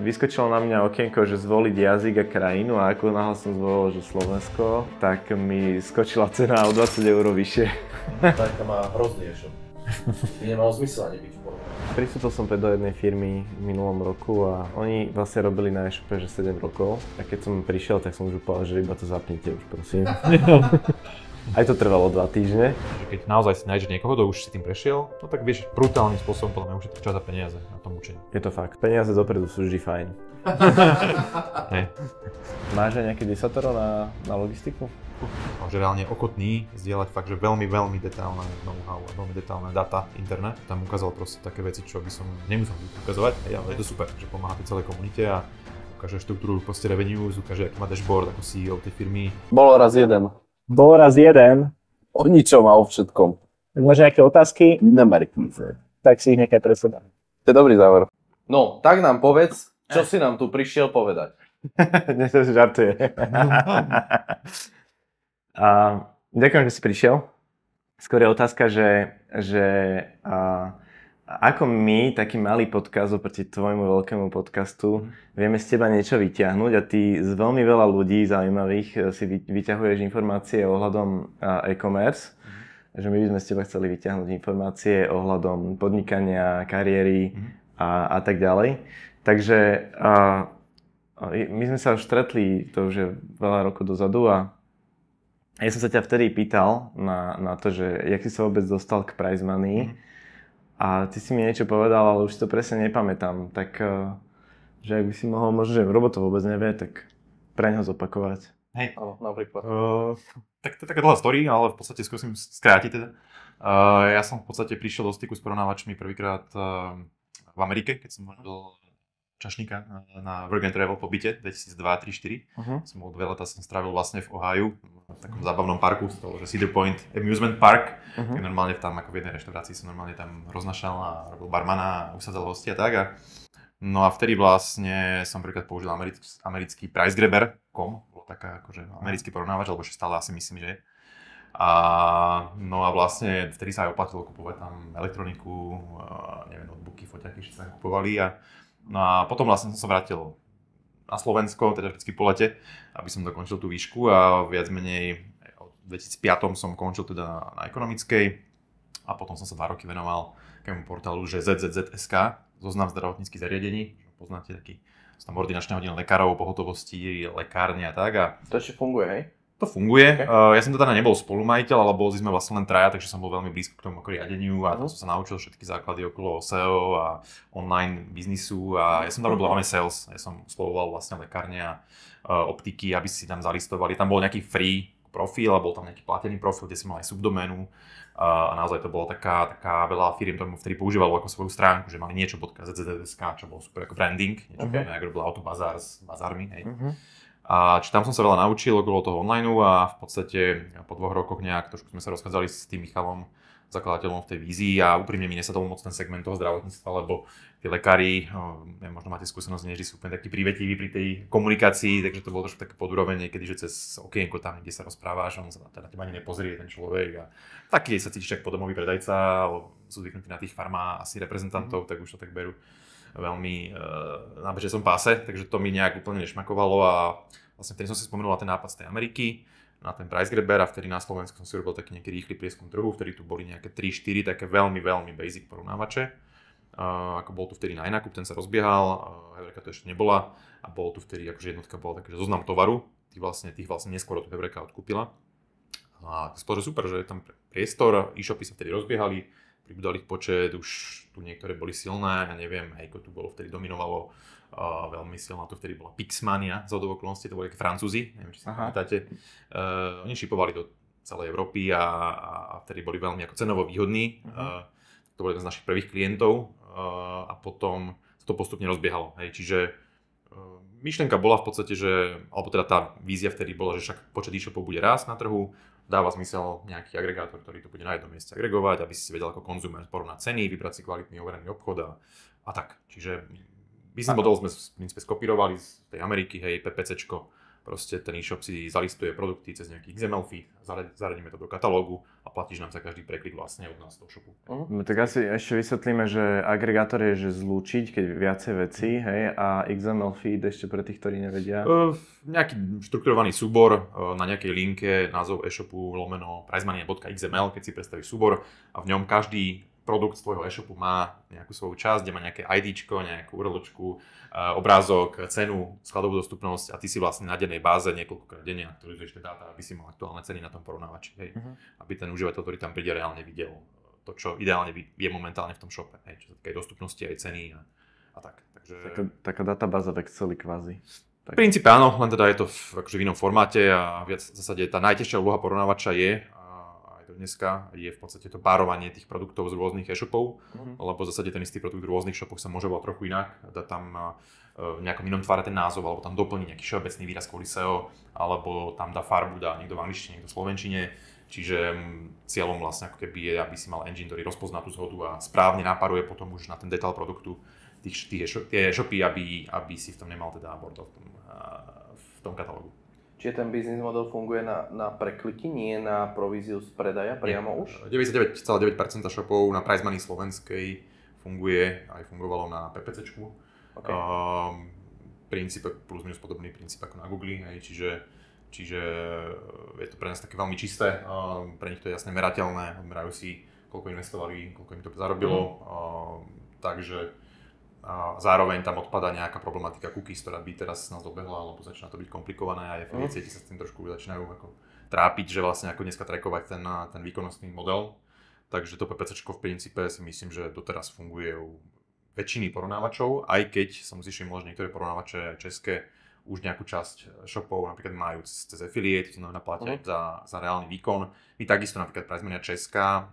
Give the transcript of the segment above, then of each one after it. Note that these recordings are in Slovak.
vyskočilo na mňa okienko, že zvoliť jazyk a krajinu a ako náhle som zvolil, že Slovensko, tak mi skočila cena o 20 € vyššie. Tak má hrozný e-shop. Nemalo zmysel ani byť v porovnaní. Pristúpil som do jednej firmy v minulom roku a oni vlastne robili na e-shope že 7 rokov. A keď som prišiel, tak som už povedal, že iba to zapnite už, prosím. Aj to trvalo 2 týždne. Keď naozaj si nájdeš niekoho, kto už si tým prešiel, no tak vieš brutálnym spôsobom podľa mňa ušetriť čas a peniaze na tom učení. Je to fakt. Peniaze dopredu sú vždy fajn. Máš aj nejaké desatoro na logistiku? Že reálne ochotný zdieľať fakt, že veľmi detailné know-how a veľmi detailné data interné. Tam ukázal proste také veci, čo by som nemusel ukazovať, ale je to super, že pomáha tej celej komunite a ukáže štruktúru proste revenues, ukáže aký má dashboard ako CEO tej firmy. Bol raz jeden. O ničom a o všetkom. Tak možno nejaké otázky? Nemerikný. Tak si ich nechaj pre seba. To je dobrý záver. No, tak nám povedz, čo si nám tu prišiel povedať. Dnes sa žartuje. Ďakujem, že si prišiel. Skôr je otázka, že ako my, taký malý podcast oproti tvojmu veľkému podcastu, vieme z teba niečo vyťahnuť a ty z veľmi veľa ľudí zaujímavých si vyťahuješ informácie ohľadom e-commerce. Že my by sme z teba chceli vyťahnuť informácie ohľadom podnikania, kariéry a tak ďalej. Takže my sme sa už stretli, to už je veľa rokov dozadu a ja som sa ťa vtedy pýtal na to, že jak si sa vôbec dostal k prize money a ty si mi niečo povedal, ale už si to presne nepamätám. Tak, že ak by si mohol, možno, že Robo to vôbec nevie, tak preň ho zopakovať. Hej. Áno, napríklad. Tak to je taká dlhá story, ale v podstate skúsim skrátiť teda. Ja som v podstate prišiel do styku s porovnávačmi prvýkrát v Amerike, keď som bol čašníka na Work and Travel pobyte 2002-2004. Som bol 2 leta, som strávil vlastne v Ohiu, v takom zábavnom parku, z toho, že Cedar Point Amusement Park. Normálne tam ako v jednej reštaurácii som normálne tam roznašal a robil barmana a usadzal hostia a tak. No a vtedy vlastne som prvýkrát použil americký pricegrabber.com, bol taká akože americký porovnávač, alebo ešte stále asi myslím, že je. No a vlastne vtedy sa aj oplatilo kupovať tam elektroniku, neviem, notebooky, foťaky, všetko sa kupovali. No a potom vlastne som sa vrátil na Slovensko, teda vždycky po lete, aby som dokončil tú výšku a viac menej v 2005 som končil teda na ekonomickej a potom som sa 2 roky venoval takému portálu, že ZZZ.sk, zoznam zdravotníckych zariadení, poznáte taký, sú tam ordinačné hodiny lekárov, pohotovosti, lekárne a tak. A To ešte funguje, hej? to funguje. Okay. Ja som teda nebol spolumajiteľ, ale boli sme vlastne len traja, takže som bol veľmi blízko k tomu ako riadeniu a tam som sa naučil všetky základy okolo SEO a online biznisu a ja som tam robil hlavne sales. Ja som oslovoval vlastne lekárne a optiky, aby si tam zalistovali. Tam bol nejaký free profil a bol tam nejaký platený profil, kde si mal aj subdoménu. A naozaj to bolo taká veľa firiem tomu vtedy používalo ako svoju stránku, že mali niečo.zzsk, čo bolo super ako branding, niečo ako robil Autobazár s bazármi, hej. A či tam som sa veľa naučil okolo toho online a v podstate po 2 rokoch nejak trošku sme sa rozchádzali s tým Michalom, zakladateľom v tej vízii a úprimne mi nesadol moc ten segment toho zdravotníctva, lebo tí lekári, možno máte skúsenosť, že sú úplne takí prívetiví pri tej komunikácii, takže to bolo trošku také podúroveň niekedy, že cez okienko tam, kde sa rozprávaš, on sa teda teba ani nepozrie ten človek a taký sa cítiš ako podomový predajca, alebo sú zvyknutí na tých farmá asi reprezentantov, tak už to tak berú veľmi na bežnom páse, takže to mi nejak úplne nešmakovalo a vlastne vtedy som si spomenul na ten nápad z tej Ameriky, na ten pricegrabber a vtedy na Slovensku som si robil taký nejaký rýchly prieskum trhu, vtedy tu boli nejaké 3-4 také veľmi basic porovnávače. Ako bol tu vtedy najnákup, ten sa rozbiehal, Heverka to ešte nebola a bol tu vtedy akože jednotka bola také, že zoznam tovaru, tých vlastne neskôr tu Heverka odkúpila. A to že super, že je tam priestor, e-shopy sa vtedy rozbiehali, pribudal ich počet, už tu niektoré boli silné, ja neviem, Hejko tu bolo vtedy dominovalo, veľmi silná tu vtedy bola Pixmania, z okolností, to boli také Francúzi, neviem, či si pamätáte. Oni šipovali do celej Európy a vtedy boli veľmi ako cenovo výhodní. To bol jeden z našich prvých klientov a potom sa to postupne rozbiehalo. Hej. Čiže myšlienka bola v podstate, že, alebo teda tá vízia vtedy bola, že však počet e-shopov bude rásť na trhu, dáva zmysel nejaký agregátor, ktorý to bude na jednom mieste agregovať, aby si vedel ako konzumer porovnať ceny, vybrať si kvalitný overený obchod a tak. Čiže business model sme v princípe skopírovali z tej Ameriky, hej, PPCčko, proste ten e-shop si zalistuje produkty cez nejaký XML feed, zaradíme to do katalógu a platíš nám za každý preklik vlastne od nás do shopu. Tak asi ešte vysvetlíme, že agregátor je, že zlúčiť, keď viacej veci, hej, a XML feed ešte pre tých, ktorí nevedia. Nejaký štrukturovaný súbor na nejakej linke, názov e-shopu /pricemania.xml, keď si predstavíš súbor a v ňom každý produkt z tvojho e-shopu má nejakú svoju časť, kde má nejaké IDčko, nejakú URLčku, obrázok, cenu, skladovú dostupnosť a ty si vlastne na dennej báze niekoľkokrát denne aktualizuješ tie dáta, aby si mal aktuálne ceny na tom porovnávači, hej. Aby ten užívateľ, ktorý tam príde, reálne videl to, čo ideálne je momentálne v tom shope, hej, čo sa týka aj dostupnosti, aj ceny a tak. Takže Taká databáza v Exceli kvázi. v princípe áno, len teda je to akože v inom formáte a viac v zásade tá najťažšia úloha porovnávača je, dneska je v podstate to párovanie tých produktov z rôznych e-shopov, lebo v zásade ten istý produkt v rôznych shopoch sa môže volať trochu inak, dá tam v nejakom inom tvare ten názov, alebo tam doplní nejaký všeobecný výraz kvôli SEO, alebo tam dá farbu, dá niekto v angličtine, niekto v slovenčine, čiže cieľom vlastne ako keby je, aby si mal engine, ktorý rozpozná tú zhodu a správne napáruje potom už na ten detail produktu tie e-shopy, aby si v tom nemal teda bordel v tom katalógu. Čiže ten business model funguje na prekliky, nie na províziu z predaja priamo už? 99,9% shopov na Price Money slovenskej funguje, aj fungovalo na PPCčku. Okay. Princíp plus minus podobný princíp ako na Google, hej, čiže je to pre nás také veľmi čisté, pre nich to je jasne merateľné, odmerajú si, koľko investovali, koľko im to zarobilo, takže zároveň tam odpadá nejaká problematika cookies, ktorá by teraz nás dobehla, alebo začína to byť komplikované a affiliate siete sa s tým trošku začínajú ako trápiť, že vlastne ako dneska trackovať ten výkonnostný model. Takže to PPCčko v princípe si myslím, že doteraz funguje u väčšiny porovnávačov, aj keď som si všimol, že niektoré porovnávače české už nejakú časť shopov napríklad majú cez affiliate, to znamená platia za reálny výkon. My takisto napríklad Pricemania Česká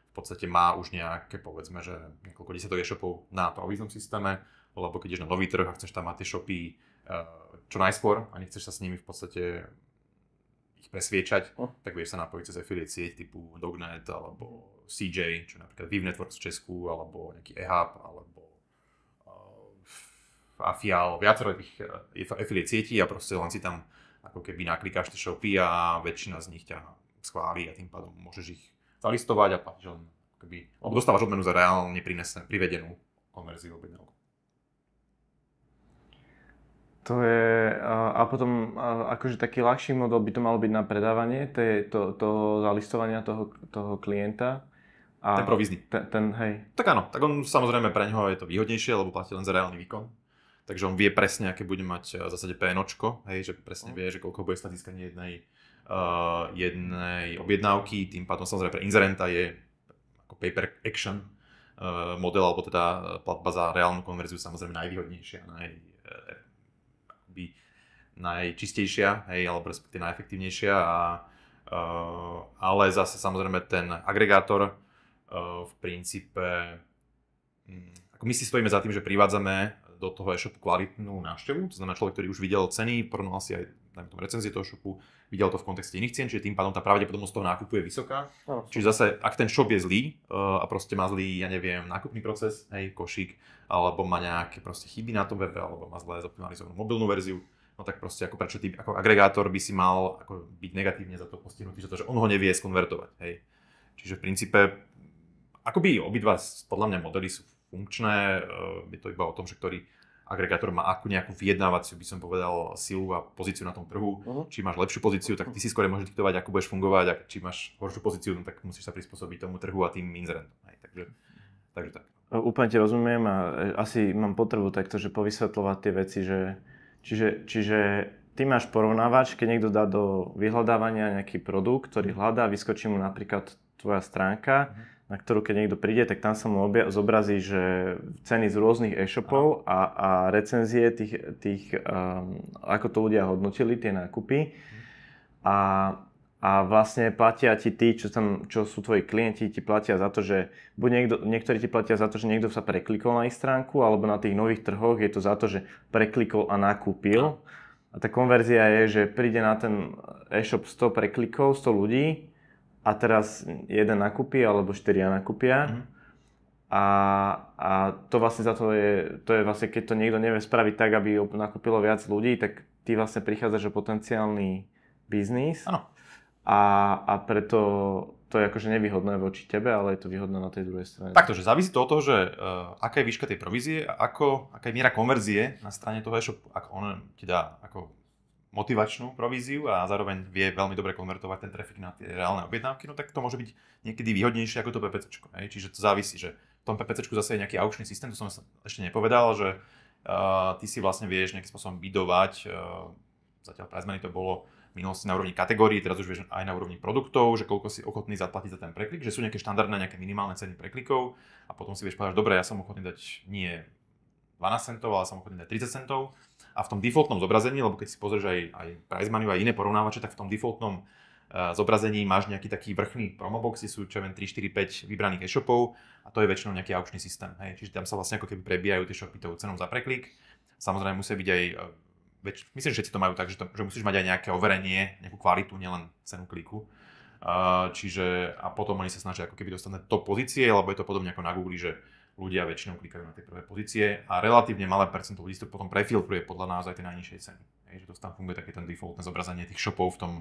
v podstate má už nejaké, povedzme, že niekoľko desiatok e-shopov na províznom systéme, lebo keď ideš na nový trh a chceš tam mať tie shopy čo najskôr a nechceš sa s nimi v podstate ich presviečať, tak vieš sa napojiť cez affiliate sieť typu Dognet alebo CJ, čo je napríklad Viv Networks v Česku, alebo nejaký eHub, alebo Afial, viacero tých affiliate sietí a proste len si tam ako keby naklikáš tie shopy a väčšina z nich ťa schváli a tým pádom môžeš ich zalistovať a platíš len keby, alebo dostávaš odmenu za reálne privedenú konverziu objednávku. To je, a potom akože taký ľahší model by to malo byť na predávanie, to zalistovania toho klienta. A ten provízny. Hej. Tak áno, tak on samozrejme pre ňoho je to výhodnejšie, lebo platí len za reálny výkon. Takže on vie presne, aké bude mať v zásade PNOčko, hej, že presne vie, že koľko bude stať získanie jednej objednávky, tým pádom samozrejme pre inzerenta je ako pay per action model, alebo teda platba za reálnu konverziu samozrejme najvýhodnejšia, najčistejšia, hej, alebo respektíve najefektívnejšia, ale zase samozrejme ten agregátor v princípe, ako my si stojíme za tým, že privádzame do toho e-shopu kvalitnú návštevu, to znamená človek, ktorý už videl ceny, porovnal si aj recenzie toho shopu, videl to v kontexte iných cien, čiže tým pádom tá pravdepodobnosť toho nákupu je vysoká. Čiže zase, ak ten shop je zlý a proste má zlý, ja neviem, nákupný proces, hej, košík, alebo má nejaké proste chyby na tom webe, alebo má zle zoptimalizovanú mobilnú verziu, no tak proste ako prečo ty ako agregátor by si mal ako byť negatívne za to postihnutý, že on ho nevie skonvertovať, hej. Čiže v princípe, akoby obidva podľa mňa modely sú funkčné, je to iba o tom, že ktorý agregátor má akú nejakú vyjednávaciu, by som povedal, silu a pozíciu na tom trhu. Či máš lepšiu pozíciu, tak ty si skôr môžeš diktovať, ako budeš fungovať, a či máš horšiu pozíciu, no, tak musíš sa prispôsobiť tomu trhu a tým inzerentom. Takže tak. Úplne ti rozumiem a asi mám potrebu takto, že povysvetľovať tie veci, že čiže ty máš porovnávač, keď niekto dá do vyhľadávania nejaký produkt, ktorý hľadá, vyskočí mu napríklad tvoja stránka, na ktorú keď niekto príde, tak tam sa mu zobrazí, že ceny z rôznych e-shopov a recenzie tých ako to ľudia hodnotili, tie nákupy. A vlastne platia ti tí, čo sú tvoji klienti, ti platia za to, že niektorí ti platia za to, že niekto sa preklikol na ich stránku, alebo na tých nových trhoch je to za to, že preklikol a nakúpil. A tá konverzia je, že príde na ten e-shop 100 preklikov, 100 ľudí, a teraz jeden nakúpi, alebo 4 nakúpia. a to vlastne za to je vlastne, keď to niekto nevie spraviť tak, aby nakúpilo viac ľudí, tak ty vlastne prichádzaš o potenciálny biznis. Áno. A preto to je akože nevýhodné voči tebe, ale je to výhodné na tej druhej strane. Takto, že závisí to od toho, že aká je výška tej provízie a aká je miera konverzie na strane toho e-shopu. Ak on ti dá ako motivačnú províziu a zároveň vie veľmi dobre konvertovať ten trafik na tie reálne objednávky, no tak to môže byť niekedy výhodnejšie ako to PPCčko. Čiže to závisí, že v tom PPCčku zase je nejaký aukčný systém, to som ešte nepovedal, že ty si vlastne vieš nejakým spôsobom bidovať, zatiaľ pre zmeny to bolo v minulosti na úrovni kategórií, teraz už vieš aj na úrovni produktov, že koľko si ochotný zaplatiť za ten preklik, že sú nejaké štandardné, nejaké minimálne ceny preklikov a potom si vieš povedať, dobre, ja som ochotný dať nie 12 centov, ale som ochotný dať 30 centov a v tom defaultnom zobrazení, lebo keď si pozrieš aj Price Money a iné porovnávače, tak v tom defaultnom zobrazení máš nejaký taký vrchný promobox, kde sú čo viem 3, 4, 5 vybraných e-shopov a to je väčšinou nejaký aukčný systém. Čiže tam sa vlastne ako keby prebijajú tie shopy tou cenou za preklik. Samozrejme musia byť aj myslím, že všetci to majú tak, že musíš mať aj nejaké overenie, nejakú kvalitu, nielen cenu kliku. Čiže a potom oni sa snažia ako keby dostať na top pozície, lebo je to podobne ako na Google, že ľudia väčšinou klikajú na tie prvé pozície a relatívne malé percento ľudí to potom prefiltruje podľa naozaj tej najnižšej ceny. Že to tam funguje také ten defaultné zobrazenie tých shopov v tom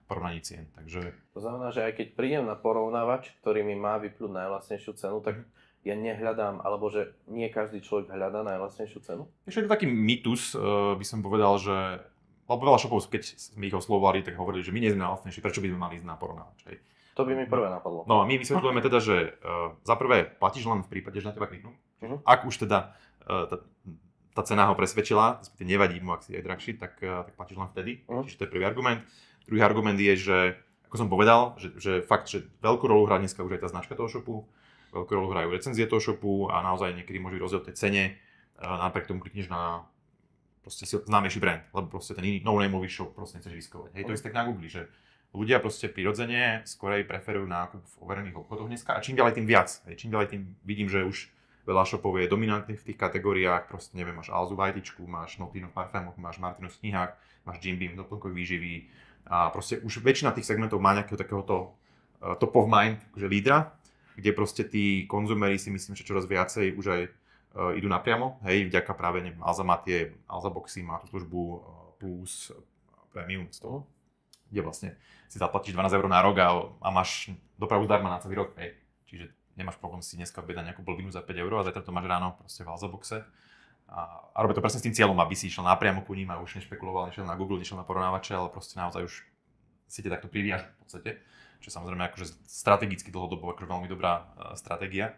porovnaní cien. Takže to znamená, že aj keď prídem na porovnávač, ktorý mi má vyplúť najlacnejšiu cenu, tak ja nehľadám, alebo že nie každý človek hľadá najlacnejšiu cenu? Ešte je to taký mýtus, by som povedal, že lebo veľa shopov, keď sme ich oslovovali, tak hovorili, že my nie sme najlacnejší, prečo by sme mali ísť na porovnávač. To by mi prvé napadlo. No a my vysvetľujeme teda, že za prvé platíš len v prípade, že na teba kliknú. Ak už teda tá cena ho presvedčila, nevadí mu, ak si aj drahší, tak platíš len vtedy. Čiže to je prvý argument. Druhý argument je, že ako som povedal, že fakt, že veľkú rolu hrá dneska už aj tá značka toho shopu, veľkú rolu hrajú recenzie toho shopu a naozaj niekedy môže byť rozdiel v tej cene, napriek tomu klikneš na proste známejší brand, lebo proste ten iný no-nameový shop proste nechceš riskovať. To isté tak na Google, že ľudia proste prirodzene skorej preferujú nákup v overených obchodoch dneska a čím ďalej tým viac. Čím ďalej tým vidím, že už veľa shopov je dominantných v tých kategóriách, proste neviem, máš Alzu v ITčku, máš Notino v parfémoch, máš Martinu v knihách, máš Jim Beam v doplnkových výživy a proste už väčšina tých segmentov má nejakého takéhoto top of mind, že lídra, kde proste tí konzumeri si myslím, že čoraz viacej už aj idú napriamo, vďaka práve, neviem, Alza má Alza Boxy, má tú službu Plus Premium z toho, kde vlastne si zaplatíš 12 € na rok a máš dopravu zdarma na celý rok, čiže nemáš problém si dneska objednať nejakú blbinu za 5 € a zajtra to máš ráno proste v Alza Boxe a robí to presne s tým cieľom, aby si išiel napriamo ku ním a už nešpekuloval, nešiel na Google, nešiel na porovnávače, ale proste naozaj už si te takto priviažu v podstate. Čo samozrejme akože strategicky dlhodobo akože veľmi dobrá stratégia.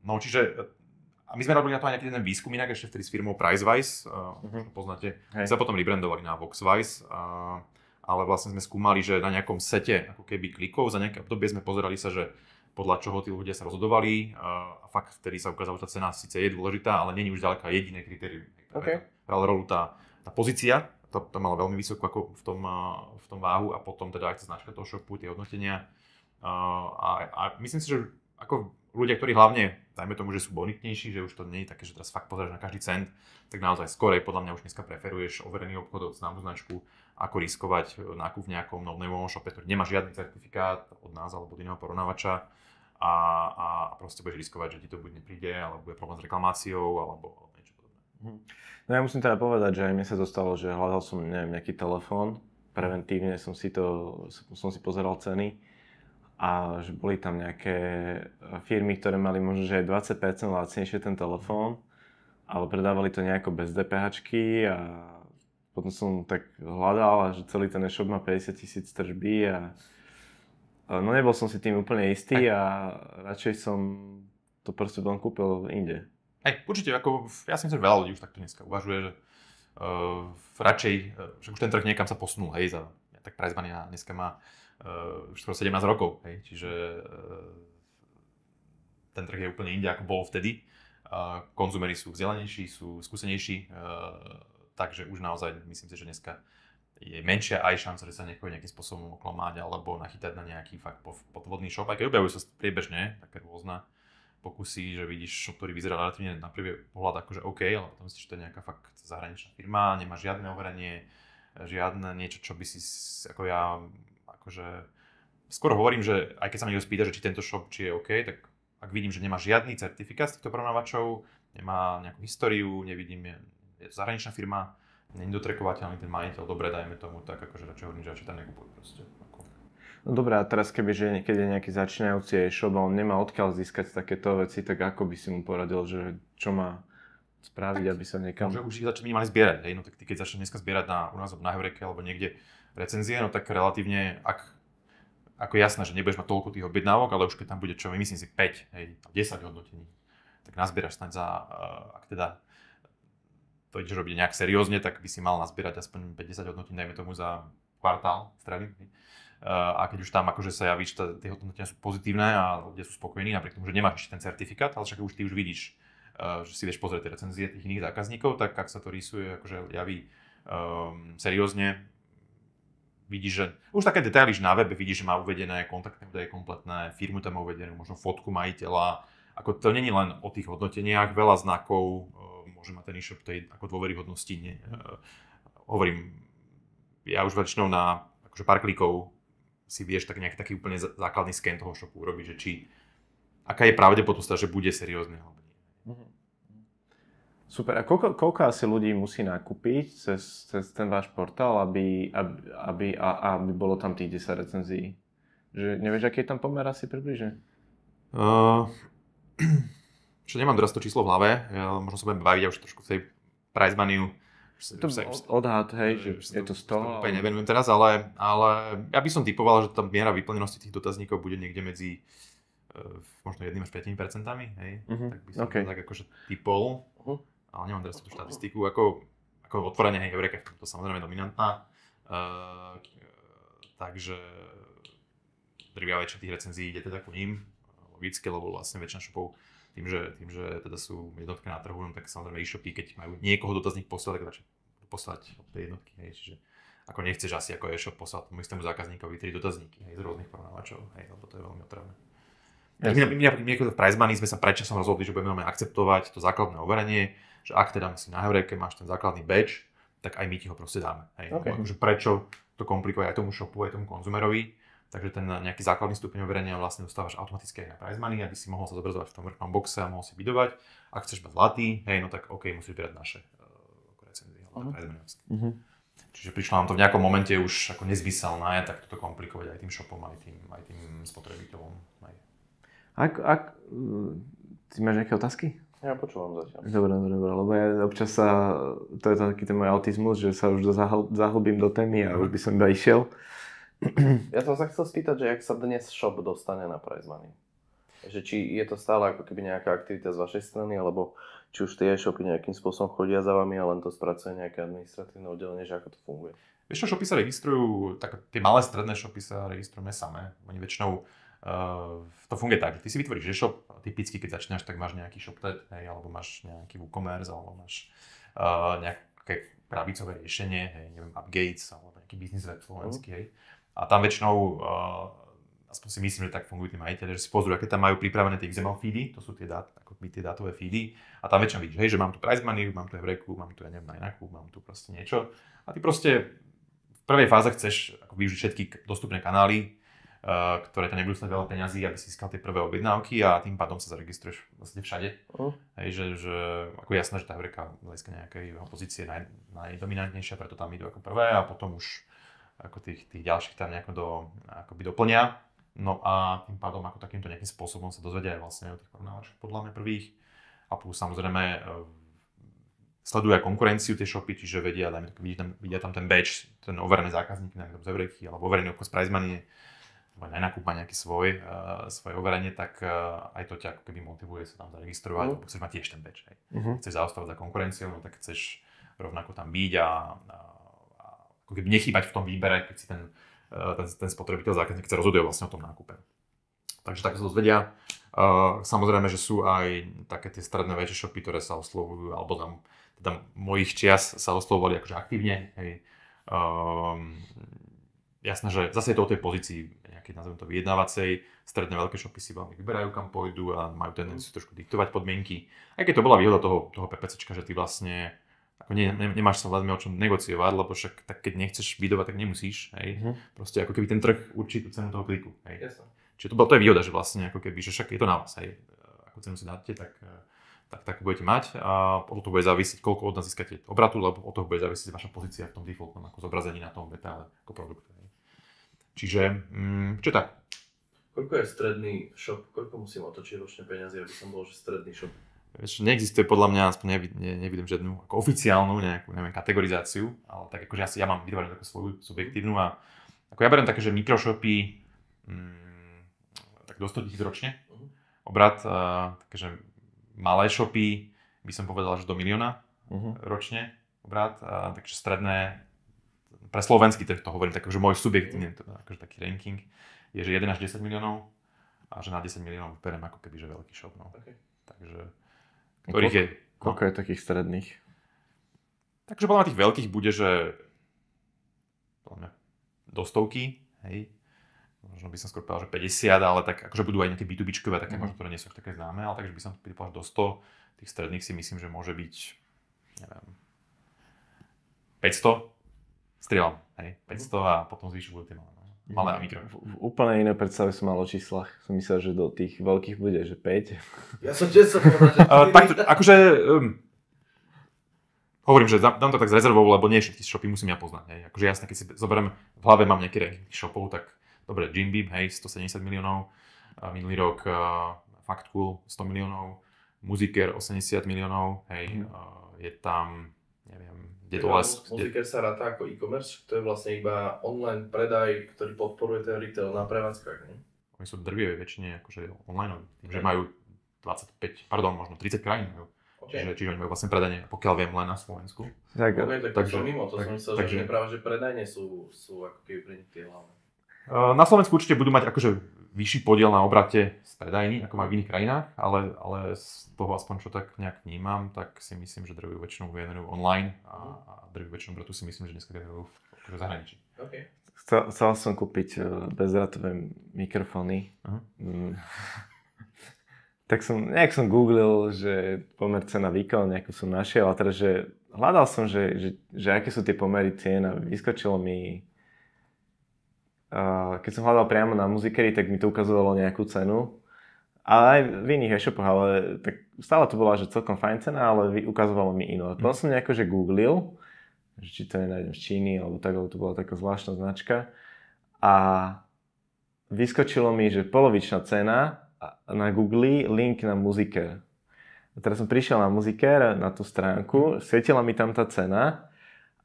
No čiže, a my sme robili na to aj nejaký ten výskum inak ešte vtedy s firmou Pricewise, poznáte, sa potom rebrandovali na Voxwise, ale vlastne sme skúmali, že na nejakom sete ako keby klikov za nejaké obdobie sme pozerali sa, že podľa čoho tí ľudia sa rozhodovali a fakt vtedy sa ukázalo, že tá cena síce je dôležitá, ale nie je už ďaleka jediné kritérium. Hrala rolu tá pozícia, to malo veľmi vysokú ako v tom váhu a potom teda aj tá značka toho shopu, tie hodnotenia. A myslím si, že ako ľudia, ktorí hlavne, dajme tomu, že sú bonitnejší, že už to nie je také, že teraz fakt pozeráš na každý cent, tak naozaj skorej podľa mňa už dneska preferuješ overený obchod od známu značku, ako riskovať nákup v nejakom no-nameovom shope, ktorý nemá žiadny certifikát od nás alebo od iného porovnávača a proste budeš riskovať, že ti to buď nepríde, alebo bude problém s reklamáciou, alebo niečo podobné. No ja musím teda povedať, že aj mne sa dostalo, že hľadal som nejaký telefón, preventívne som si pozeral ceny a že boli tam nejaké firmy, ktoré mali možno že aj 20% lacnejšie ten telefón, ale predávali to nejako bez DPHčky a potom som tak hľadal, že celý ten e-shop má 50 000 tržby a no nebol som si tým úplne istý a radšej som to proste len kúpil inde. Určite, ako ja si myslím, že veľa ľudí už takto dneska uvažuje, že radšej, že už ten trh niekam sa posunul, tak Price Money dneska má už skoro 17 rokov, čiže ten trh je úplne inde, ako bol vtedy. Konzumeri sú vzdelanejší, sú skúsenejší, takže už naozaj myslím si, že dneska je menšia aj šanca, že sa niekoho nejakým spôsobom oklamať alebo nachytať na nejaký fakt podvodný shop, aj keď objavujú sa priebežne také rôzne pokusy, že vidíš shop, ktorý vyzerá relatívne na prvý pohľad akože OK, ale potom myslíš, že to je nejaká fakt zahraničná firma, nemá žiadne overenie, žiadne niečo, čo by si ako ja akože skoro hovorím, že aj keď sa ma niekto spýta, že či tento shop či je OK, tak ak vidím, že nemá žiadny certifikát z týchto porovnávačov, nemá nejakú históriu, nevidím, je to zahraničná firma, nie je dotrackovateľný ten majiteľ, dobre, dajme tomu, tak akože radšej hovorím, že radšej tam nekupujú proste. No dobré, a teraz keď je nejaký začínajúci e-shop a on nemá odkiaľ získať takéto veci, tak ako by si mu poradil, že čo má spraviť, aby sa niekam... Môže už ich začať minimálne zbierať, hej, no tak ty keď začneš dneska zbierať u nás na Heureke alebo niekde recenzie, no tak relatívne, ako jasné, že nebudeš mať toľko tých objednávok, ale už keď tam bude čo, myslím si 5, hej, 10 hodnotení, tak nazbieraš snáď ak teda to ideš robiť nejak seriózne, tak by si mal nazbierať aspoň 50 hodnotení, dajme tomu za kvartál strely. A keď už tam akože sa javí, že tie hodnotenia sú pozitívne a ľudia sú spokojní, napriek tomu, že nemáš ešte ten certifikát, ale však už ty už vidíš, že si vieš pozrieť tie recenzie tých iných zákazníkov, tak ak sa to rýsuje, akože javí seriózne, vidíš, že už také detaily, že na webe vidíš, že má uvedené kontaktné údaje kompletné, firmu tam má uvedenú, možno fotku majiteľa, ako to není len o tých hodnoteniach, veľa znakov, môže mať ten e-shop tej ako dôveryhodnosti, hovorím, ja už väčšinou na akože pár klikov si vieš tak nejaký taký úplne základný sken toho shopu urobiť, že či aká je pravdepodobnosť, že bude seriózny alebo nie. Super. A koľko asi ľudí musí nakúpiť cez ten váš portál, aby bolo tam tých 10 recenzií? Že nevieš, aký je tam pomer asi približne? Čo nemám teraz to číslo v hlave, možno sa budem baviť už trošku v tej price money. Odhad, hej, že je to 100. Úplne nevenujem teraz, ale ja by som typoval, že tá miera vyplnenosti tých dotazníkov bude niekde medzi možno 1 až 5%, hej. Tak by som to tak akože typol, ale nemám teraz tú štatistiku, ako otvorenie, hej, Eureka je to samozrejme dominantná, takže drvivá väčšina tých recenzií ide teda ku ním, logicky, lebo vlastne väčšina shopov tým, že teda sú jednotky na trhu, no tak samozrejme e-shopy, keď majú niekoho dotazník poslať, tak radšej poslať od tej jednotky, hej, čiže ako nechceš asi ako e-shop poslať tomu istému zákazníkovi 3 dotazníky, hej, z rôznych porovnávačov, hej, lebo to je veľmi otravné. My v Price Money sme sa predčasom rozhodli, že budeme akceptovať to základné overenie, že ak teda si na Heureke máš ten základný badge, tak aj my ti ho proste dáme, hej. Akože prečo to komplikovať aj tomu shopu, aj tomu konzumerovi. Takže ten nejaký základný stupeň overenia vlastne dostávaš automaticky aj na Price Money, aby si mohol sa zobrazovať v tom vrchnom boxe a mohol si bidovať. Ak chceš mať zlatý, hej, no tak OK, musíš brať naše recenzie, ale Price Money. Čiže prišlo nám to v nejakom momente už ako nezmyselné, tak toto komplikovať aj tým shopom, aj tým spotrebiteľom. Ty máš nejaké otázky? Ja počúvam zatiaľ. Dobre, lebo ja občas to je taký ten môj autizmus, že sa už zahlbím do témy a už by som iba išiel. Ja som sa chcel spýtať, že jak sa dnes shop dostane na Price Money? Že či je to stále ako keby nejaká aktivita z vašej strany, alebo či už tie e-shopy nejakým spôsobom chodia za vami a len to spracuje nejaké administratívne oddelenie, že ako to funguje? Vieš čo, shopy sa registrujú, tak tie malé stredné shopy sa registrujeme samé. Oni väčšinou, to funguje tak, že ty si vytvoríš e-shop, typicky keď začínaš, tak máš nejaký ShopTet, hej, alebo máš nejaký WooCommerce, alebo máš nejaké pravicové riešenie, hej, neviem, Upgates, alebo nejaký business web slovenský, hej. A tam väčšinou, aspoň si myslím, že tak fungujú tí majiteľe, že si pozrú, aké tam majú pripravené tie XML feedy, to sú tie dátové feedy, a tam väčšinou vidíš, hej, že mám tu Price Money, mám tu Heureku, mám tu, ja neviem, Najnaku, mám tu proste niečo. A ty proste v prvej fáze chceš ako využiť všetky dostupné kanály, ktoré tam nebudú stať veľa peňazí, aby si získal tie prvé objednávky a tým pádom sa zaregistruješ vlastne všade. Hej, že ako jasné, že tá Heureka z hľadiska nejakej pozície najdominantnejšia, preto tam idú ako prvé a potom už ako tých ďalších tam nejako akoby doplňa. No a tým pádom ako takýmto nejakým spôsobom sa dozvedia aj vlastne o tých porovnávačoch podľa mňa prvých. A plus samozrejme sledujú aj konkurenciu tie shopy, čiže vedia tam ten badge, ten overený zákazník z Heureky alebo overený obchod z Price Money, Najnakup má nejaký svoje overenie, tak aj to ťa ako keby motivuje sa tam zaregistrovať, lebo chceš mať tiež ten badge. Chceš zaostávať za konkurenciou, no tak chceš rovnako tam byť a ako keby nechýbať v tom výbere, keď si ten spotrebiteľ zákazník sa rozhoduje vlastne o tom nákupe. Takže tak sa dozvedia. Samozrejme, že sú aj také tie stredné väčšie shopy, ktoré sa oslovujú, alebo tam teda mojich čias sa oslovovali akože aktívne. Hej. Jasné, že zase je to o tej pozícii nejakej, nazvem to, vyjednávacej. Stredné veľké shopy si veľmi vyberajú, kam pôjdu a majú tendenciu trošku diktovať podmienky. Aj keď to bola výhoda toho PPCčka, že ty vlastne ako nemáš sa veľmi o čom negociovať, lebo však tak keď nechceš bidovať, tak nemusíš, hej. Proste ako keby ten trh určí tú cenu toho kliku, hej. Čiže to je výhoda, že vlastne ako keby, že však je to na vás, hej. Ako cenu si dáte, tak budete mať a od toho bude závisieť, koľko od nás získate obratu, lebo od toho bude závisieť vaša pozícia v tom defaultnom ako zobrazení na tom detaile ako produktu. Čiže, čo tak? Koľko je stredný shop? Koľko musím otočiť ročne peniazy, aby som bol že stredný shop? Vieš, neexistuje podľa mňa, aspoň nevidím žiadnu ako oficiálnu nejakú, neviem, kategorizáciu, ale tak akože ja mám vytvorenú takú svoju subjektívnu a ako ja beriem také, že mikroshopy tak do 100 000 ročne obrat, takže malé shopy by som povedal, že do 1 000 000 ročne obrat, takže stredné, pre slovenský to hovorím, takže môj subjektívny akože taký ranking je, že 1 až 10 miliónov a že na 10 miliónov beriem ako keby, že veľký shop, no. Okay. Takže ktorých je... Koľko je takých stredných? Takže podľa mňa tých veľkých bude, že podľa mňa do 100, hej. Možno by som skôr povedal, že 50, ale tak akože budú aj nejaké B2Bčkové, také možno, ktoré nie sú až také známe, ale takže by som povedal, že do 100. Tých stredných si myslím, že môže byť, neviem, 500. Strieľam, hej, 500 a potom zvyšok budú tie malé a mikro. Úplne iné predstavy som mal o číslach. Som myslel, že do tých veľkých bude, že 5. Ja som tiež sa povedal, že... Takto, akože... hovorím, že dám to tak s rezervou, lebo nie všetky shopy musím ja poznať. Hej. Akože jasne, keď si zoberiem, v hlave mám nejaký ranking shopov, tak dobre, Jim Beam, hej, 170 miliónov. Minulý rok Fakt Cool, 100 miliónov. Musiker, 80 miliónov, hej. Je tam, neviem, Musiker sa ráta ako e-commerce, to je vlastne iba online predaj, ktorý podporuje ten retail na prevádzkach, nie? Oni sú drvivej väčšine akože online, tým, že majú možno 30 krajín. Okay. Čiže oni majú vlastne predajne, pokiaľ viem, len na Slovensku. Tak som mimo, to som myslel, že práve, že predajne sú ako keby pre nich tie hlavné. Na Slovensku určite budú mať akože vyšší podiel na obrate z predajní, ako majú v iných krajinách, ale z toho aspoň čo tak nejak vnímam, tak si myslím, že drvivú väčšinou generujú online a drvivú väčšinou obratu si myslím, že dneska generujú v zahraničí. Okay. Chcel som kúpiť bezdrátové mikrofóny. Tak nejak som googlil, že pomer cena výkon, nejakú som našiel, a teda, že hľadal som, že aké sú tie pomery cien a vyskočilo mi, keď som hľadal priamo na Musikery, tak mi to ukazovalo nejakú cenu. Ale aj v iných e-shopoch, ale tak stále to bola, že celkom fajn cena, ale ukazovalo mi inú. Potom som nejako, že googlil, že či to nenájdem z Číny, alebo tak, alebo to bola taká zvláštna značka. A vyskočilo mi, že polovičná cena na Google, link na Musiker. A teraz som prišiel na Musiker, na tú stránku, svietila mi tam tá cena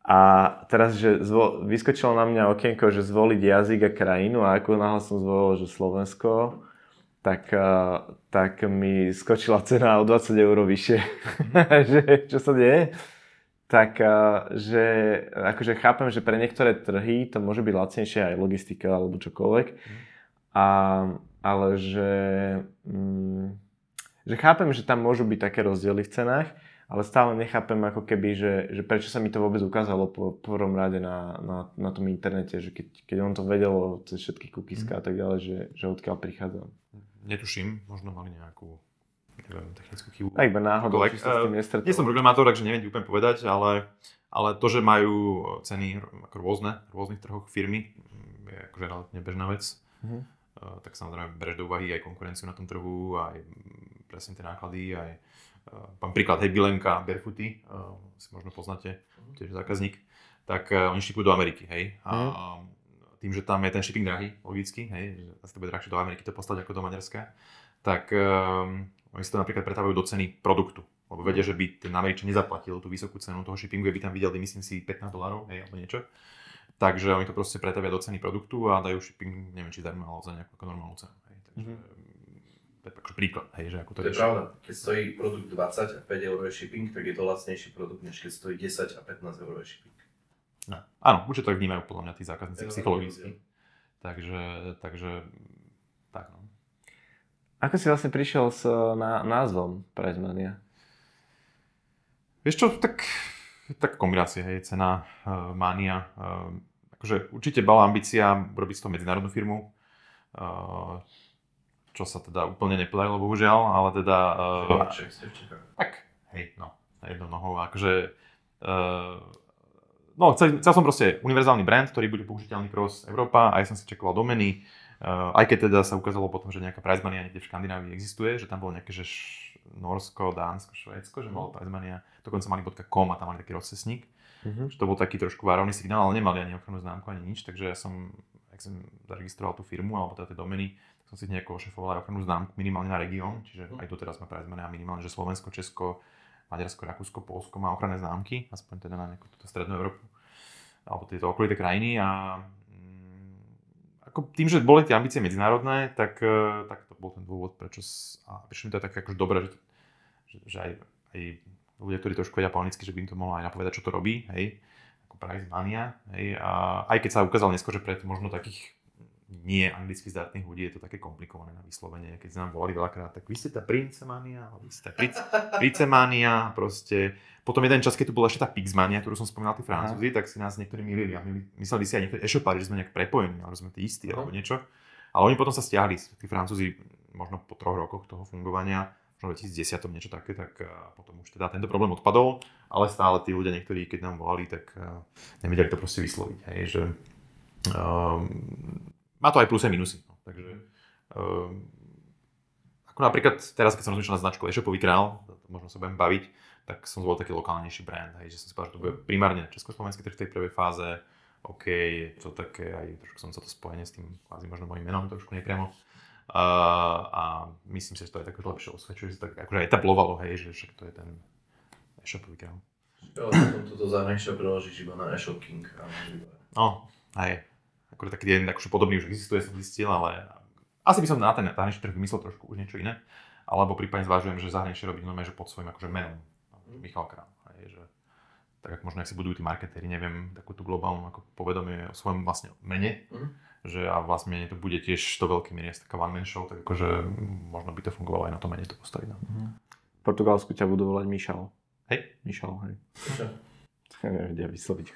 a teraz, že vyskočilo na mňa okienko, že zvoliť jazyk a krajinu, a ako náhle som zvolil, že Slovensko, tak mi skočila cena o 20 € vyššie. Že, čo sa deje? Tak, že akože chápem, že pre niektoré trhy to môže byť lacnejšie, aj logistika alebo čokoľvek, ale že chápem, že tam môžu byť také rozdiely v cenách, ale stále nechápem ako keby, že prečo sa mi to vôbec ukázalo po prvom rade na tom internete, že keď on to vedelo cez všetky cookieská a tak ďalej, že odkiaľ prichádzam. Netuším, možno mali nejakú technickú chybu. Tak iba náhodou, či sa s tým nestretol. Nie som programátor, takže neviem ti úplne povedať, ale to, že majú ceny ako v rôznych trhoch firmy, je akože relatívne bežná vec. Tak samozrejme bereš do úvahy aj konkurenciu na tom trhu, aj presne tie náklady, aj pán príklad, hej, Bilenka, Barefooty, si možno poznáte, tiež zákazník, tak oni šipujú do Ameriky, hej. A tým, že tam je ten shipping drahý, logicky, hej, že asi to bude drahšie do Ameriky to poslať ako do Maďarska, tak oni si to napríklad pretávajú do ceny produktu, lebo vedia, že by ten Američan nezaplatil tú vysokú cenu toho shippingu, by tam videli, myslím si, $15, hej, alebo niečo. Takže oni to proste pretavia do ceny produktu a dajú shipping, neviem, či darmo, ale za nejakú ako normálnu cenu, hej. Takže to je akože príklad, hej, že ako to je pravda. Keď stojí produkt 20 a 5 € je shipping, tak je to lacnejší produkt, než keď stojí 10 a 15 € je shipping. No. Áno, určite tak vnímajú podľa mňa tí zákazníci psychologicky. Takže tak no. Ako si vlastne prišiel s názvom Pricemania? Vieš čo, tak kombinácia, hej, cena, mánia. Akože určite bola ambícia robiť z toho medzinárodnú firmu, čo sa teda úplne nepodarilo, bohužiaľ, ale teda... tak, hej, no, jednou nohou, akože... chcel som proste univerzálny brand, ktorý bude použiteľný cross Európa, a ja som si čekoval domeny, Aj keď teda sa ukázalo potom, že nejaká Prizemania niekde v Škandinávii existuje, že tam bolo nejaké, že Norsko, Dánsko, Švédsko, že malo Prizemania, dokonca mali .com a tam mali taký rozcesník. Že to bol taký trošku varovný signál, ale nemali ani ochrannú známku, ani nič, takže ja som, ak som zaregistroval tú firmu, alebo teda tie domeny, tak som si hneď ošefoval aj ochrannú známku minimálne na región, čiže aj doteraz má Prizemania minimálne, že Slovensko, Česko, Maďarsko, Rakúsko, Poľsko má ochranné známky, aspoň teda na nejakú túto strednú Európu, alebo tieto okolité krajiny a ako tým, že boli tie ambície medzinárodné, tak to bol ten dôvod, prečo prišlo mi to tak akože dobré, že aj ľudia, ktorí trošku vedia po anglicky, že by im to mohlo aj napovedať, čo to robí, hej, ako Prizemania, hej, a aj keď sa ukázalo neskôr, že pre možno takých nie anglicky zdatných ľudí je to také komplikované na vyslovenie, keď sa nám volali veľakrát, tak vy ste tá Prizemania, vy ste tá Prizemania, proste. Potom jeden čas, keď tu bola ešte tá Pixmania, ktorú som spomínal, tí Francúzi, tak si nás niektorí milili a mysleli si aj niektorí e-shopári, že sme nejak prepojení, alebo sme tí istí, alebo niečo. Ale oni potom sa stiahli, tí Francúzi, možno po 3 rokoch toho fungovania, možno v 2010 niečo také, tak potom už teda tento problém odpadol, ale stále tí ľudia niektorí, keď nám volali, tak nevedeli to proste vysloviť, hej, že má to aj plusy a minusy, no. Takže ako napríklad teraz, keď som rozmýšľal na značku e-shopový král, možno sa budem baviť, tak som zvolil taký lokálnejší brand, hej, že som si povedal, že to bude primárne československý trh v tej prvej fáze, OK, je to také, aj trošku som sa to spojené s tým kvázi možno mojím menom, trošku nepriamo. A myslím si, že to je také lepšie osvedčuje, že to tak akože etablovalo, hej, že však to je ten e-shopový král. Ale potom toto zahraničia preložíš iba na e-shop king. No, hej, akože taký jeden akože podobný už existuje, som zistil, ale asi by som na ten zahraničný trh vymyslel trošku už niečo iné, alebo prípadne zvažujem, že zahraničie robiť normálne, že pod svojím akože menom. Michal Král, hej, že tak ako možno ak si budujú tí marketéri, neviem, takú tú globálnu ako povedomie o svojom vlastne mene, že a vlastne mene to bude tiež to veľké mene, taká one man show, tak akože možno by to fungovalo aj na tom mene to postaviť. No. V Portugalsku ťa budú volať Michal. Hej? Michal, hej. Čo? Nevedia vysloviť.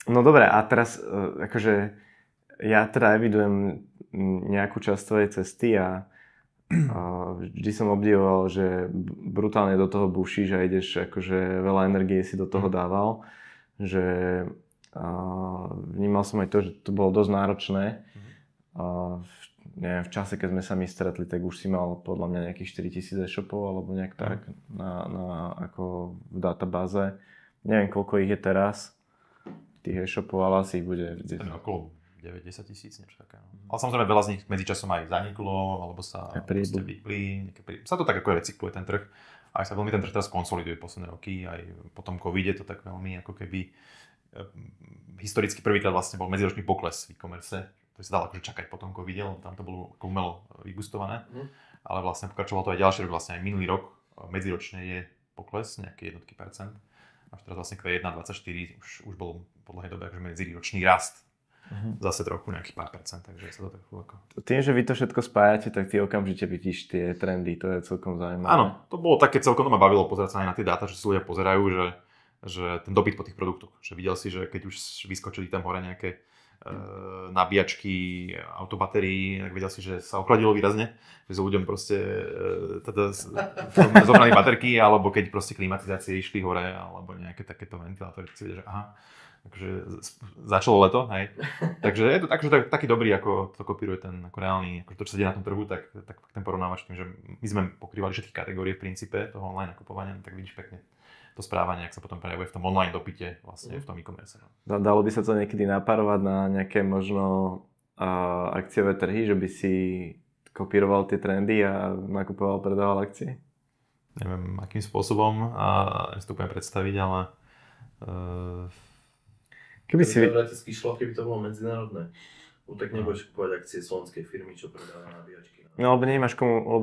No dobre, a teraz akože ja teda evidujem nejakú časť tvojej cesty a vždy som obdivoval, že brutálne do toho bušíš a ideš, akože veľa energie si do toho dával, že vnímal som aj to, že to bolo dosť náročné. Neviem, v čase, keď sme sa my stretli, tak už si mal podľa mňa nejakých 4000 e-shopov alebo nejak tak ako v databáze. Neviem, koľko ich je teraz, tých e-shopov, ale asi ich bude okolo 9-10 tisíc, niečo také. Ale samozrejme veľa z nich medzičasom aj zaniklo, alebo sa proste vypli. Sa to tak ako recykluje ten trh. Aj sa veľmi ten trh teraz konsoliduje posledné roky. Aj po tom covide to tak veľmi ako keby historicky prvýkrát vlastne bol medziročný pokles v e-commerce. To sa dalo akože čakať po tom covide, lebo tam to bolo umelo vybustované. Ale vlastne pokračovalo to aj ďalší rok, vlastne aj minulý rok medziročne je pokles, nejaké jednotky percent. Až teraz vlastne Q1 24 už bol po dlhej dobe akože medziročný rast. Zase trochu nejakých pár percent, takže sa to trochu ako... Tým, že vy to všetko spájate, tak ty okamžite vidíš tie trendy, to je celkom zaujímavé. Áno, to bolo také, celkom to ma bavilo pozerať sa aj na tie dáta, že si ľudia pozerajú, že ten dopyt po tých produktoch, že videl si, že keď už vyskočili tam hore nejaké nabíjačky autobatérií, tak videl si, že sa ochladilo výrazne, že s ľuďom proste teda zobrali baterky, alebo keď proste klimatizácie išli hore, alebo nejaké takéto ventilátory, si videl, že aha, takže začalo leto, hej. Takže je to taký dobrý, ako to kopíruje ten ako reálny, ako to, čo sa deje na tom trhu, tak ten porovnávač tým, že my sme pokrývali všetky kategórie v princípe toho online nakupovania, tak vidíš pekne to správanie, ak sa potom prejavuje v tom online dopite, vlastne v tom e-commerce. Dalo by sa to niekedy napárovať na nejaké možno akciové trhy, že by si kopíroval tie trendy a nakupoval, predával akcie? Neviem, akým spôsobom si to budem predstaviť, ale keby si letecký šlo, keby to bolo medzinárodné, tak nebudeš kupovať akcie slovenskej firmy, čo predáva nabíjačky. No, lebo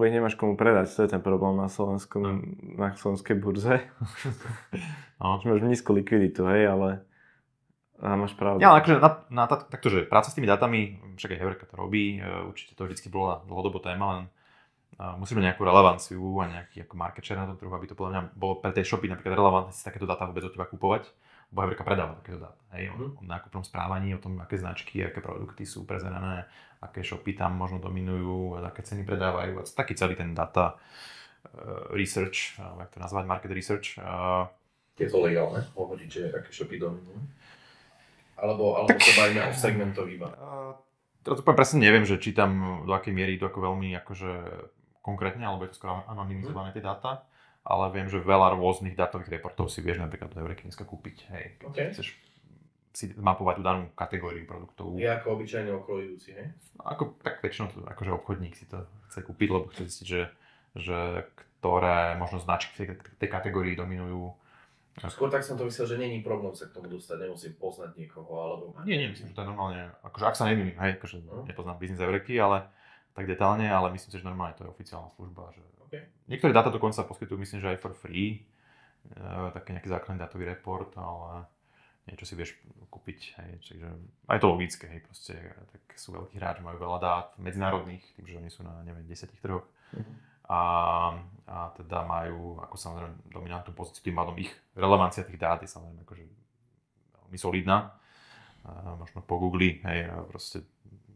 ich nemáš komu predať, to je ten problém na slovenskej burze. No. Máš nízku likviditu, hej, ale máš pravdu. Ja, ale akože taktože práca s tými dátami, však aj Heverka to robí, určite to vždycky bola dlhodobo téma, len musí mať nejakú relevanciu a nejaký ako market share na tom trhu, aby to podľa mňa bolo pre tej shopy napríklad relevantné si takéto dáta vôbec od teba kupovať. Bo Heverka predáva takéto dáta, hej, o nákupnom správaní, o tom, aké značky, aké produkty sú prezerané, aké shopy tam možno dominujú, aké ceny predávajú, a taký celý ten data research, jak to nazvať, market research. Je to legálne, hovoriť, že aké shopy dominujú? Alebo sa bavíme o segmentoch iba? To poviem presne neviem, že či tam do akej miery to ako veľmi akože konkrétne, alebo je to skoro anonymizované tie dáta, ale viem, že veľa rôznych dátových reportov si vieš napríklad do Eureky dneska kúpiť, hej, keď chceš si mapovať tú danú kategóriu produktov. Je ako obyčajne okolo idúci, hej? Ako, tak väčšinou to, akože obchodník si to chce kúpiť, lebo chce zistiť, že ktoré možno značky v tej kategórii dominujú. Skôr tak som to myslel, že není problém sa k tomu dostať, nemusím poznať niekoho, alebo... Nie, myslím, že to je normálne, akože ak sa nemýlim, hej, akože nepoznám biznis Eureky, ale tak detálne, ale myslím si, že normálne to je oficiálna služba, že niektoré dáta dokonca poskytujú, myslím, že aj for free, taký nejaký základný dátový report, ale niečo si vieš kúpiť, hej, čiže aj to logické, hej, proste, tak sú veľkí hráči, majú veľa dát medzinárodných, tým, že oni sú na, neviem, 10 trhoch. A teda majú ako samozrejme dominantnú pozíciu, tým pádom ich relevancia tých dát je samozrejme akože veľmi solidná. Možno po Google, hej, proste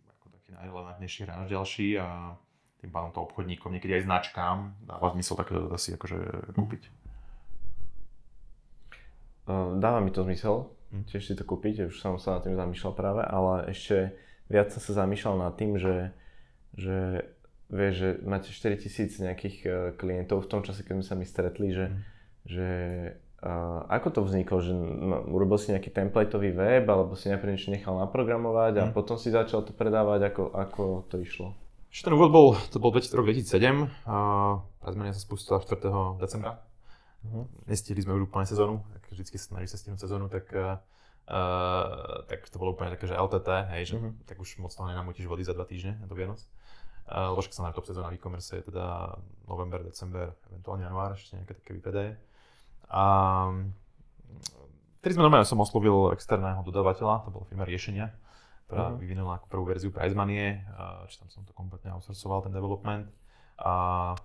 ako taký najrelevantnejší hráč ďalší a tým pádom to obchodníkom, niekedy aj značkám dáva zmysel takéto si akože kúpiť. Dáva mi to zmysel, tiež si to kúpiť, už som sa nad tým zamýšľal práve, ale ešte viac som sa zamýšľal nad tým, že vieš, že máte 4000 nejakých klientov v tom čase, keď sme sa mi stretli, že ako to vzniklo, že urobil si nejaký templateový web, alebo si najprv niečo nechal naprogramovať a potom si začal to predávať, ako to išlo? Ten úvod to bol rok 2007, prezmenia sa spustila 4. decembra. Nestihli sme už úplne sezónu, vždycky sa snaží sa stihnúť sezónu, tak to bolo úplne také, že LTT, hej, že tak už moc toho nenamútiš vody za 2 týždne do Vianoc. Lebo však sa na top sezóna v e-commerce je teda november, december, eventuálne január, ešte nejaké také vypredaje. A vtedy normálne som oslovil externého dodávateľa, to bola firma Riešenia, ktorá vyvinula ako prvú verziu Prizemanie, či tam som to kompletne outsourcoval, ten development. A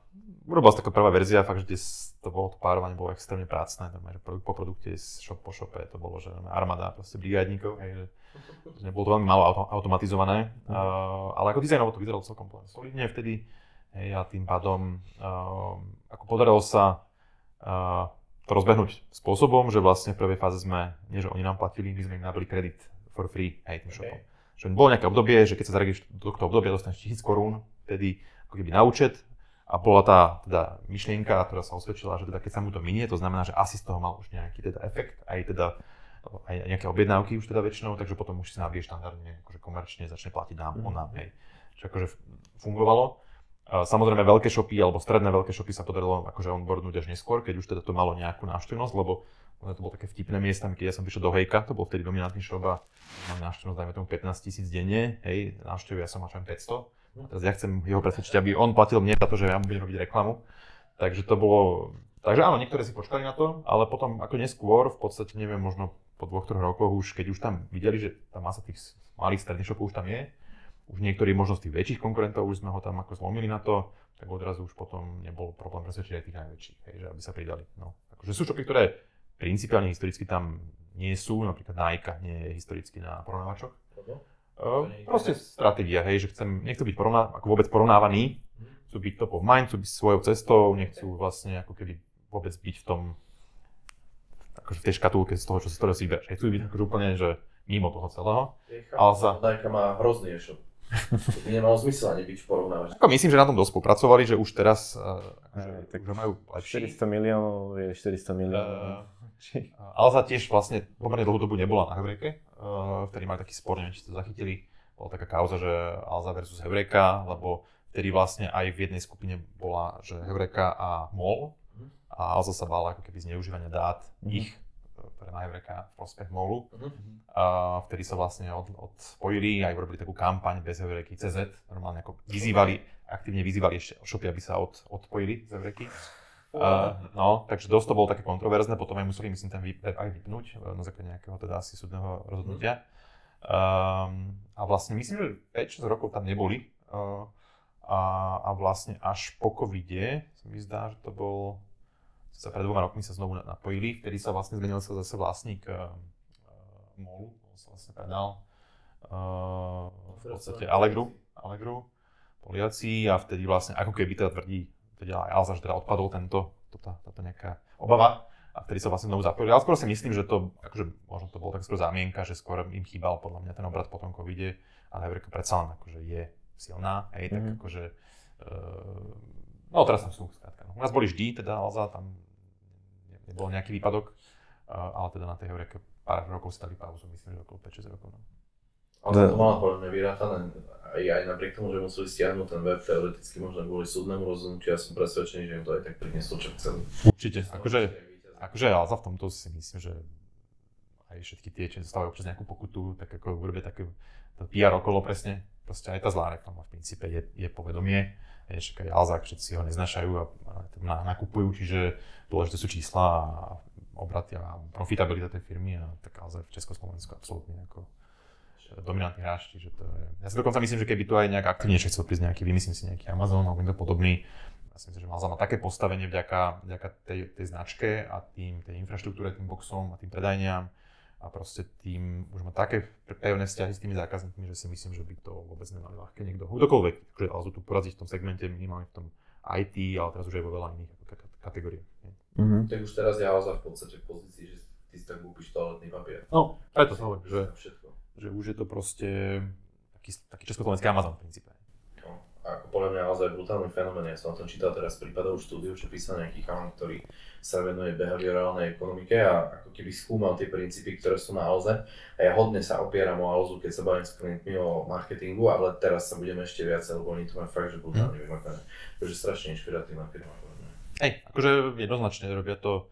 urobila sa taká prvá verzia, fakt, že to párovanie bolo extrémne prácne, že produkt po produkte, shop po shope, to bolo, že armáda proste brigádníkov, hej, že nebolo to veľmi málo automatizované, ale ako dizajnovo to vyzeralo celkom solidne vtedy, hej, a tým pádom ako podarilo sa to rozbehnúť spôsobom, že vlastne v prvej fáze sme, nie že oni nám platili, my sme im nabili kredit for free, hej, tým shopom. Že bolo nejaké obdobie, že keď sa zaregistruješ do tohto obdobia, dostaneš 1000 korún, vtedy ako keby na účet a bola tá teda myšlienka, ktorá sa osvedčila, že teda keď sa mu to minie, to znamená, že asi z toho mal už nejaký teda efekt, aj nejaké objednávky už teda väčšinou, takže potom už si nabije štandardne, akože komerčne začne platiť nám, on nám, hej. Čo akože fungovalo. Samozrejme veľké shopy alebo stredné veľké shopy sa podarilo akože onboardnúť až neskôr, keď už teda to malo nejakú návštevnosť, lebo to bolo také vtipné miesta, keď ja som prišiel do Hejka, to bol vtedy dominantný shop a mali návštevnosť, dajme tomu 15 000 denne, hej, návštevu ja som mal 500. A teraz ja chcem jeho presvedčiť, aby on platil mne za to, že ja mu budem robiť reklamu. Takže to bolo, takže áno, niektoré si počkali na to, ale potom ako neskôr, v podstate neviem, možno po 2-3 rokoch už, keď už tam videli, že tá masa tých malých stredných shopov už tam je, už niektorí možno z tých väčších konkurentov, už sme ho tam ako zlomili na to, tak odrazu už potom nebol problém presvedčiť aj tých najväčších, hej, že aby sa pridali. No, akože sú shopy, ktoré principiálne historicky tam nie sú, napríklad Nike nie je historicky na porovnávačoch. Proste stratégia, hej, že nechcú byť ako vôbec porovnávaní, chcú byť top of mind, chcú byť svojou cestou, nechcú vlastne ako keby vôbec byť v tom, akože v tej škatulke z toho, čo si to vyberáš. Chcú byť akože úplne, že mimo toho celého. Nike má hrozný e-shop. To by nemalo zmysel ani byť porovnávať. Ako myslím, že na tom dosť spolupracovali, že už teraz tak už majú lepší. 400 miliónov je 400 miliónov. Alza tiež vlastne pomerne dlhú dobu nebola na Heureke, vtedy mali taký spor, neviem, či ste to zachytili. Bola taká kauza, že Alza versus Heureka, lebo vtedy vlastne aj v jednej skupine bola, že Heureka a MOL a Alza sa bála ako keby zneužívania dát ich, ktoré má Heureka v prospech MOLu. A vtedy sa vlastne odpojili a aj urobili takú kampaň bez Heureky CZ, normálne ako aktívne vyzývali ešte shopy, aby sa odpojili z Heureky. No, takže dosť to bolo také kontroverzné, potom aj museli, myslím, ten web aj vypnúť na základe nejakého teda asi súdneho rozhodnutia. A vlastne myslím, že 5-6 rokov tam neboli a vlastne až po covide, sa mi zdá, že to bol, sa pred 2 rokmi sa znovu napojili, vtedy sa vlastne zmenil sa zase vlastník MOLu, on sa vlastne predal v podstate Allegru, Poliaci a vtedy vlastne ako keby teda tvrdí, teda aj Alza, že teda odpadol táto nejaká obava A vtedy sa vlastne znovu zapojili. Ale skôr si myslím, že to, akože možno to bolo tak skôr zámienka, že skôr im chýbal podľa mňa ten obrat po tom covide, ale Heureka predsa len akože je silná, hej, tak akože, no teraz tam sú, skrátka. No. U nás boli vždy, teda Alza, tam nebol nejaký výpadok, ale teda na tej Heureke pár rokov si dali pauzu, myslím, že okolo 5-6 rokov. No. Ale to mala podľa mňa vyrátané, aj napriek tomu, že museli stiahnuť ten web, teoreticky možno kvôli súdnemu rozhodnutiu, ja som presvedčený, že im to aj tak prinieslo čo chceli. Určite, akože Alza v tomto si myslím, že aj všetky tie, čo dostávajú občas nejakú pokutu, tak ako urobia také PR okolo presne, proste aj tá zlá reklama v princípe je povedomie, však aj Alza, všetci ho neznašajú a nakupujú, čiže dôležité sú čísla a obraty a profitabilita tej firmy a tak Alza v Československu absolútne ako dominantný hráč, čiže to je... Ja si dokonca myslím, že keby tu aj nejak aktivnejšie chcel prísť nejaký, vymyslím si nejaký Amazon alebo niekto podobný, ja si myslím, že Alza má také postavenie vďaka tej značke a tej infraštruktúre, tým boxom a tým predajniam a proste tým už má také pevné vzťahy s tými zákazníkmi, že si myslím, že by to vôbec nemali ľahké niekto, kdokoľvek, že Alzu tu poraziť v tom segmente, minimálne v tom IT, ale teraz už aj vo veľa iných kategóriách. Tak už teraz je Alza v podstate v pozícii, že ty si tak kúpiš toaletný papier. No, aj to hovorím, že už je to proste taký československý Amazon v princípe. no, ako podľa mňa Alza je brutálny fenomén, ja som o tom čítal teraz prípadovú štúdiu, čo písal nejaký chalan, ktorý sa venuje behaviorálnej ekonomike a ako keby skúmal tie princípy, ktoré sú na Alze. A ja hodne sa opieram o Alzu, keď sa bavím s klientmi o marketingu, ale teraz sa budeme ešte viacej, lebo oni to majú fakt, že brutálne vymakané. Takže strašne inšpiratívna firma. Hej, akože jednoznačne robia to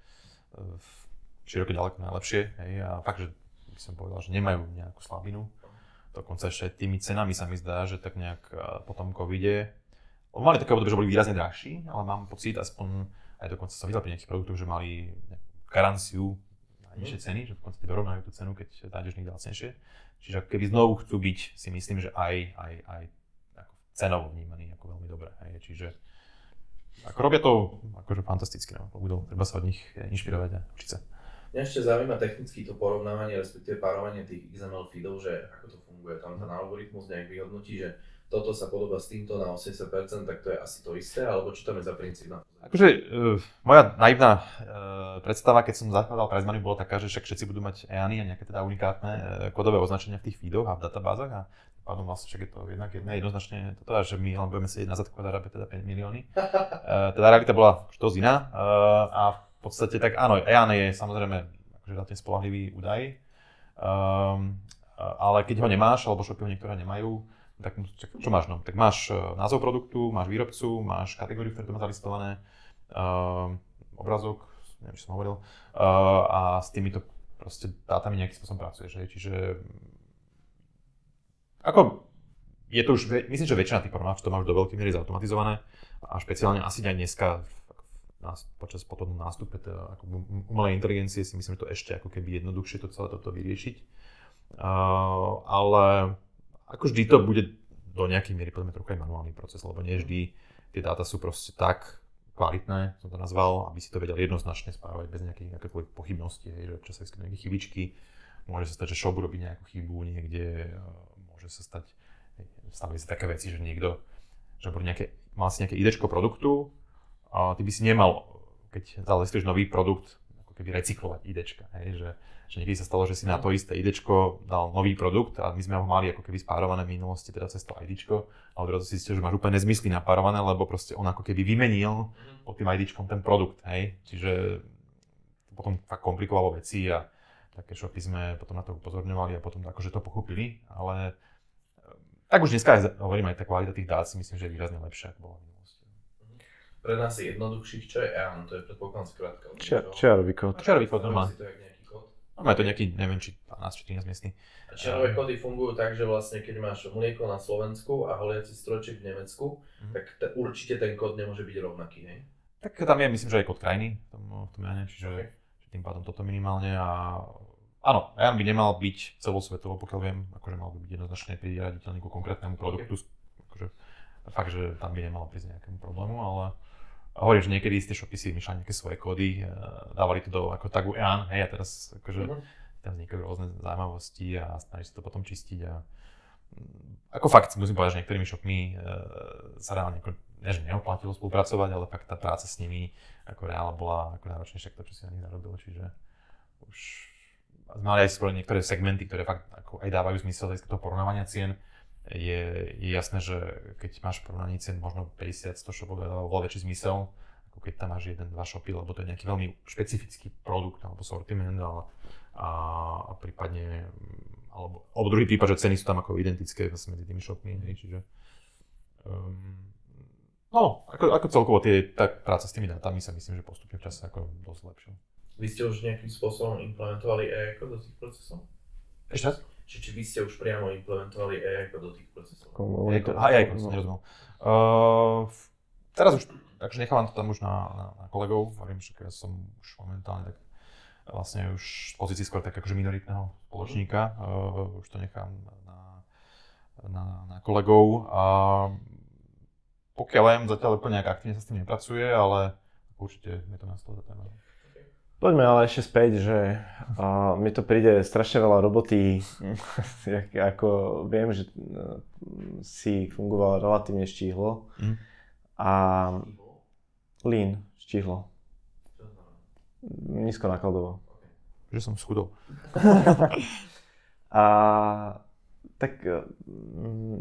široko ďaleko najlepšie, hej, a fakt, že by som povedal, že nemajú nejakú slabinu. Dokonca ešte tými cenami sa mi zdá, že tak nejak po tom covide, mali také obdobie, že boli výrazne drahší, ale mám pocit, aspoň aj dokonca sa videl pri nejakých produktoch, že mali garanciu na nižšie ceny, že v podstate dorovnajú tú cenu, keď nájdeš niekde lacnejšie. Čiže keby znovu chcú byť, si myslím, že aj ako cenovo vnímaní ako veľmi dobré, hej, čiže ako robia to akože fantasticky, no, treba sa od nich inšpirovať a učiť sa. Mňa ešte zaujíma technicky to porovnávanie, respektíve párovanie tých XML feedov, že ako to funguje. Tam ten algoritmus nejak vyhodnotí, že toto sa podobá s týmto na 80%, tak to je asi to isté, alebo čo tam je za princíp? Akože moja naivná predstava, keď som zakladal Prizemoney, bola taká, že však všetci budú mať EANy a nejaké teda unikátne kódové označenia v tých feedoch a v databázach a pádom vlastne však je to jednoznačne toto, že my len budeme sedieť na zadku a zarábať teda 5 milióny. Teda realita bola dosť iná a v podstate tak áno, EAN je samozrejme akože relatívne spoľahlivý údaj, ale keď ho nemáš, alebo shopy ho niektoré nemajú, tak čo máš? No? Tak máš názov produktu, máš výrobcu, máš kategóriu, ktoré to má zalistované, obrazok, neviem, čo som hovoril, a s týmito proste dátami nejakým spôsobom pracuješ, čiže ako je to už, myslím, že väčšina tých formáčov to má už do veľkej miery zautomatizované a špeciálne asi aj dneska počas potom nástupe ako umelej inteligencie si myslím, že to ešte ako keby jednoduchšie to celé toto vyriešiť. Ale ako vždy to bude do nejakej miery podľa mňa trochu aj manuálny proces, lebo nie vždy tie dáta sú proste tak kvalitné, som to nazval, aby si to vedel jednoznačne spárovať bez nejakých akékoľvek pochybností, že občas sa vyskytnú nejaké chybičky, môže sa stať, že shop urobí nejakú chybu niekde, môže sa stať, stali sa také veci, že niekto, že mal si nejaké idečko produktu, a ty by si nemal, keď zalistuješ nový produkt, ako keby recyklovať idečka, hej, že niekedy sa stalo, že si na to isté idečko dal nový produkt a my sme ho mali ako keby spárované v minulosti, teda cez to idčko, a odrazu si zistil, že máš úplne nezmysly napárované, lebo proste on ako keby vymenil pod tým idčkom ten produkt, hej, čiže to potom fakt komplikovalo veci a také shopy sme potom na to upozorňovali a potom akože to pochopili, ale tak už dneska hovorím, aj tá kvalita tých dát si myslím, že je výrazne lepšia, ako bola v minulosti. Pre nás je jednoduchších, čo je EAN, to je predpokladám skrátka. Čiarový kód. Čiarový kód normálne. To je nejaký kód. Máme to nejaký, neviem, či 12 či 13 miestny. A čiarové kódy fungujú tak, že vlastne keď máš mlieko na Slovensku a holiaci strojček v Nemecku, tak určite ten kód nemôže byť rovnaký, hej? Tak tam je, myslím, že aj kód krajiny v tom EANe, čiže tým pádom toto minimálne a áno, EAN by nemal byť celosvetovo, pokiaľ viem, akože mal by byť jednoznačne priraditeľný ku konkrétnemu produktu, akože fakt, že tam by nemalo prísť nejakému problému, ale hovorím, že niekedy tie shopy si vymýšľali nejaké svoje kódy, dávali to do ako tagu EAN, hej, a teraz akože tam vznikajú rôzne zaujímavosti a snaží sa to potom čistiť a ako fakt musím povedať, že niektorými shopmi sa reálne že neoplatilo spolupracovať, ale fakt tá práca s nimi ako reálne bola ako náročnejšia, to, čo si na nich zarobil, čiže už mali aj skôr niektoré segmenty, ktoré fakt ako aj dávajú zmysel z toho porovnávania cien. Je jasné, že keď máš porovnanie cien možno 50-100 shopov, dáva oveľa väčší zmysel, ako keď tam máš 1-2 shopy, lebo to je nejaký veľmi špecifický produkt alebo sortiment, a prípadne alebo druhý prípad, že ceny sú tam ako identické medzi tými shopmi, čiže ako celkovo tá práca s tými dátami sa myslím, že postupne v čase ako dosť lepšia. Vy ste už nejakým spôsobom implementovali AI do tých procesov? Ešte raz? Či vy ste už priamo implementovali AI do tých procesov? AI, som nerozumel. Teraz už, takže nechávam to tam už na kolegov, hovorím, že ja som už momentálne tak vlastne už v pozícii skôr tak akože minoritného spoločníka, už to nechám na kolegov. Pokiaľ viem, zatiaľ úplne nejak aktívne sa s tým nepracuje, ale určite je to na stole téma. Poďme ale ešte späť, že mi to príde strašne veľa roboty, ako viem, že si fungoval relatívne štíhlo a lean štíhlo. Nízko nákladovo. Že som schudol. Tak,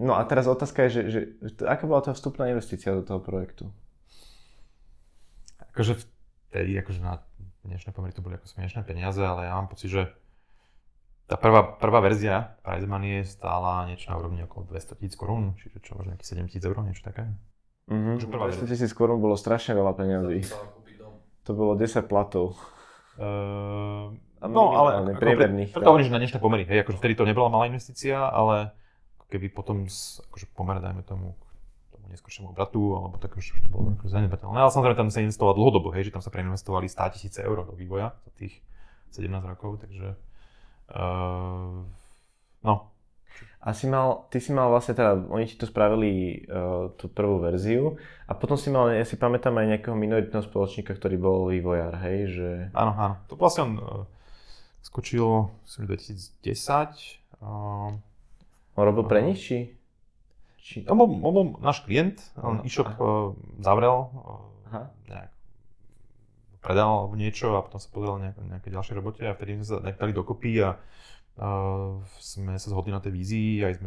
no a teraz otázka je, že aká bola tá vstupná investícia do toho projektu? Akože vtedy, akože na dnešné pomery to boli ako smiešné peniaze, ale ja mám pocit, že tá prvá verzia Prize Money stála niečo na úrovni okolo 200 000 korún, čiže čo možno nejakých 7 000 eur, niečo také. 200 000 korún bolo strašne veľa peniazí. To bolo 10 platov. No ale priemerných. Preto hovorím, že na dnešné pomery, hej, akože vtedy to nebola malá investícia, ale keby potom akože pomer, dajme tomu neskôršiemu bratu, alebo tak už to bolo akože zanedbateľné. Ale samozrejme tam sa investovalo dlhodobo, hej, že tam sa preinvestovali 100 000 eur do vývoja za tých 17 rokov, takže no. A ty si mal vlastne teda, oni ti to spravili tú prvú verziu a potom si mal, ja si pamätám aj nejakého minoritného spoločníka, ktorý bol vývojár, hej, že... Áno. To vlastne on skočil v 2010. On robil pre nich, či? On bol náš klient, on e-shop zavrel, nejak predal alebo niečo a potom sa podal nejaké ďalšie robote a vtedy sme sa dali dokopy a sme sa zhodli na tej vízii, aj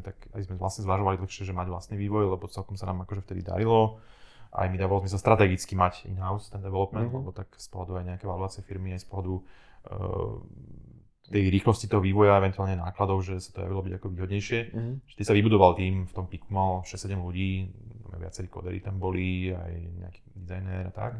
sme vlastne zvažovali dlhšie, že mať vlastný vývoj, lebo celkom sa nám akože vtedy darilo. Aj mi dávalo zmysel strategicky mať in-house ten development, lebo tak z pohľadu aj nejaké valuácie firmy, aj z pohľadu tej rýchlosti toho vývoja, eventuálne nákladov, že sa to javilo byť ako výhodnejšie. Vždy sa vybudoval tým, v tom píku mal 6-7 ľudí, viacerí kodery tam boli, aj nejaký dizajner a tak.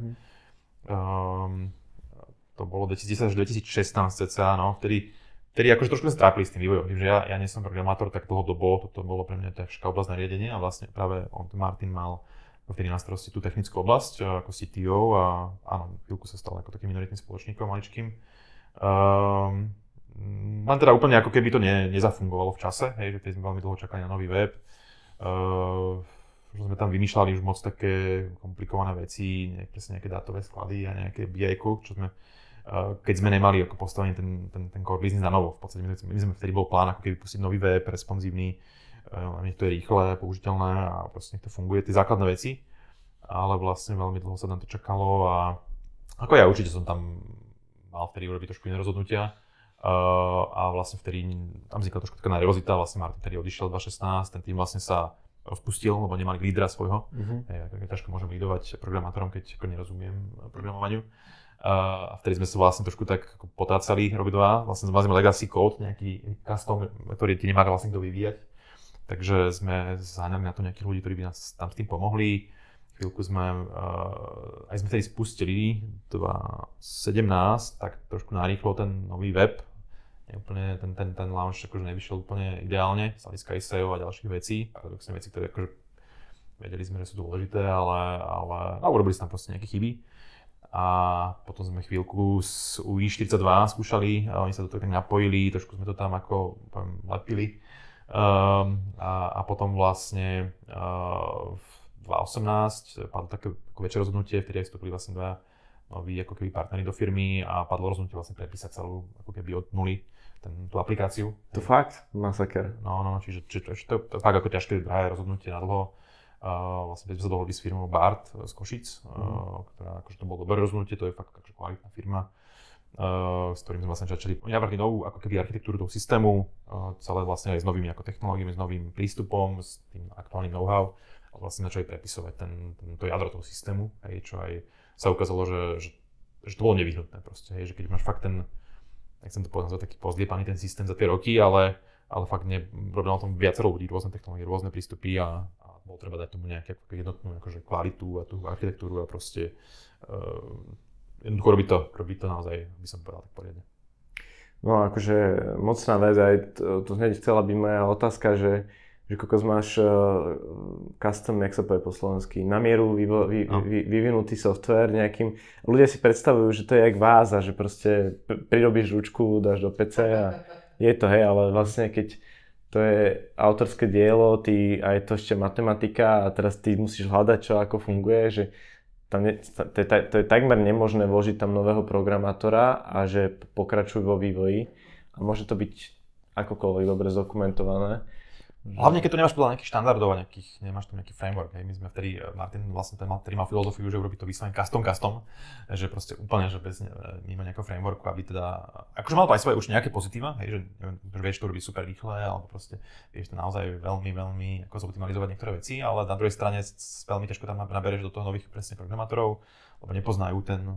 To bolo 2010 až 2016 cca, no, vtedy akože trošku sme strápili s tým vývojom, že ja nie som programátor tak dlhodobo, toto bolo pre mňa ťažká oblasť nariadenia a vlastne práve Martin mal vtedy na starosti tú technickú oblasť ako CTO a áno, chvíľku sa stal ako takým minoritným spoločníkom maličkým. Len teda úplne ako keby to nezafungovalo v čase, hej, že keď sme veľmi dlho čakali na nový web. Že sme tam vymýšľali už moc také komplikované veci, presne nejaké dátové sklady a nejaké BI-ko, čo sme keď sme nemali ako postavený ten core business na novo. V podstate my sme vtedy bol plán ako keby pustiť nový web, responsívny, nech to je rýchle, použiteľné a proste nech to funguje, tie základné veci. Ale vlastne veľmi dlho sa nám to čakalo a ako ja určite som tam mal vtedy urobiť trošku iné rozhodnutia. A vlastne vtedy tam vznikla trošku taká nervozita, vlastne Martin vtedy odišiel 2016, ten tým vlastne sa rozpustil, lebo nemali lídra svojho. Ťažko môžem lídovať programátorom, keď nerozumiem programovaniu. A vtedy sme sa vlastne trošku tak potácali obidva, vlastne sme legacy code, nejaký custom, ktorý ti nemá vlastne kto vyvíjať. Takže sme zaháňali na to nejakých ľudí, ktorí by nás tam s tým pomohli. Chvíľku sme, aj sme vtedy spustili 2017, tak trošku narýchlo ten nový web. Úplne ten launch akože nevyšiel úplne ideálne, z hľadiska SEO a ďalších vecí. Paradoxne veci, ktoré akože vedeli sme, že sú dôležité, ale urobili sme tam proste nejaké chyby. A potom sme chvíľku z UI42 skúšali, oni sa do toho tak napojili, trošku sme to tam ako lepili. A potom vlastne v 2018 padlo také väčšie rozhodnutie, vtedy vstúpili vlastne dva noví ako keby partneri do firmy a padlo rozhodnutie vlastne prepísať celú ako keby od nuly tú aplikáciu. To fakt? Masaker. No, čiže to je fakt ako ťažké drahé rozhodnutie na dlho. Vlastne sme sa dohodli s firmou Bart z Košic, ktorá akože to bolo dobré rozhodnutie, to je fakt akože kvalitná firma, s ktorým sme vlastne začali. Oni navrhli novú ako keby architektúru toho systému, celé vlastne aj s novými ako technológiami, s novým prístupom, s tým aktuálnym know-how a vlastne začali prepisovať to jadro toho systému, hej, čo aj sa ukázalo, že to bolo nevyhnutné proste, hej, že keď máš fakt nechcem to povedať, taký pozdiepaný ten systém za tie roky, ale fakt robilo na tom viacero ľudí, rôzne technológie, rôzne prístupy a bolo treba dať tomu nejakú jednotnú akože kvalitu a tú architektúru a proste jednoducho robí to naozaj, by som povedal, tak poriadne. No akože mocná vec, aj to hneď chcela byť moja otázka, že kokos máš custom, jak sa povie po slovensky, na mieru vyvinutý software nejakým. Ľudia si predstavujú, že to je jak váza, že proste prirobíš ručku, dáš do PC a je to, hej, ale vlastne keď to je autorské dielo, a je to ešte matematika a teraz ty musíš hľadať, čo ako funguje, že to je takmer nemožné vložiť tam nového programátora a že pokračujú vo vývoji a môže to byť akokoľvek dobre zdokumentované. Hlavne keď to nemáš podľa nejakých štandardov a nemáš tam nejaký framework, hej. My sme vtedy, Martin vlastne ktorý má filozofiu, že urobí to vyslovene custom, že proste úplne, že bez mimo nejakého frameworku, aby teda, akože mal to aj svoje už nejaké pozitíva, hej, že neviem, že vieš to robiť super rýchle, alebo proste vieš to naozaj veľmi ako zoptimalizovať niektoré veci, ale na druhej strane veľmi ťažko tam nabereš do toho nových presne programátorov, lebo nepoznajú ten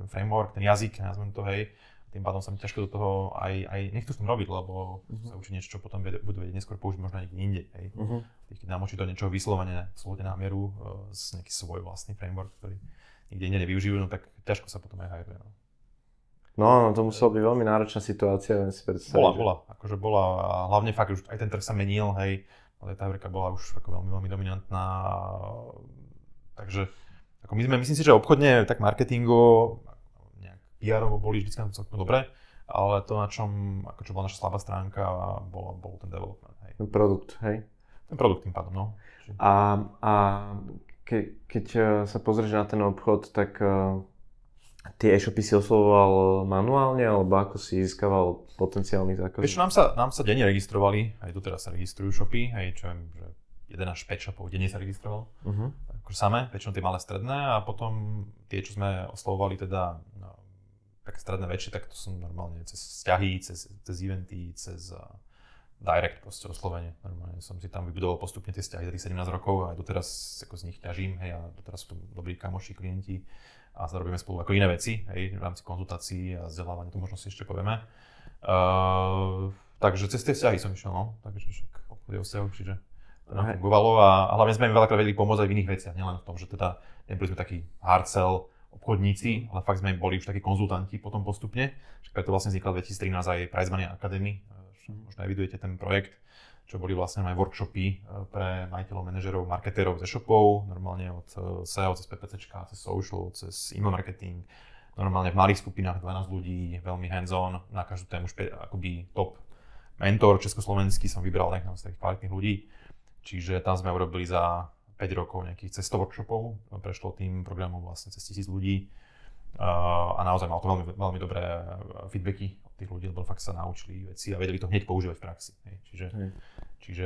framework, ten jazyk, nazvem to, hej. Tým pádom sa mi ťažko do toho aj nechcú s tým robiť, lebo sa učí niečo, čo potom budú vedieť neskôr použiť možno niekde inde. Hej. Keď nám učí to niečo vyslovene absolútne na mieru z nejaký svoj vlastný framework, ktorý nikde inde nevyužijú, no tak ťažko sa potom aj hajruje. No, to musela byť veľmi náročná situácia, viem si predstaviť. Bola a hlavne fakt už aj ten trh sa menil, hej, ale tá hajrka bola už ako veľmi dominantná, takže ako myslím si, že obchodne, tak marketingu, PR-ovo boli vždycky celkom dobre, ale to, na čom, ako čo bola naša slabá stránka, bol ten development, hej. Ten produkt, hej? Ten produkt tým pádom, no. A keď sa pozrieš na ten obchod, tak tie e-shopy si oslovoval manuálne, alebo ako si získaval potenciálnych zákazníkov? Vieš, nám sa denne registrovali, aj tu teraz sa registrujú shopy, hej, čo viem, že 1 až 5 shopov denne sa registroval, akože samé, väčšinou tie malé stredné, a potom tie, čo sme oslovovali teda také stredné väčšie, tak to sú normálne cez vzťahy, cez eventy, cez direct proste oslovenie. Normálne som si tam vybudoval postupne tie vzťahy za tých 17 rokov a aj doteraz ako z nich ťažím, hej, a doteraz sú to dobrí kamoši, klienti a zarobíme spolu ako iné veci, hej, v rámci konzultácií a vzdelávania, to možno si ešte povieme. Takže cez tie vzťahy som išiel, no, takže však obchod je o vzťahoch, čiže to nám fungovalo a hlavne sme im veľakrát vedeli pomôcť aj v iných veciach, nielen v tom, že teda neboli sme taký hard sell obchodníci, ale fakt sme boli už takí konzultanti potom postupne. Preto vlastne vznikla 2013 aj Pricemania Academy. Možno aj vidujete ten projekt, čo boli vlastne aj workshopy pre majiteľov, manažerov, marketérov z e-shopov, normálne od SEO cez PPCčka, cez social, cez email marketing, normálne v malých skupinách 12 ľudí, veľmi hands-on, na každú tému akoby top mentor československý som vybral takých kvalitných ľudí. Čiže tam sme urobili za 5 rokov nejakých 100 workshopov, prešlo tým programom vlastne cez 1000 ľudí a naozaj mal to veľmi dobré feedbacky od tých ľudí, lebo fakt sa naučili veci a vedeli to hneď používať v praxi. Hej. Čiže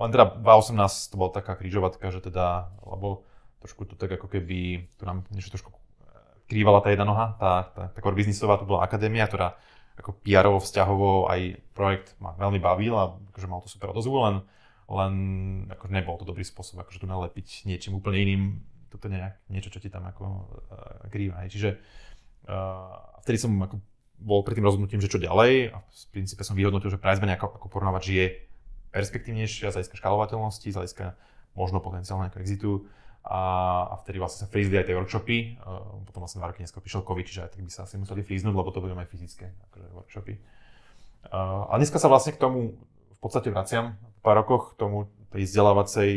len teda 2018 to bola taká križovatka, že teda, lebo trošku to tak ako keby, tu nám niečo trošku krývala tá jedna noha, tá core biznisová, to bola akadémia, ktorá ako PR-ovo, vzťahovo aj projekt ma veľmi bavil a akože mal to super odozvu, len akože nebol to dobrý spôsob, akože tu nalepiť niečím úplne iným, toto niečo, čo ti tam ako krýva. Čiže vtedy som ako bol pred tým rozhodnutím, že čo ďalej a v princípe som vyhodnotil, že Pricemania ako porovnávač je perspektívnejšia z hľadiska škálovateľnosti, z hľadiska možno potenciálneho exitu a vtedy vlastne sa frízli aj tie workshopy, potom vlastne 2 roky neskôr prišiel COVID, čiže aj tak by sa asi museli fríznúť, lebo to budú aj fyzické akože workshopy. A dneska sa vlastne k tomu v podstate vraciam po pár rokoch k tomu tej vzdelávacej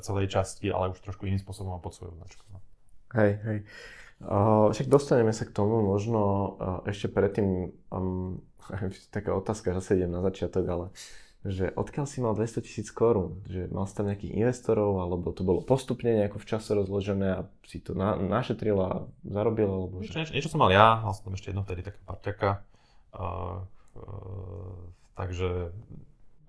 celej časti, ale už trošku iným spôsobom a pod svojou značkou. No. Hej. Však dostaneme sa k tomu, možno ešte predtým, taká otázka, že sa idem na začiatok, ale že odkiaľ si mal 200 000 korún? Že mal si tam nejakých investorov, alebo to bolo postupne nejako v čase rozložené a si to našetril a zarobil? Alebo že... Niečo som mal ja, mal som tam ešte jedno vtedy taká parťaka, takže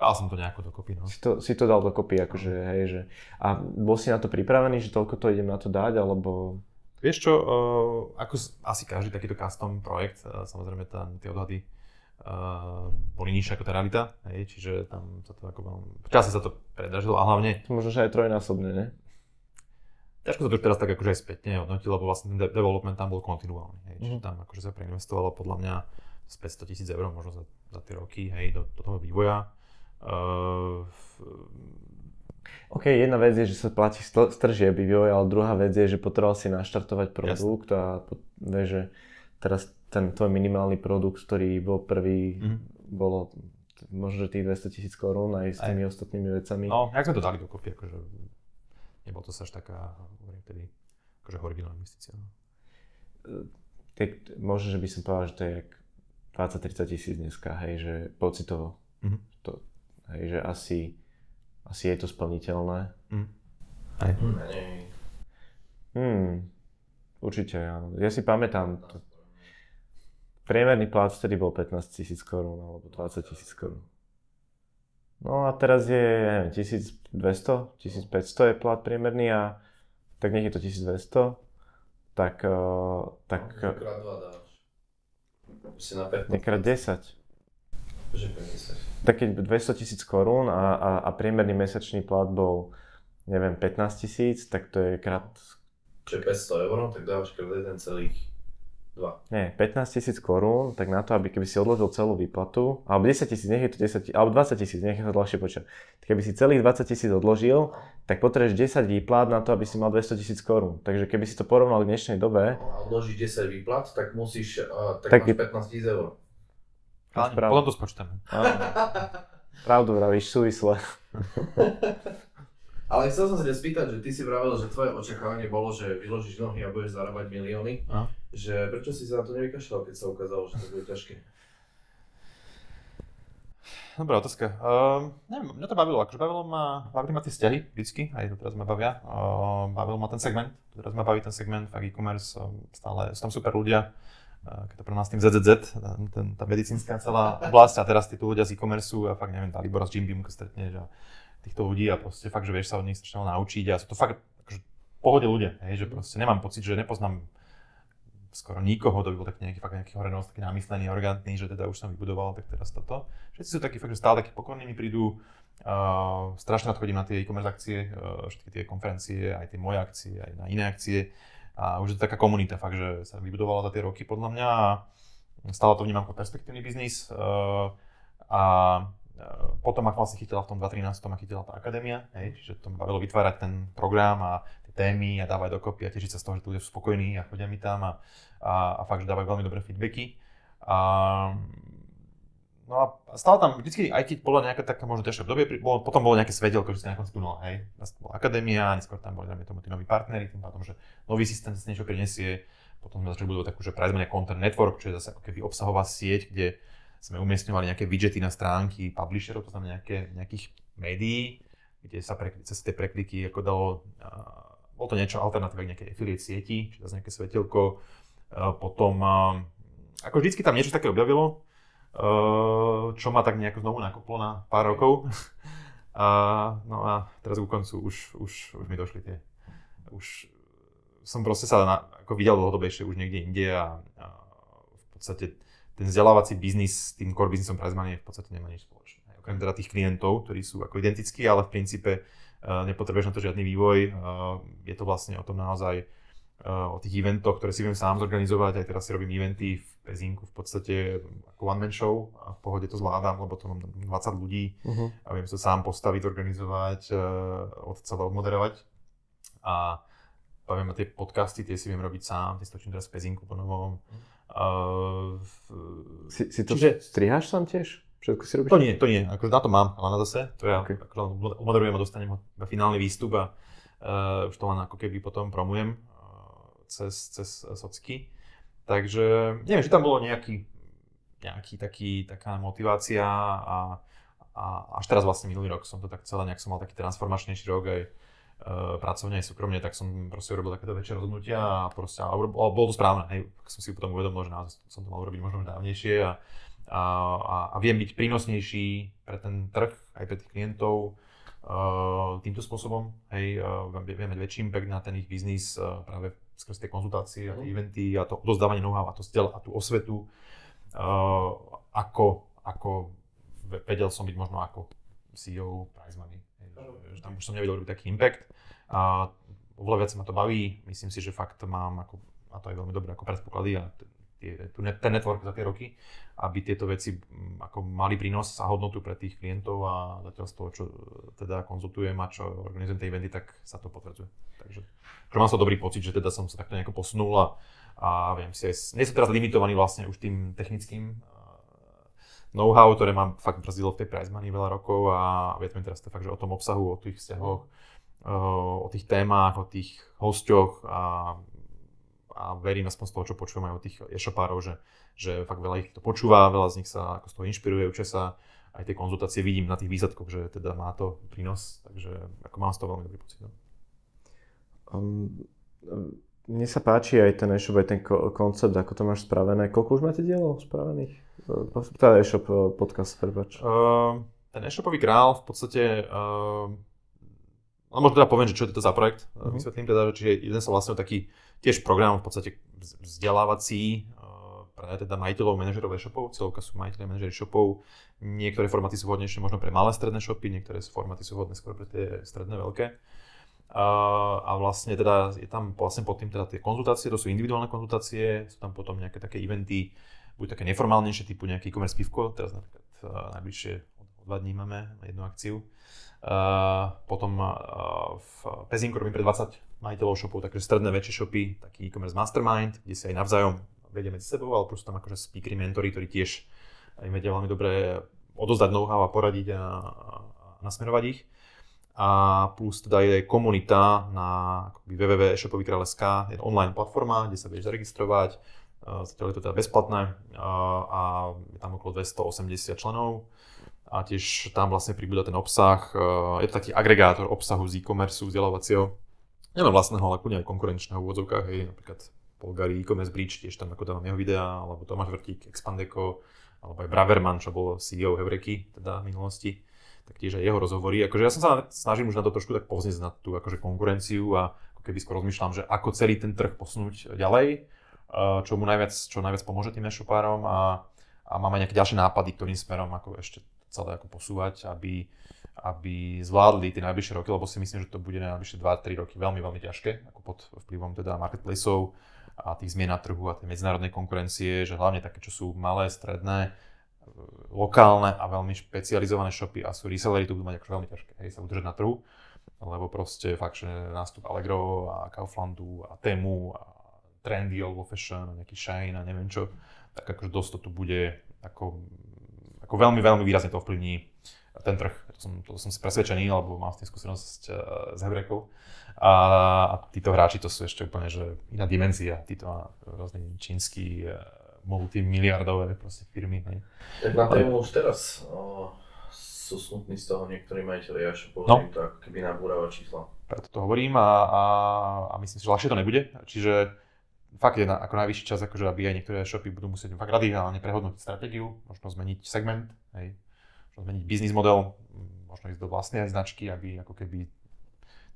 Dal som to nejako dokopy, no. Si to dal dokopy, akože, hej, že... A bol si na to pripravený, že toľko to idem na to dať, alebo... Vieš čo, ako asi každý takýto custom projekt, samozrejme tie odhady boli nižšie ako tá realita, hej, čiže tam sa to ako v čase sa to predražilo a hlavne... Možno, že aj trojnásobne, ne? Ťažko sa to teraz tak akože aj spätne hodnotil, lebo vlastne ten development tam bol kontinuálny, hej, čiže tam akože sa preinvestovalo podľa mňa z 500 000 eur možno za tie roky, hej, do toho vývoja. OK, jedna vec je, že sa platí z tržieb vývoj, ale druhá vec je, že potreboval si naštartovať produkt a vieš, že teraz ten tvoj minimálny produkt, ktorý bol prvý, bolo možno, že tých 200 000 korún aj s tými ostatnými vecami. No, jak sme to dali dokopy, akože nebolo to sa až taká, hovorím tedy, akože horribilná investícia. Možno, že by som povedal, že to je jak 20-30 tisíc dneska, hej, že pocitovo. Hej, že asi je to splniteľné. Hej. Určite áno. Ja si pamätám, priemerný plat vtedy bol 15 000 korún alebo 20 000 korún. No a teraz je, neviem, 1200, 1500 je plat priemerný a tak nech je to 1200, tak Krát 2 dáš. Si na 15. nekrát 10. Že 50. Tak keď 200 000 korún a priemerný mesačný plat bol, neviem, 15 000, tak to je krát... Čiže 500 eur, tak dávaš krát 1,2. Nie, 15 000 korún, tak na to, aby keby si odložil celú výplatu, alebo 10 000, nech je to 10 000, alebo 20 000, nech je to dlhšie počať. Keby si celých 20 000 odložil, tak potrebuješ 10 výplat na to, aby si mal 200 000 korún. Takže keby si to porovnal k dnešnej dobe... A odložíš 10 výplat, tak musíš, tak máš 15 000 eur. Potom to spočítame. Pravdu vravíš, súvisle. Ale chcel som sa ťa spýtať, že ty si vravel, že tvoje očakávanie bolo, že vyložíš nohy a budeš zarábať milióny. Že prečo si sa na to nevykašľal, keď sa ukázalo, že to bude ťažké? Dobrá otázka. Neviem, mňa to bavilo, akože bavili ma tie vzťahy vždycky, aj to teraz ma bavia. Bavil ma ten segment, teraz ma baví ten segment, fakt e-commerce, stále sú tam super ľudia. Keď to pre nás tým ZZZ, tá medicínska celá oblasť a teraz títo ľudia z e-commerceu a fakt neviem, tá Libora z Jim Beamu, keď stretneš a týchto ľudí a proste fakt, že vieš sa od nich strašne naučiť a sú to fakt akože pohode ľudia, hej, že proste nemám pocit, že nepoznám skoro nikoho, kto by bol nejaký horenosť, taký námyslený, arogantný, že teda už som vybudoval, tak teraz toto. Všetci sú takí fakt, že stále takí pokorní mi prídu, strašne rád chodím na tie e-commerce akcie, všetky tie konferencie, aj tie moje akcie, aj na iné akcie. A už je to taká komunita, fakt, že sa vybudovala za tie roky podľa mňa a stále to vnímam ako perspektívny biznis. Potom ma vlastne chytila v tom 2013 ma chytila tá akadémia, hej, čiže to ma bavilo vytvárať ten program a tie témy a dávať dokopy a tešiť sa z toho, že ľudia sú spokojní a chodia mi tam a fakt, že dávajú veľmi dobré feedbacky. No a stále tam vždycky, aj keď bola nejaká taká možno ťažšie obdobie, potom bolo nejaké svetelko, že si na konci tunela, hej. Bola akadémia, neskôr tam boli tí noví partneri, tým pádom, že nový systém sa niečo prinesie. Potom sme začali budovať takú, že price media content network, čo je zase ako keby obsahová sieť, kde sme umiestňovali nejaké widgety na stránky publisherov, to znamená nejakých médií, kde sa cez tie prekliky ako dalo, bolo to niečo alternatíva k nejakej affiliate sieti, čiže zase nejaké svetelko. Potom, ako vždycky tam niečo také objavilo, čo ma tak nejako znovu nakoplo na pár rokov. No a teraz ku koncu už mi došli tie, už som proste sa ako videl dlhodobejšie už niekde inde a v podstate ten vzdelávací biznis s tým core biznisom Price Money v podstate nemá nič spoločné. Okrem teda tých klientov, ktorí sú ako identickí, ale v princípe nepotrebuješ na to žiadny vývoj. Je to vlastne o tom naozaj, o tých eventoch, ktoré si viem sám zorganizovať. Aj teraz si robím eventy v Pezinku v podstate ako one-man show a v pohode to zvládam, lebo to mám 20 ľudí a viem sa sám postaviť, zorganizovať, od celého odmoderovať. A poviem, tie podcasty, tie si viem robiť sám, tie si točím teraz v Pezinku po novom. Si to striháš sám tiež? Všetko si robíš? To nie, akože na to mám, ale na zase, to ja akože moderujem a dostanem na finálny výstup a už to len ako keby potom promujem cez socky. Takže neviem, že tam bolo taká motivácia a až teraz vlastne minulý rok som to tak celé, nejak som mal taký transformačnejší rok aj pracovne aj súkromne, tak som proste urobil takéto väčšie rozhodnutia a proste, bolo to správne, hej, som si potom uvedomil, že som to mal urobiť možno dávnejšie a a viem byť prínosnejší pre ten trh, aj pre tých klientov týmto spôsobom. Hej, viem mať väčší impact na ten ich biznis práve skrz tie konzultácie a tie eventy a to odozdávanie know-how a tú osvetu, ako vedel som byť možno ako CEO PrizeMoney. Že tam už som nevedel robiť taký impact. Oveľa viac ma to baví, myslím si, že fakt mám a to je veľmi dobré ako predpoklady a ten network za tie roky, aby tieto veci ako mali prínos a hodnotu pre tých klientov a zatiaľ z toho, čo teda konzultujem a čo organizujem tie eventy, tak sa to potvrdzuje. Takže mám sa dobrý pocit, že teda som sa takto nejako posunul a viem si aj, nie som teraz limitovaný vlastne už tým technickým know-how, ktoré mám fakt brzdilo v tej PrizeMoney veľa rokov a vieme teraz to fakt, že o tom obsahu, o tých vzťahoch, o tých témach, o tých hosťoch a verím aspoň z toho, čo počujem aj od tých e-shopárov, že fakt veľa ich to počúva, veľa z nich sa ako z toho inšpiruje, učia sa, aj tie konzultácie vidím na tých výsledkoch, že teda má to prínos, takže ako mám z toho veľmi dobrý pocit. No. Mne sa páči aj ten e-shop, aj ten koncept, ako to máš spravené. Koľko už máte dielov spravených? Teda e-shop podcast, prepáč. Ten e-shopový král v podstate, možno teda poviem, že čo je to za projekt. Vysvetlím teda, že čiže jeden sa vlastne taký tiež program v podstate vzdelávací pre teda majiteľov, manažerov e-shopov. Cieľovka sú majiteľi, manažeri shopov. Niektoré formáty sú vhodnejšie možno pre malé stredné shopy, niektoré formáty sú vhodné skôr pre tie stredné veľké. A vlastne teda je tam vlastne pod tým teda tie konzultácie, to sú individuálne konzultácie, sú tam potom nejaké také eventy, buď také neformálnejšie, typu nejaký e-commerce pivko, teraz napríklad najbližšie o 2 dní máme jednu akciu. Potom v Pezinku robím pre 20 majiteľov shopov, takže stredné väčšie shopy, taký e-commerce mastermind, kde si aj navzájom vedieme medzi sebou, ale plus tam akože speakery, mentori, ktorí tiež im vedia veľmi dobre odozdať know-how a poradiť a nasmerovať ich. A plus teda je komunita na www.eshopovykral.sk, je to online platforma, kde sa vieš zaregistrovať, zatiaľ je to teda bezplatné a je tam okolo 280 členov a tiež tam vlastne pribúda ten obsah, je to taký agregátor obsahu z e-commerce, vzdelávacieho, nielen vlastného, ale kľudne aj konkurenčného v úvodzovkách, napríklad Polgari, e-commerce bridge, tiež tam ako dávam jeho videá, alebo Tomáš Vrtík, Expandeco, alebo aj Braverman, čo bol CEO Heureky teda v minulosti. Taktiež aj jeho rozhovory. Akože ja som sa snažím už na to trošku tak povznieť na tú akože konkurenciu a ako keby skôr rozmýšľam, že ako celý ten trh posunúť ďalej, čo najviac pomôže tým e-shopárom a máme nejaké ďalšie nápady, ktorým smerom ako ešte celé ako posúvať, aby zvládli tie najbližšie roky, lebo si myslím, že to bude na najbližšie 2-3 roky veľmi, veľmi ťažké, ako pod vplyvom teda marketplaceov a tých zmien na trhu a tej medzinárodnej konkurencie, že hlavne také, čo sú malé, stredné, lokálne a veľmi špecializované shopy a sú resellery, to budú mať akože veľmi ťažké, sa udržať na trhu, lebo proste fakt, že nástup Allegro a Kauflandu a Temu a Trendy, All Fashion a nejaký Shine a neviem čo, tak akože dosť to tu bude ako veľmi, veľmi výrazne to ovplyvní ten trh. To som si presvedčený, lebo mám s tým skúsenosť s Heurekou. A títo hráči to sú ešte úplne že iná dimenzia, títo rôzne čínsky multimiliardové proste firmy. Ne? Tak na tému už teraz sú smutní z toho niektorí majiteľi e-shopov, že im to ako keby nabúrava čísla. Preto to hovorím a myslím si, že ľahšie to nebude. Čiže fakt je ako najvyšší čas, akože, aby aj niektoré e-shopy budú musieť fakt radikálne prehodnotiť stratégiu, možno zmeniť segment, možno zmeniť biznis model, možno ísť do vlastnej značky, aby ako keby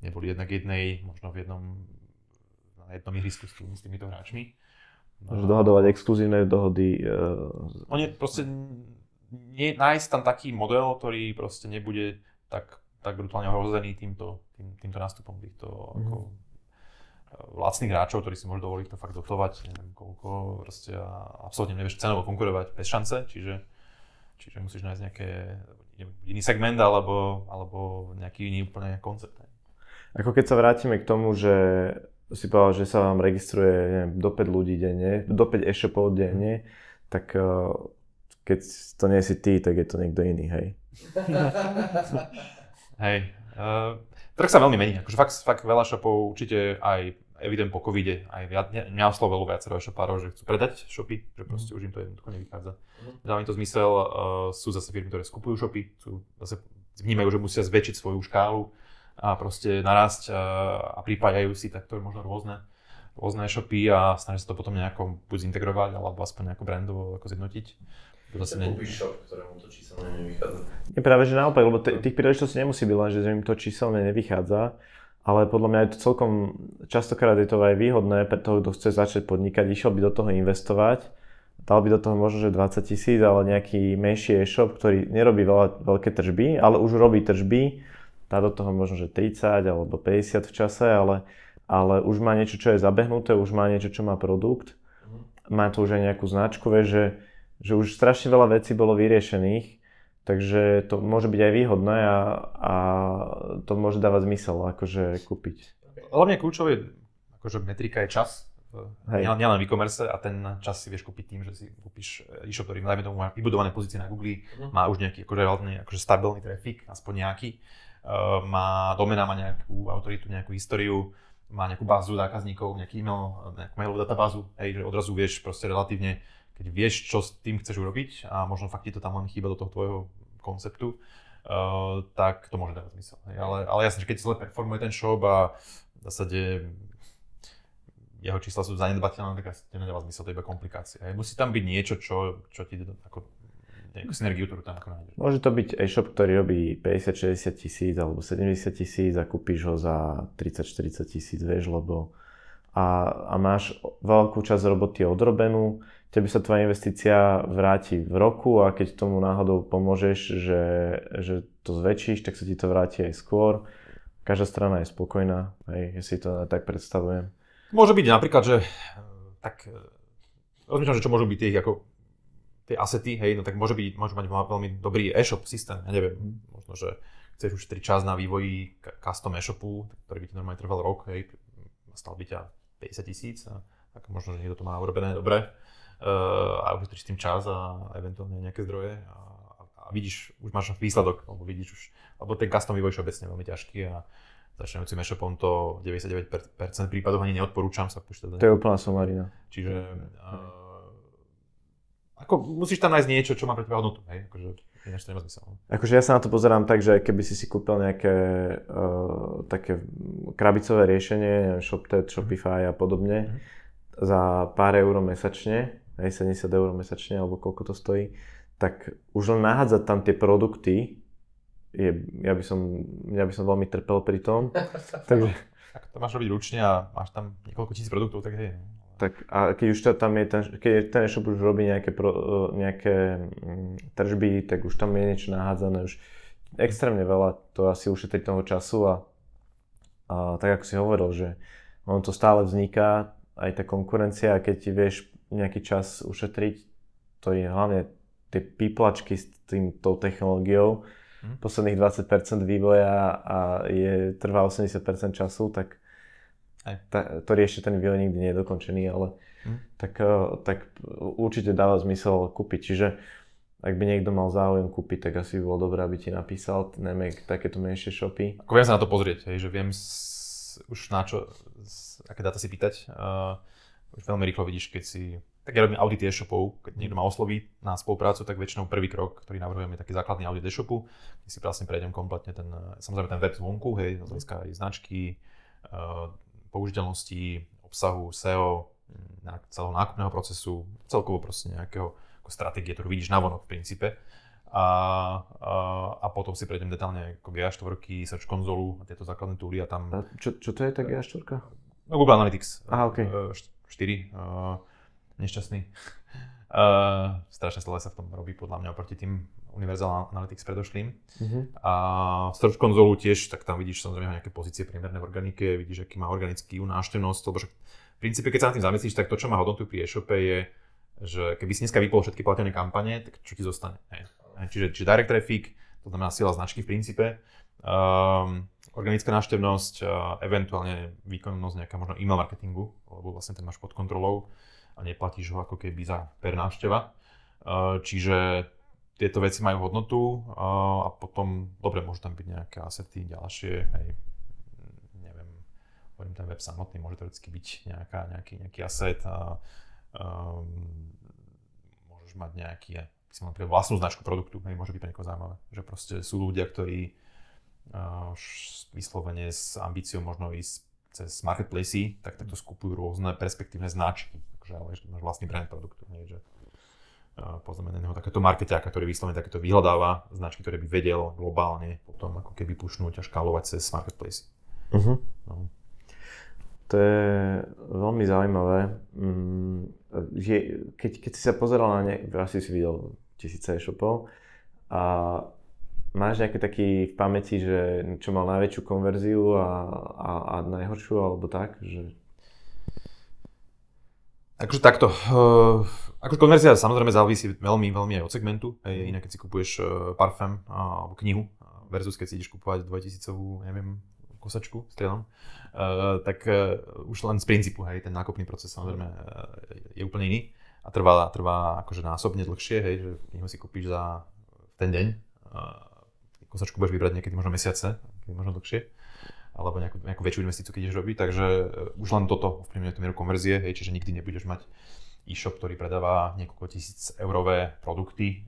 neboli jednak jednej, možno na jednom ihrisku s týmito hráčmi. Môžeš dohadovať exkluzívne dohody. Oni proste nájsť tam taký model, ktorý proste nebude tak brutálne ohrozený týmto nástupom týchto ako lacných hráčov, ktorí si môžu dovoliť to fakt dotovať, neviem koľko, proste absolútne nevieš cenovo konkurovať bez šance, čiže musíš nájsť nejaký iný segment alebo nejaký iný úplne koncept. Ako keď sa vrátime k tomu, že si povedal, že sa vám registruje neviem, do 5 ľudí denne, do 5 e-shopov denne, tak keď to nie si ty, tak je to niekto iný, hej? Hej, trh sa veľmi mení, akože fakt veľa shopov, určite aj evident po covide, aj mňa oslovilo viacero e-shopárov, že chcú predať shopy, že proste už im to jednoducho nevychádza. Dáva im to zmysel, sú zase firmy, ktoré skupujú shopy, zase vnímajú, že musia zväčšiť svoju škálu a proste narásť a pripájajú si takto možno rôzne e-shopy a snažia sa to potom nejako buď zintegrovať, alebo aspoň nejako brandovo ako zjednotiť. To zase Kúpiš shop, ktorému to číselne nevychádza. Je práve, že naopak, lebo tých príležitostí nemusí byť len, že im to číselne nevychádza, ale podľa mňa je to celkom, častokrát je to aj výhodné pre toho, kto chce začať podnikať, išiel by do toho investovať, dal by do toho možno, že 20 000, ale nejaký menší e-shop, ktorý nerobí veľké tržby, ale už robí tržby, dá do toho možno, že 30 alebo 50 v čase, ale už má niečo, čo je zabehnuté, už má niečo, čo má produkt, má to už aj nejakú značku, vieš, že už strašne veľa vecí bolo vyriešených, takže to môže byť aj výhodné a to môže dávať zmysel, akože kúpiť. Hlavne kľúčové, akože metrika je čas, nielen v e-commerce a ten čas si vieš kúpiť tým, že si kúpiš e-shop, ktorý dajme tomu má vybudované pozície na Google, má už nejaký akože stabilný traffic, aspoň nejaký, domena má nejakú autoritu, nejakú históriu, má nejakú bázu zákazníkov, nejaký e-mail, nejakú mailovú databázu, hej, že odrazu vieš proste relatívne, keď vieš, čo s tým chceš urobiť a možno fakt ti to tam len chýba do toho tvojho konceptu, tak to môže dávať zmysel. Ale jasne, že keď zle performuje ten shop a v zásade jeho čísla sú zanedbateľné, tak asi to nedáva zmysel, to je iba komplikácia. Musí tam byť niečo, čo ti ako nejakú synergiu, ktorú tam ako nájdeš. Môže to byť e-shop, ktorý robí 50-60 tisíc alebo 70 000 a kúpiš ho za 30-40 tisíc, vieš, lebo a máš veľkú časť roboty odrobenú, tebe sa tvoja investícia vráti v roku a keď tomu náhodou pomôžeš, že to zväčšíš, tak sa ti to vráti aj skôr. Každá strana je spokojná, hej, ja si to tak predstavujem. Môže byť napríklad, že tak rozmýšľam, že čo môžu byť tie asety, hej, no tak môže mať veľmi dobrý e-shop systém, ja neviem, možno, že chceš ušetriť čas na vývoji custom e-shopu, ktorý by ti normálne trval rok, hej, stal by ťa 50 000, tak možno, že niekto to má urobené dobre a ušetríš tým čas a eventuálne nejaké zdroje a vidíš, už máš výsledok, alebo vidíš už, alebo ten custom vývoj je obecne veľmi ťažký a začínajúcim e-shopom to 99% prípadov ani neodporúčam sa púšťať. To je úplná somarina. Čiže ako musíš tam nájsť niečo, čo má pre teba hodnotu, hej, akože ináč to nemá zmysel. Akože ja sa na to pozerám tak, že keby si kúpil nejaké také krabicové riešenie, ShopTet, Shopify a podobne, za pár eur mesačne, aj 70 eur mesačne, alebo koľko to stojí, tak už len nahádzať tam tie produkty, ja by som veľmi trpel pri tom. Takže tak to máš robiť ručne a máš tam niekoľko tisíc produktov, tak hej. Tak a keď už tam je keď ten e-shop už robí nejaké tržby, tak už tam je niečo nahádzané, už extrémne veľa to asi ušetrí toho času a tak ako si hovoril, že ono to stále vzniká, aj tá konkurencia a keď ti vieš nejaký čas ušetriť, to je hlavne tie píplačky s tou technológiou, posledných 20% vývoja a trvá 80% času, tak to rieši ten vývoj nikdy nie je dokončený, ale tak určite dáva zmysel kúpiť. Čiže ak by niekto mal záujem kúpiť, tak asi by bolo dobré, aby ti napísal, najmä takéto menšie shopy. Ako viem sa na to pozrieť, hej, že viem už na čo, aké dáta si pýtať. Už veľmi rýchlo vidíš, keď si... Tak ja robím audit e-shopov, keď niekto ma osloví na spoluprácu, tak väčšinou prvý krok, ktorý navrhujem, je taký základný audit e-shopu, kde si vlastne prejdem kompletne samozrejme ten web zvonku, hej, z hľadiska aj značky, použiteľnosti, obsahu, SEO, celého nákupného procesu, celkovo proste nejakého stratégie, ktorú vidíš navonok v princípe. A potom si prejdem detálne ako GA4, Search konzolu a tieto základné tooly a tam... Čo to je tá GA4? No Google Analytics. Aha, okej. 4. Nešťastný. Strašne stále sa v tom robí podľa mňa oproti tým Universal Analytics predošlým. A Search konzolu tiež, tak tam vidíš samozrejme nejaké pozície priemerné v organike, vidíš, aký má organický návštevnosť, lebo však v princípe, keď sa nad tým zamyslíš, tak to, čo má hodnotu pri e-shope je, že keby si dneska vypol všetky platené kampane, tak čo ti zostane? Čiže direct traffic, to znamená sila značky v princípe, organická návštevnosť, eventuálne výkonnosť nejaká možno e-mail marketingu, lebo vlastne ten máš pod kontrolou a neplatíš ho ako keby za per návšteva. Čiže tieto veci majú hodnotu a potom, dobre, môžu tam byť nejaké asety ďalšie, hej, neviem, hovorím, ten web samotný môže teoreticky byť nejaký aset a môžeš mať nejaký, napríklad vlastnú značku produktu, hej, môže byť pre niekoho zaujímavé, že proste sú ľudia, ktorí vyslovene s ambíciou možno ísť cez marketplacy, tak takto skupujú rôzne perspektívne značky, takže ale máš vlastný brand produktu, hej, že pozrieme na neho takéto markeťáka, ktorý vyslovene takéto vyhľadáva značky, ktoré by vedel globálne potom ako keby pušnúť a škálovať cez marketplace. No. To je veľmi zaujímavé. Keď si sa pozeral na asi si videl tisíce e-shopov a máš nejaký taký v pamäti, že čo mal najväčšiu konverziu a najhoršiu alebo tak? Že... Akože takto. Akože konverzia samozrejme závisí veľmi, veľmi aj od segmentu. Inak keď si kupuješ parfém alebo knihu versus keď si ideš kupovať 2000-ovú, neviem, kosačku, strieľam, tak už len z princípu, hej, ten nákupný proces samozrejme je úplne iný a trvá akože násobne dlhšie, hej, že knihu si kúpiš za ten deň, kosačku budeš vybrať niekedy možno mesiace, niekedy možno dlhšie, alebo nejakú väčšiu investíciu, keď ideš robiť, takže už len toto ovplyvňuje tú mieru konverzie, hej, čiže nikdy nebudeš mať e-shop, ktorý predáva niekoľko tisíc eurové produkty,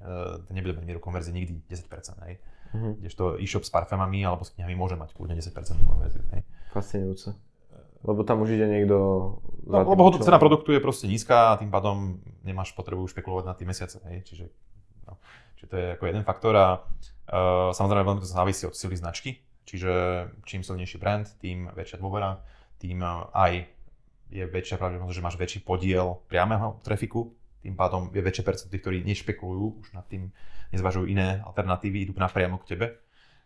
nebude mať mieru konverzie nikdy 10%, hej. Kdežto e-shop s parfémami alebo s knihami môže mať kľudne 10% konverziu, hej. Fascinujúce. Lebo tam už ide niekto... No, lebo cena produktu je proste nízka a tým pádom nemáš potrebu špekulovať na tie mesiace, hej. Čiže to je ako jeden faktor a samozrejme veľmi to závisí od sily značky. Čiže čím silnejší brand, tým väčšia dôvera, tým aj je väčšia pravdepodobnosť, že máš väčší podiel priameho trafiku. Tým pádom je väčšie percento tých, ktorí nešpekulujú, už nad tým nezvažujú iné alternatívy, idú napriamo k tebe.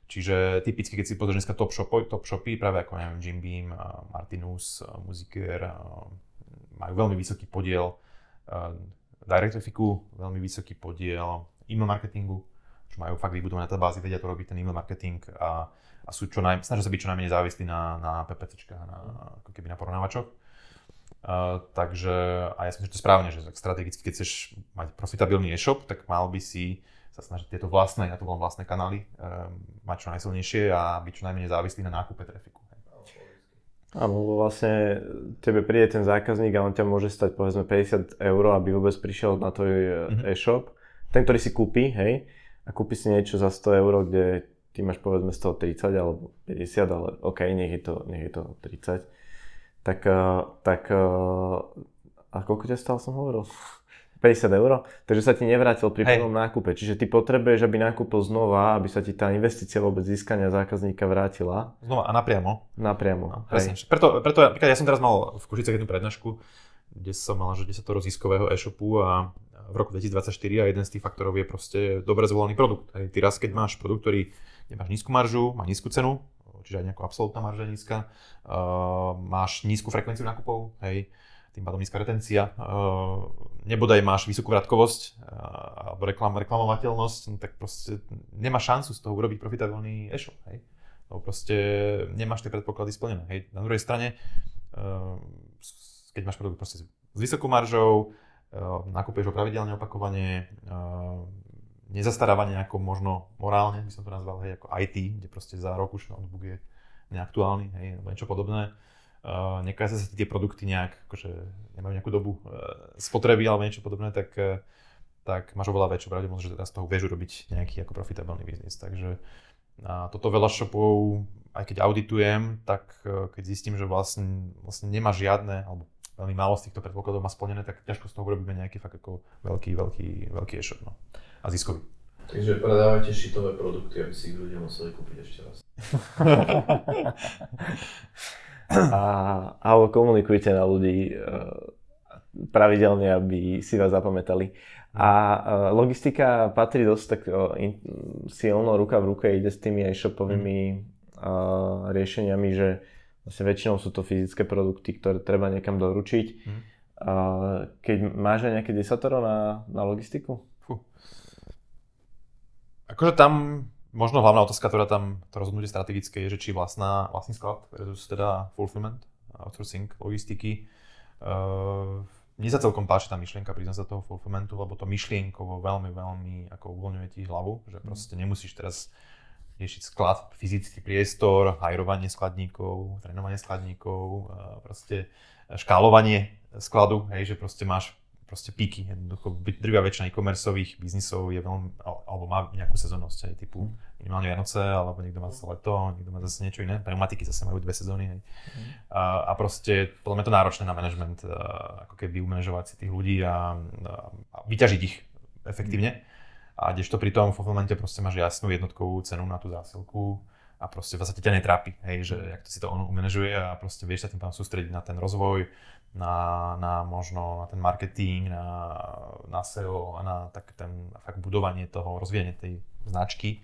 Čiže typicky, keď si pozrieš dneska top shopy, práve ako neviem, Jim Beam, Martinus, Musiker, majú veľmi vysoký podiel direct trafficu, veľmi vysoký podiel email marketingu, čo majú fakt vybudované databázy, vedia to robiť ten email marketing a sú snažia sa byť čo najmenej závislí na PPCčkách, ako keby na porovnávačoch. Takže a ja si myslím, že to je správne, že strategicky, keď chceš mať profitabilný e-shop, tak mal by si sa snažiť tieto vlastné, ja to volám vlastné kanály, mať čo najsilnejšie a byť čo najmenej závislý na nákupe trafiku. Áno, vlastne tebe príde ten zákazník a on ťa môže stať povedzme 50 €, aby vôbec prišiel na tvoj e-shop. Ten, ktorý si kúpi, hej, a kúpi si niečo za 100 €, kde ty máš povedzme 130 alebo 50, ale OK, nech je to 30. Tak a koľko ťa stál, som hovoril? 50 €? Takže sa ti nevrátil pri prvom nákupe. Čiže ty potrebuješ, aby nákupil znova, aby sa ti tá investícia vôbec získania zákazníka vrátila. Znova a napriamo. Napriamo. No, presne. Preto napríklad ja som teraz mal v Košicech jednu prednášku, kde som mal, že 10 ziskového e-shopu a v roku 2024 a jeden z tých faktorov je proste dobre zvolený produkt. Hej. Ty raz, keď máš produkt, ktorý nemáš nízku maržu, má nízku cenu, čiže aj nejaká absolútna marža nízka, máš nízku frekvenciu nákupov, hej, tým pádom nízka retencia, nebodaj máš vysokú vratkovosť alebo reklamovateľnosť, no tak proste nemáš šancu z toho urobiť profitabilný e-shop, hej. Lebo proste nemáš tie predpoklady splnené, hej. Na druhej strane, keď máš produkt proste s vysokou maržou, nakupuješ ho pravidelne, opakovane, nezastarávanie ako možno morálne, by som to nazval, hej, ako IT, kde proste za rok už notebook je neaktuálny, hej, alebo niečo podobné. Nekazia sa tie produkty nejak, akože nemajú nejakú dobu spotreby alebo niečo podobné, tak máš oveľa väčšiu pravdepodobnosť, že teraz z toho vieš robiť nejaký ako profitabilný biznis. Takže toto veľa shopov, aj keď auditujem, tak keď zistím, že vlastne nemá žiadne, alebo veľmi málo z týchto predpokladov má splnené, tak ťažko z toho urobíme nejaký fakt ako veľký e-shop, no. A ziskový. Takže predávajte shitové produkty, aby si ich ľudia museli kúpiť ešte raz. Alebo komunikujte na ľudí pravidelne, aby si vás zapamätali. A logistika patrí dosť tak silno ruka v ruke, ide s tými e-shopovými riešeniami, že vlastne väčšinou sú to fyzické produkty, ktoré treba niekam doručiť. Keď máš aj nejaké desatoro na logistiku? Akože tam možno hlavná otázka, ktorá tam to rozhodnutie strategické je, že či vlastný sklad versus teda fulfillment, outsourcing, logistiky. Mne sa celkom páči tá myšlienka priznať sa toho fulfillmentu, lebo to myšlienkovo veľmi, veľmi ako uvoľňuje ti hlavu, že proste nemusíš teraz riešiť sklad, fyzický priestor, hajrovanie skladníkov, trénovanie skladníkov, proste škálovanie skladu, hej, že proste máš proste píky. Jednoducho drvivá väčšina e-commerceových biznisov je veľmi, alebo má nejakú sezónnosť, aj typu minimálne Vianoce, alebo niekto má zase leto, niekto má zase niečo iné. Pneumatiky zase majú 2 sezóny. Hej. A proste podľa mňa to náročné na management, ako keby umanéžovať si tých ľudí a vyťažiť ich efektívne. A kdežto pri tom fulfillmente proste máš jasnú jednotkovú cenu na tú zásielku a proste v zásade ťa netrápi, hej, že jak to si to on umanežuje a proste vieš sa tým pádom sústrediť na ten rozvoj, na možno na ten marketing, na SEO a na tak ten fakt budovanie toho, rozvíjanie tej značky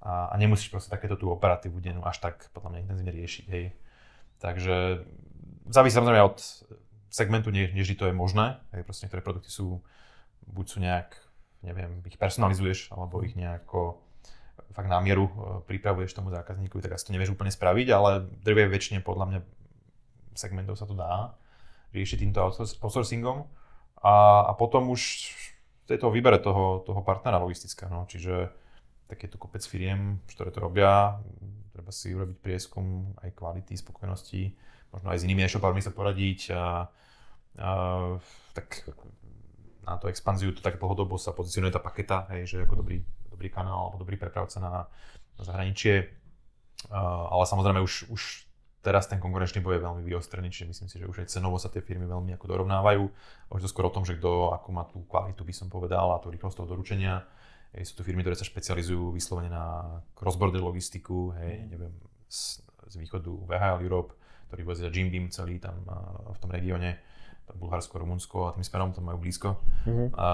a nemusíš proste takéto tú operatívu dennú až tak podľa mňa intenzívne riešiť, hej. Takže závisí samozrejme od segmentu, nie vždy to je možné, hej, proste niektoré produkty buď sú nejak, neviem, ich personalizuješ, alebo ich nejako fakt na mieru pripravuješ tomu zákazníku, tak asi to nevieš úplne spraviť, ale drvivej väčšine podľa mňa segmentov sa to dá riešiť týmto outsourcingom a potom už je to výbere toho partnera logistického, no, čiže takéto kopec firiem, ktoré to robia, treba si urobiť prieskum aj kvality, spokojnosti, možno aj s inými e-shopármi sa poradiť tak na tú expanziu to tak dlhodobo sa pozicionuje tá paketa, hej, že ako dobrý kanál alebo dobrý prepravca na zahraničie. Ale samozrejme už teraz ten konkurenčný boj je veľmi vyostrený, čiže myslím si, že už aj cenovo sa tie firmy veľmi ako dorovnávajú. Už to skôr o tom, že kto akú má tú kvalitu, by som povedal, a tú rýchlosť toho doručenia. Sú tu firmy, ktoré sa špecializujú vyslovene na cross-border logistiku, hej, neviem, z východu VHL Europe, ktorí vozia Jim Beam celý tam v tom regióne. Bulharsko, Rumunsko a tým smerom to majú blízko. A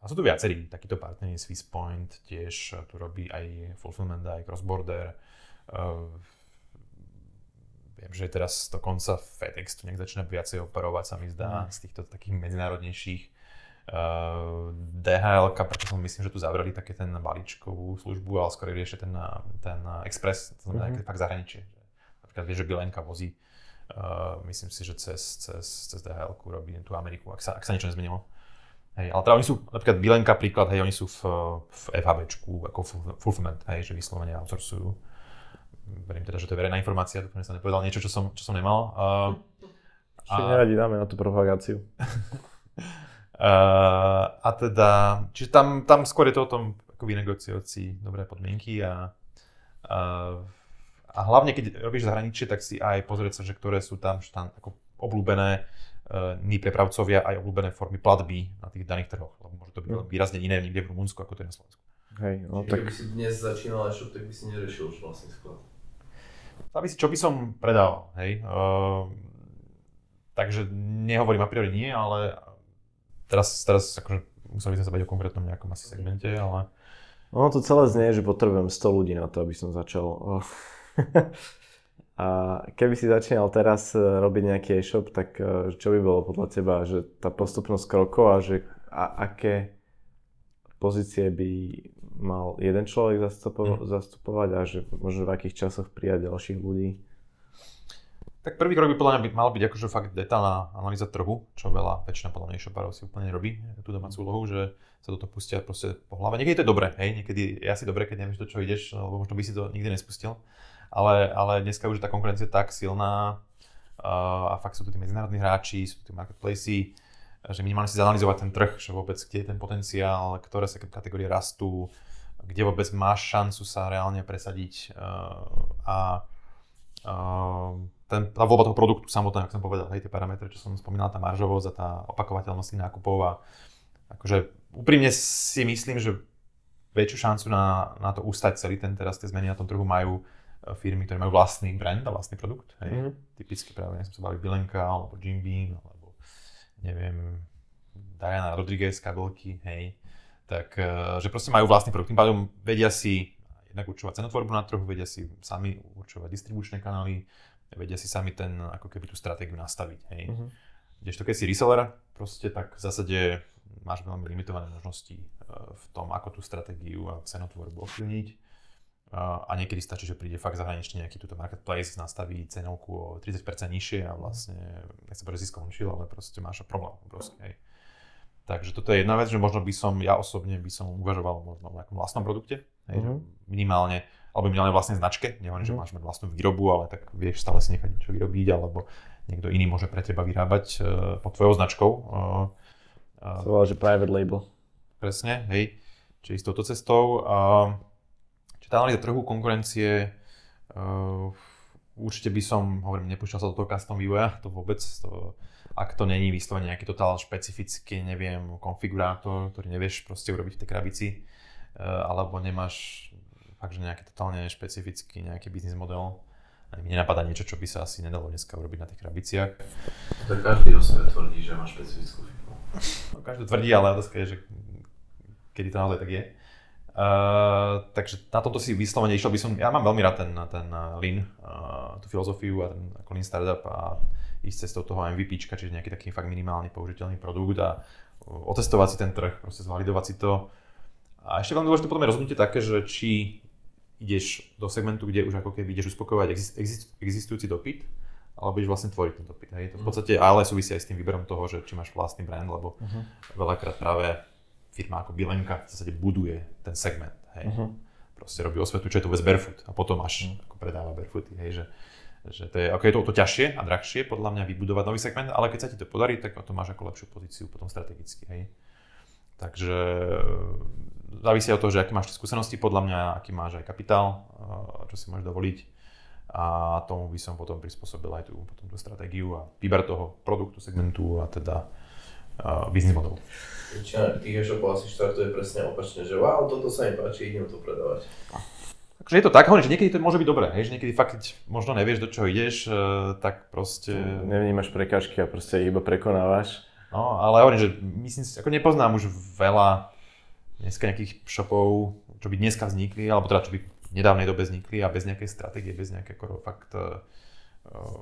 sú tu viacerí takíto partneri, Swisspoint tiež tu robí aj fulfillment, aj cross-border. Viem, že teraz dokonca FedEx tu nejak začína viacej operovať, sa mi zdá, z týchto takých medzinárodnejších. DHL-ka, preto som myslím, že tu zavreli také ten balíčkovú službu, ale skôr riešia ten express, to znamená fakt zahraničie. Napríklad vieš, že Bilenka vozí myslím si, že cez DHL-ku robí tú Ameriku, ak sa niečo nezmenilo. Hej, ale teda oni sú, napríklad Bilenka príklad, hej, oni sú v FHBčku, ako fulfillment, hej, že vyslovene outsourcujú. Verím teda, že to je verejná informácia, dúfam, že som nepovedal niečo, čo som nemal. Ešte neradi dáme na tú propagáciu. A teda, čiže tam skôr je to o tom, ako vynegociovať si dobré podmienky a hlavne, keď robíš zahraničie, tak si aj pozrieť sa, že ktoré sú tam ako obľúbené prepravcovia aj obľúbené formy platby na tých daných trhoch. Lebo môže to byť výrazne iné niekde v Rumunsku, ako to je na Slovensku. Hej, no čiže tak... keby si dnes začínal e-shop, tak by si neriešil už vlastný sklad. Závisí, čo by som predával, hej. Takže nehovorím a priori nie, ale teraz akože museli sme sa bať o konkrétnom nejakom asi segmente, ale... Ono to celé znie, že potrebujem 100 ľudí na to, aby som začal. A keby si začínal teraz robiť nejaký e-shop, tak čo by bolo podľa teba, že tá postupnosť krokov a že aké pozície by mal jeden človek zastupovať a že možno v akých časoch prijať ďalších ľudí? Tak prvý krok by podľa mňa mal byť akože fakt detailná analýza trhu, čo väčšina podľa mňa e-shopárov si úplne robí tú domácu úlohu, že sa do toho pustia proste po hlave. Niekedy to je dobré, hej, niekedy je asi dobré, keď nevieš do čo ideš, lebo možno by si to nikdy nespustil. Ale dneska už je tá konkurencia tak silná a fakt sú tu tí medzinárodní hráči, sú tu tí marketplacy, že minimálne si zanalizovať ten trh, že vôbec kde je ten potenciál, ktoré sa kategórie rastú, kde vôbec máš šancu sa reálne presadiť tá voľba toho produktu samotného, ako som povedal, hej, tie parametre, čo som spomínal, tá maržovosť a tá opakovateľnosť tých nákupov a akože úprimne si myslím, že väčšiu šancu na to ustať celý teraz tie zmeny na tom trhu majú firmy, ktoré majú vlastný brand a vlastný produkt, hej. Typicky práve, som sa bavil Bilenka, alebo Jim Beam, alebo neviem, Diana Rodriguez, kabelky, hej. Tak, že proste majú vlastný produkt, tým pádom vedia si jednak určovať cenotvorbu na trhu, vedia si sami určovať distribučné kanály, vedia si sami ako keby tú stratégiu nastaviť, hej. Kdežto keď si reseller, proste tak v zásade máš veľmi limitované možnosti v tom, ako tú stratégiu a cenotvorbu ovplyvniť. A niekedy stačí, že príde fakt zahraničný nejaký túto marketplace, nastaví cenovku o 30% nižšie a vlastne, nechcem povedať, že si skončil, ale proste máš problém. Proste, hej. Takže toto je jedna vec, že možno ja osobne by som uvažoval možno v nejakom vlastnom produkte, hej, minimálne vlastnej značke, nehovorím, že máš mať vlastnú výrobu, ale tak vieš stále si nechať niečo vyrobiť, alebo niekto iný môže pre teba vyrábať pod tvojou značkou. To volá, že private label. Presne, hej, čiže s touto cestou. Čiže tá analýza trhu, konkurencie, určite by som, nepúšťal sa do toho custom vývoja, to vôbec, ak to není vyslovene nejaký totálne špecifický, neviem, konfigurátor, ktorý nevieš proste urobiť v tej krabici, alebo nemáš fakt, že nejaký totálne špecifický nejaký biznis model. A mi nenapadá niečo, čo by sa asi nedalo dneska urobiť na tých krabiciach. Tak každý o sebe tvrdí, že má špecifickú firmu. No, každý tvrdí, ale otázka je, že kedy to naozaj tak je. Takže na tomto si vyslovene išiel by som, ja mám veľmi rád ten Lean, tú filozofiu a ten ako Lean Startup a ísť cestou toho MVPčka, čiže nejaký taký fakt minimálny použiteľný produkt a otestovať si ten trh, proste zvalidovať si to. A ešte veľmi dôležité potom je rozhodnutie také, že či ideš do segmentu, kde už ako keby ideš uspokojovať existujúci dopyt, alebo ideš vlastne tvoriť ten dopyt. Hej. To v podstate ale súvisí aj s tým výberom toho, že či máš vlastný brand, lebo veľakrát práve firma ako Bilenka v podstate buduje ten segment, hej. Proste robí osvetu, čo je to vôbec barefoot a potom až ako predáva barefooty, hej, že to je, ako je to ťažšie a drahšie podľa mňa vybudovať nový segment, ale keď sa ti to podarí, tak to máš ako lepšiu pozíciu potom strategicky, hej. Takže závisí od toho, že aké máš skúsenosti, podľa mňa, aký máš aj kapitál, čo si môžeš dovoliť a tomu by som potom prispôsobil aj tú stratégiu a výber toho produktu, segmentu a teda business modelu. Väčšina tých e-shopov asi štartuje presne opačne, že wow, toto sa mi páči, idem to predávať. Takže je to tak, hovorím, že niekedy to môže byť dobré, hej, že niekedy fakt možno nevieš, do čoho ideš, tak proste... Nevnímaš prekážky a proste iba prekonávaš. No, ale hovorím, že myslím si, ako nepoznám už veľa dneska nejakých shopov, čo by dneska vznikli, alebo teda čo by v nedávnej dobe vznikli a bez nejakej stratégie, bez nejakého fakt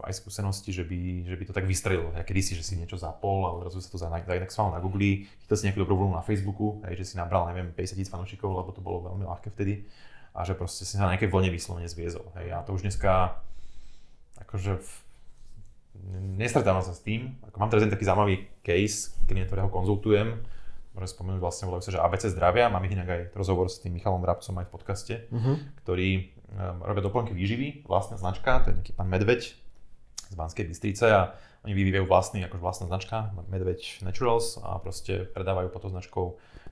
aj skúsenosti, že by to tak vystrelilo. Ja kedysi, že si niečo zapol a odrazu sa to zaindexoval na Google, chytil si nejakú dobrú vlnu na Facebooku, hej, že si nabral, neviem, 50 000 fanúšikov, lebo to bolo veľmi ľahké vtedy a že proste si sa na nejakej vlne vyslovene zviezol. Hej. A to už dneska akože nestretávam sa s tým. Ako mám teraz taký zaujímavý case, ktorého konzultujem. Môžem spomenúť vlastne, volajú sa, že ABC Zdravia. Mám inak aj rozhovor s tým Michalom Vrabcom aj v podcaste, ktorý robia doplnky výživy, vlastná značka, to je nejaký pán Medveď z Banskej Bystrice a oni vyvíjajú vlastná značka, Medveď Naturals a proste predávajú pod tou značkou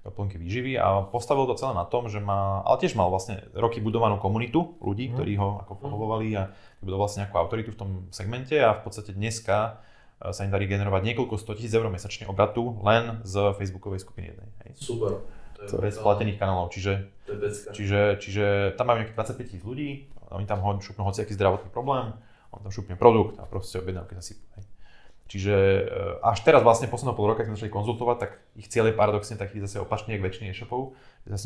doplnky výživy a postavil to celé na tom, že ale tiež mal vlastne roky budovanú komunitu ľudí, ktorí ho ako followovali a budoval vlastne nejakú autoritu v tom segmente a v podstate dneska sa im darí generovať niekoľko 100 000 eur mesačne obratu len z facebookovej skupiny jednej. Hej. Super. Bez platených kanálov, čiže tam majú nejakých 25 000 ľudí, oni tam šupnú hociaký zdravotný problém, on tam šupne produkt a proste objednávky zasypú. Čiže až teraz vlastne posledného pol roka, keď sme začali konzultovať, tak ich cieľ je paradoxne taký zase opačný ako väčšiny e-shopov, že sa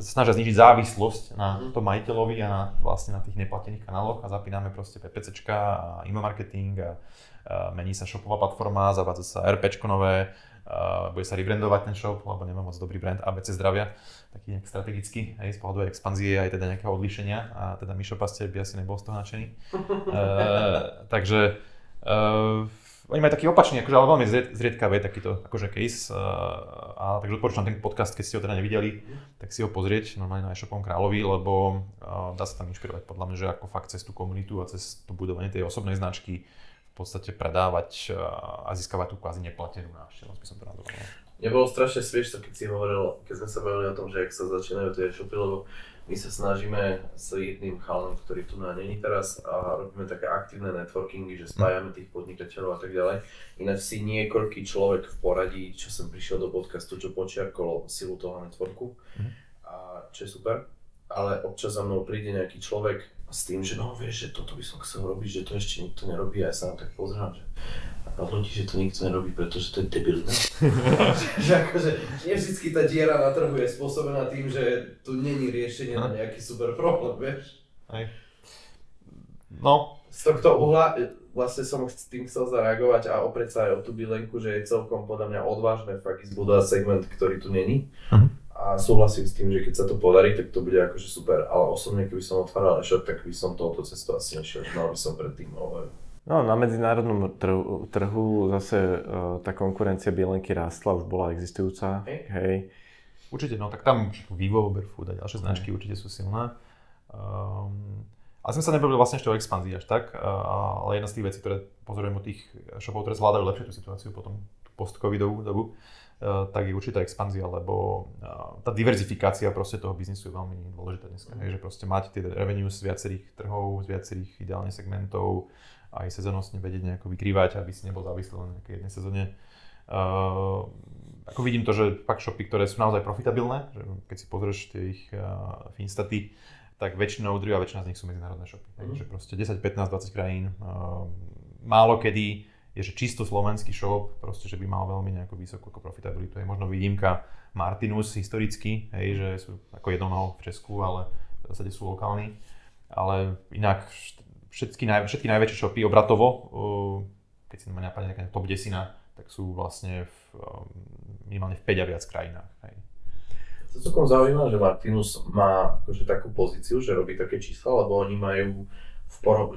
snažia znižiť závislosť na tom majiteľovi a vlastne na tých neplatených kanáloch a zapíname proste PPCčka a email marketing a mení sa shopová platforma, zavádza sa RPčko nové, bude sa rebrandovať ten shop, lebo nemá moc dobrý brand ABC Zdravia, taký nejak strategický, aj z pohľadu expanzie aj teda nejakého odlíšenia a teda Mišo Pastier by asi nebol z toho nadšený. Takže oni majú taký opačný, akože, ale veľmi zriedkavé takýto akože case. Takže odporúčam ten podcast, keď ste ho teda nevideli, tak si ho pozrieť normálne na e-shopom Kráľovi, lebo dá sa tam inšpirovať podľa mňa, že ako fakt cez tú komunitu a cez to budovanie tej osobnej značky v podstate predávať a získavať tú kvázi neplatenú návštevnosť, by som to nazval. Mne bolo strašne smiešne, keď si hovoril, keď sme sa bavili o tom, že ak sa začínajú tie e-shopy, lebo my sa snažíme s jedným chalanom, ktorý tu není teraz a robíme také aktívne networkingy, že spájame tých podnikateľov a tak ďalej. Ináč si niekoľký človek v poradí, čo som prišiel do podcastu, čo počiarkol silu toho networku, a čo je super. Ale občas za mnou príde nejaký človek s tým, že no vieš, že toto by som chcel robiť, že to ešte nikto nerobí a ja sa na tak pozerám, že ľudí, že to nikto nerobí, pretože to je debilné. Že akože nie vždycky tá diera na trhu je spôsobená tým, že tu není riešenie na nejaký super problém, vieš? Aj. No. Z tohto uhla vlastne som s tým chcel zareagovať a oprieť sa aj o tú Bilenku, že je celkom podľa mňa odvážne fakt ísť budovať segment, ktorý tu není. A súhlasím s tým, že keď sa to podarí, tak to bude akože super, ale osobne keby som otváral e-shop, tak by som touto cestou asi nešiel, že mal by som predtým obavy. No, na medzinárodnom trhu zase tá konkurencia Bielenky rástla, už bola existujúca. Hej. Určite, no tak tam Vivo, Barefoot a ďalšie značky určite sú silné. Ale sme sa nebavili vlastne ešte o expanzii až tak, ale jedna z tých vecí, ktoré pozorujem od tých shopov, ktoré zvládajú lepšie tú situáciu potom post-covidovú dobu, tak je určitá expanzia, lebo tá diverzifikácia proste toho biznisu je veľmi dôležitá dneska. Že proste máte tie revenues z viacerých trhov, z viacerých ideálne segmentov, aj sezónostne vedieť nejako vykrývať, aby si nebol závislý len nejakej jednej sezóne. Ako vidím to, že fakt shopy, ktoré sú naozaj profitabilné, že keď si pozrieš tie ich finstaty, tak väčšinou, drvivá väčšina z nich sú medzinárodné shopy. Takže proste 10, 15, 20 krajín. Málo kedy je, že čisto slovenský shop, proste, že by mal veľmi nejakú vysokú profitabilitu. Je možno výnimka Martinus historicky, hej, že sú ako jednonoho v Česku, ale v zásade sú lokálni. Ale inak všetky najväčšie shopy obratovo, keď si ma napadne nejaká top 10, tak sú vlastne minimálne v 5 a viac krajinách. Hej. To celkom zaujímavé, že Martinus má akože takú pozíciu, že robí také čísla, lebo oni majú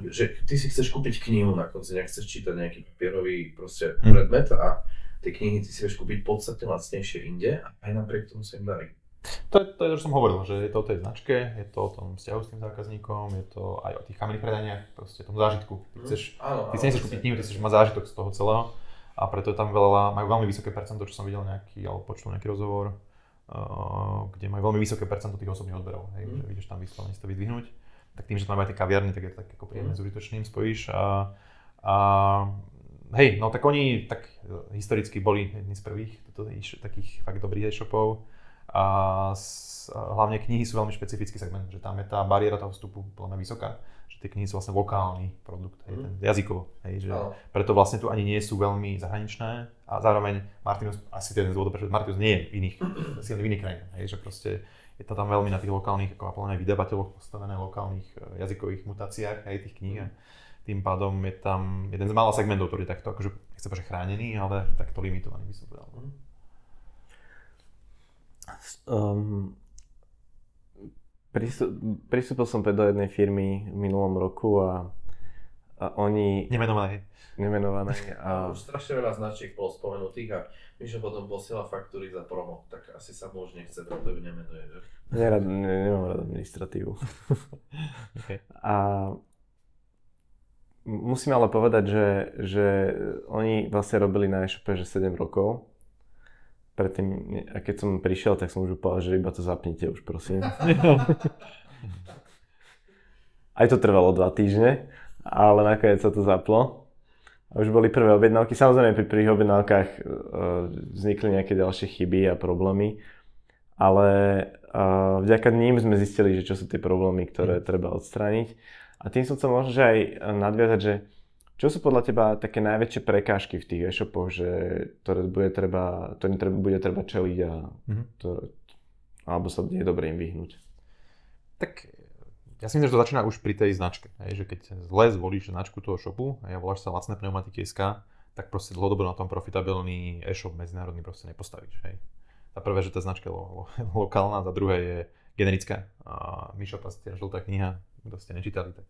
že ty si chceš kúpiť knihu na konci, nechceš čítať nejaký papierový proste predmet a tie knihy ty si vieš kúpiť podstatne lacnejšie inde a aj napriek tomu sa im darí. To je to, čo som hovoril, že je to o tej značke, je to o tom vzťahu s tým zákazníkom, je to aj o tých kamenných predaniach, proste tom zážitku. Ty si nechceš kúpiť knihu, ty chceš mať zážitok z toho celého a preto je tam majú veľmi vysoké percento, čo som videl alebo počul nejaký rozhovor, kde majú veľmi vysoké percento tých osobných odberov, hej, že vidíš tam vyslovene si to vyzdvihnúť. Tak tým, že tam majú aj tie kaviarny, tak je to tak ako príjemne s užitočným spojíš hej, no tak oni tak historicky boli jedni z prvých takých fakt dobrých e-shopov a hlavne knihy sú veľmi špecifický segment, že tam je tá bariéra toho vstupu veľmi vysoká, že tie knihy sú vlastne lokálny produkt, hej, ten jazykovo, hej, že preto vlastne tu ani nie sú veľmi zahraničné a zároveň Martinus, asi to je jeden z dôvodov, prečo Martinus nie je v iných krajinách, hej, že proste je to tam veľmi na tých lokálnych, ako apelovaných vydavateľoch postavené, lokálnych jazykových mutáciách aj tých kníh. Tým pádom je tam jeden z mála segmentov, ktorý je takto, akože nechcem povedať chránený, ale takto limitovaný by som povedal. Pristúpil som do jednej firmy v minulom roku a oni... Nemenované. Už strašne veľa značiek bolo spomenutých a Mišo potom posiela faktúry za promo, tak asi sa muž nechce, preto ju nemenuje, že? Nemám rád administratívu. Okay. A musím ale povedať, že oni vlastne robili na e-shope že 7 rokov. Predtým, a keď som prišiel, tak som už povedal, že iba to zapnite už, prosím. Aj to trvalo 2 týždne, ale nakoniec sa to zaplo. A už boli prvé objednávky. Samozrejme pri prvých objednávkach vznikli nejaké ďalšie chyby a problémy, ale vďaka ním sme zistili, že čo sú tie problémy, ktoré treba odstrániť. A tým som chcel možno že aj nadviazať, že čo sú podľa teba také najväčšie prekážky v tých e-shopoch, ktorým bude treba čeliť alebo sa nie je dobre im vyhnúť? Tak ja si myslím, že to začína už pri tej značke, hej, že keď zle zvolíš značku toho shopu a voláš sa Lacné pneumatiky.sk, tak proste dlhodobo na tom profitabilný e-shop medzinárodný proste nepostavíš. Hej. Za prvé, že tá značka je lokálna, za druhé je generická. Mišo Pastier, žltá kniha, kto ste nečítali, tak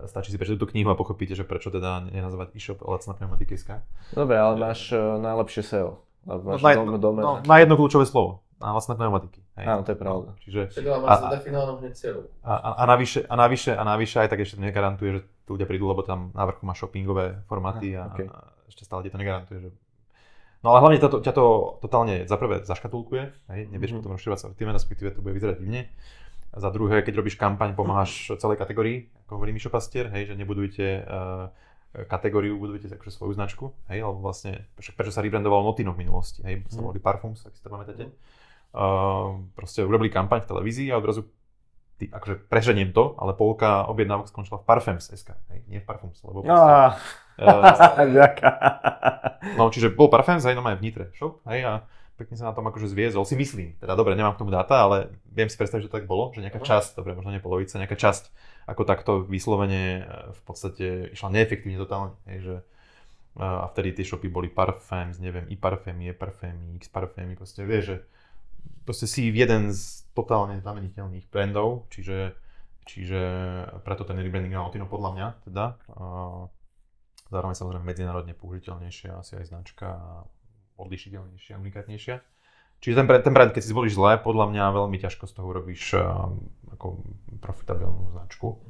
stačí si prečítať tú knihu a pochopíte, že prečo teda nenazvať e-shop Lacné pneumatiky.sk. Dobre, ale máš najlepšie SEO. Na jedno kľúčové slovo. Na vlastné pneumatiky. Hej. Áno, to je pravda. Čiže máš zadefinovanú hneď cieľu. A navyše aj tak ešte negarantuje, že tu ľudia prídu, lebo tam na vrchu má shoppingové formáty a ešte stále ti to negarantuje. Že... No ale hlavne ťa to totálne za prvé zaškatulkuje, hej, nevieš potom rozširovať sortiment, respektíve to bude vyzerať divne. A za druhé, keď robíš kampaň, pomáhaš celej kategórii, ako hovorí Mišo Pastier, hej, že nebudujete kategóriu, budujete akože svoju značku, hej, alebo vlastne, prečo sa rebrandoval Notino v minulosti, hej, sa volali Parfums, ak si to pamätáte. Proste urobili kampaň v televízii a odrazu, akože preženiem to, ale polka objednávok skončila v Parfums.sk, hej, nie v Parfums, lebo proste... No, čiže bol Parfums, hej, no má v Nitre shop, hej, a pekne sa na tom akože zviezol, si myslím, teda dobre, nemám k tomu dáta, ale viem si predstaviť, že to tak bolo, že nejaká časť, dobre, možno nie polovica, nejaká časť ako takto vyslovene v podstate išla neefektívne totálne, hej, že a vtedy tie shopy boli Parfums, neviem, i Parfemy, e Parfemy, x Parfemy, proste vieš, že proste si jeden z totálne zameniteľných brandov, čiže preto ten rebranding na Notino podľa mňa teda. Zároveň samozrejme medzinárodne použiteľnejšia asi aj značka, odlišiteľnejšia, unikátnejšia. Čiže ten brand, keď si zvolíš zle, podľa mňa veľmi ťažko z toho urobíš ako profitabilnú značku.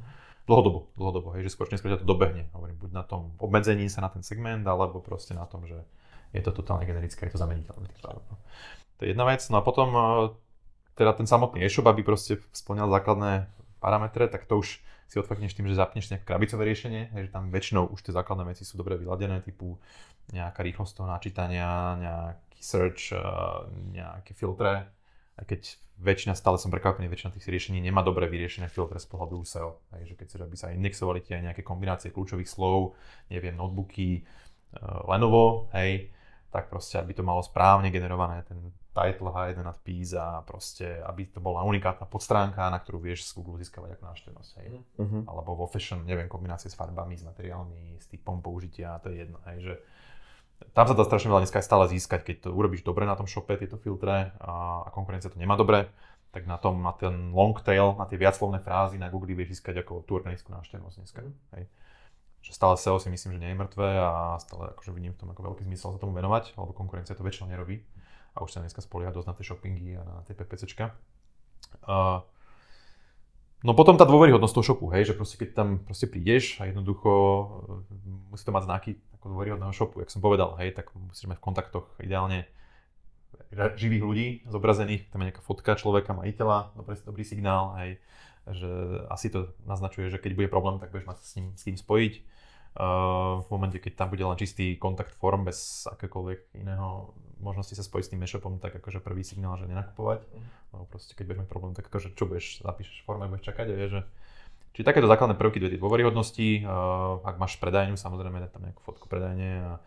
Dlhodobo, hej, že skôr ťa to dobehne. Hovorím, buď na tom obmedzení sa na ten segment, alebo proste na tom, že je to totálne generické, je to zameniteľné. To je jedna vec. No a potom teda ten samotný e-shop, aby proste spĺňal základné parametre, tak to už si odfakneš tým, že zapneš nejaké krabicové riešenie, hej, že tam väčšinou už tie základné veci sú dobre vyladené, typu nejaká rýchlosť toho načítania, nejaký search, nejaké filtre, aj keď stále som prekvapený, väčšina tých riešení nemá dobre vyriešené filtre z pohľadu SEO, hej, že keď chceš, aby sa indexovali tie nejaké kombinácie kľúčových slov, neviem, notebooky, Lenovo, hej, tak proste, aby to malo správne generované, ten title, hidden nadpis a proste, aby to bola unikátna podstránka, na ktorú vieš z Google získavať ako návštevnosť, hej. Alebo vo fashion, neviem, kombinácie s farbami, s materiálmi, s typom použitia, to je jedno, hej, že tam sa dá strašne veľa dneska aj stále získať, keď to urobíš dobre na tom shope, tieto filtre a konkurencia to nemá dobre, tak na ten long tail, na tie viaclovné frázy na Google vieš získať ako tú organickú návštevnosť dneska, hej. Že stále SEO si myslím, že nie je mŕtve a stále akože vidím v tom ako veľký zmysel sa tomu venovať, lebo konkurencia to väčšinou nerobí a už sa dneska spolieha dosť na tie shoppingy a na tie PPCčka. No potom tá dôveryhodnosť toho shopu, hej, že proste keď tam proste prídeš a jednoducho musí to mať znaky ako dôveryhodného shopu, jak som povedal, hej, tak musíš mať v kontaktoch ideálne živých ľudí zobrazených, tam je nejaká fotka človeka, majiteľa, dobrý signál, hej, že asi to naznačuje, že keď bude problém, tak budeš mať s tým spojiť. V momente, keď tam bude len čistý kontakt form bez akékoľvek iného možnosti sa spojiť s tým e-shopom, tak akože prvý signál, že nenakupovať. Lebo proste keď budeš mať problém, tak akože čo budeš, zapíšeš form a budeš čakať a vieš, že... Čiže takéto základné prvky do tej dôveryhodnosti, ak máš predajňu, samozrejme dať tam nejakú fotku predajne a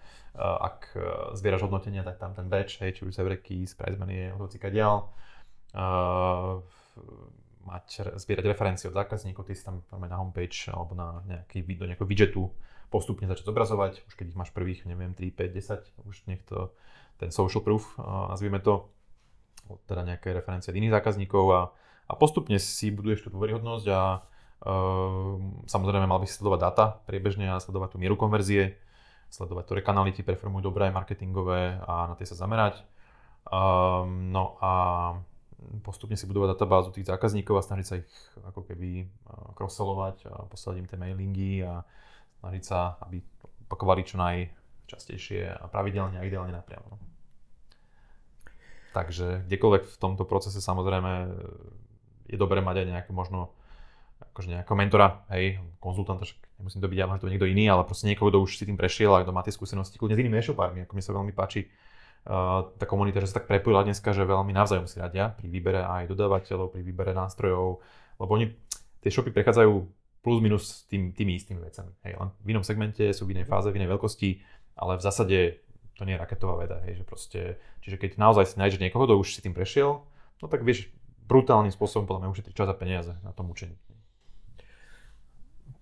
ak zbieraš hodnotenia, tak tam ten badge, hej, či už Sever Keys, price money, hocikadiaľ. Zbierať referencie od zákazníkov, ty si tam na homepage alebo na do nejakého widgetu postupne začať zobrazovať, už keď ich máš prvých, neviem, 3, 5, 10, už nech to ten social proof, nazvime to, teda nejaké referencie od iných zákazníkov a postupne si buduješ tú dôveryhodnosť a samozrejme mal by si sledovať dáta priebežne a sledovať tú mieru konverzie, sledovať, ktoré kanály ti performujú dobré, marketingové a na tie sa zamerať. No a postupne si budovať databázu tých zákazníkov a snažiť sa ich ako keby cross-sellovať a poslať im tie mailingy a snažiť sa, aby opakovali čo najčastejšie a pravidelne a ideálne napriamo. Takže kdekoľvek v tomto procese samozrejme je dobré mať aj nejaké možno akože nejakého mentora, hej, konzultanta, však nemusím to byť ja, možno to niekto iný, ale proste niekoho, kto už si tým prešiel a kto má tie skúsenosti kľudne s inými e-shopármi, ako mi sa veľmi páči tá komunita, že sa tak prepojila dneska, že veľmi navzájom si radia pri výbere aj dodávateľov, pri výbere nástrojov, lebo oni, tie shopy prechádzajú plus minus tými istými vecami. Hej, len v inom segmente, sú v inej fáze, v inej veľkosti, ale v zásade to nie je raketová veda, hej, že proste, čiže keď naozaj si nájdeš niekoho, kto už si tým prešiel, no tak vieš brutálnym spôsobom podľa mňa ušetriť čas a peniaze na tom učení.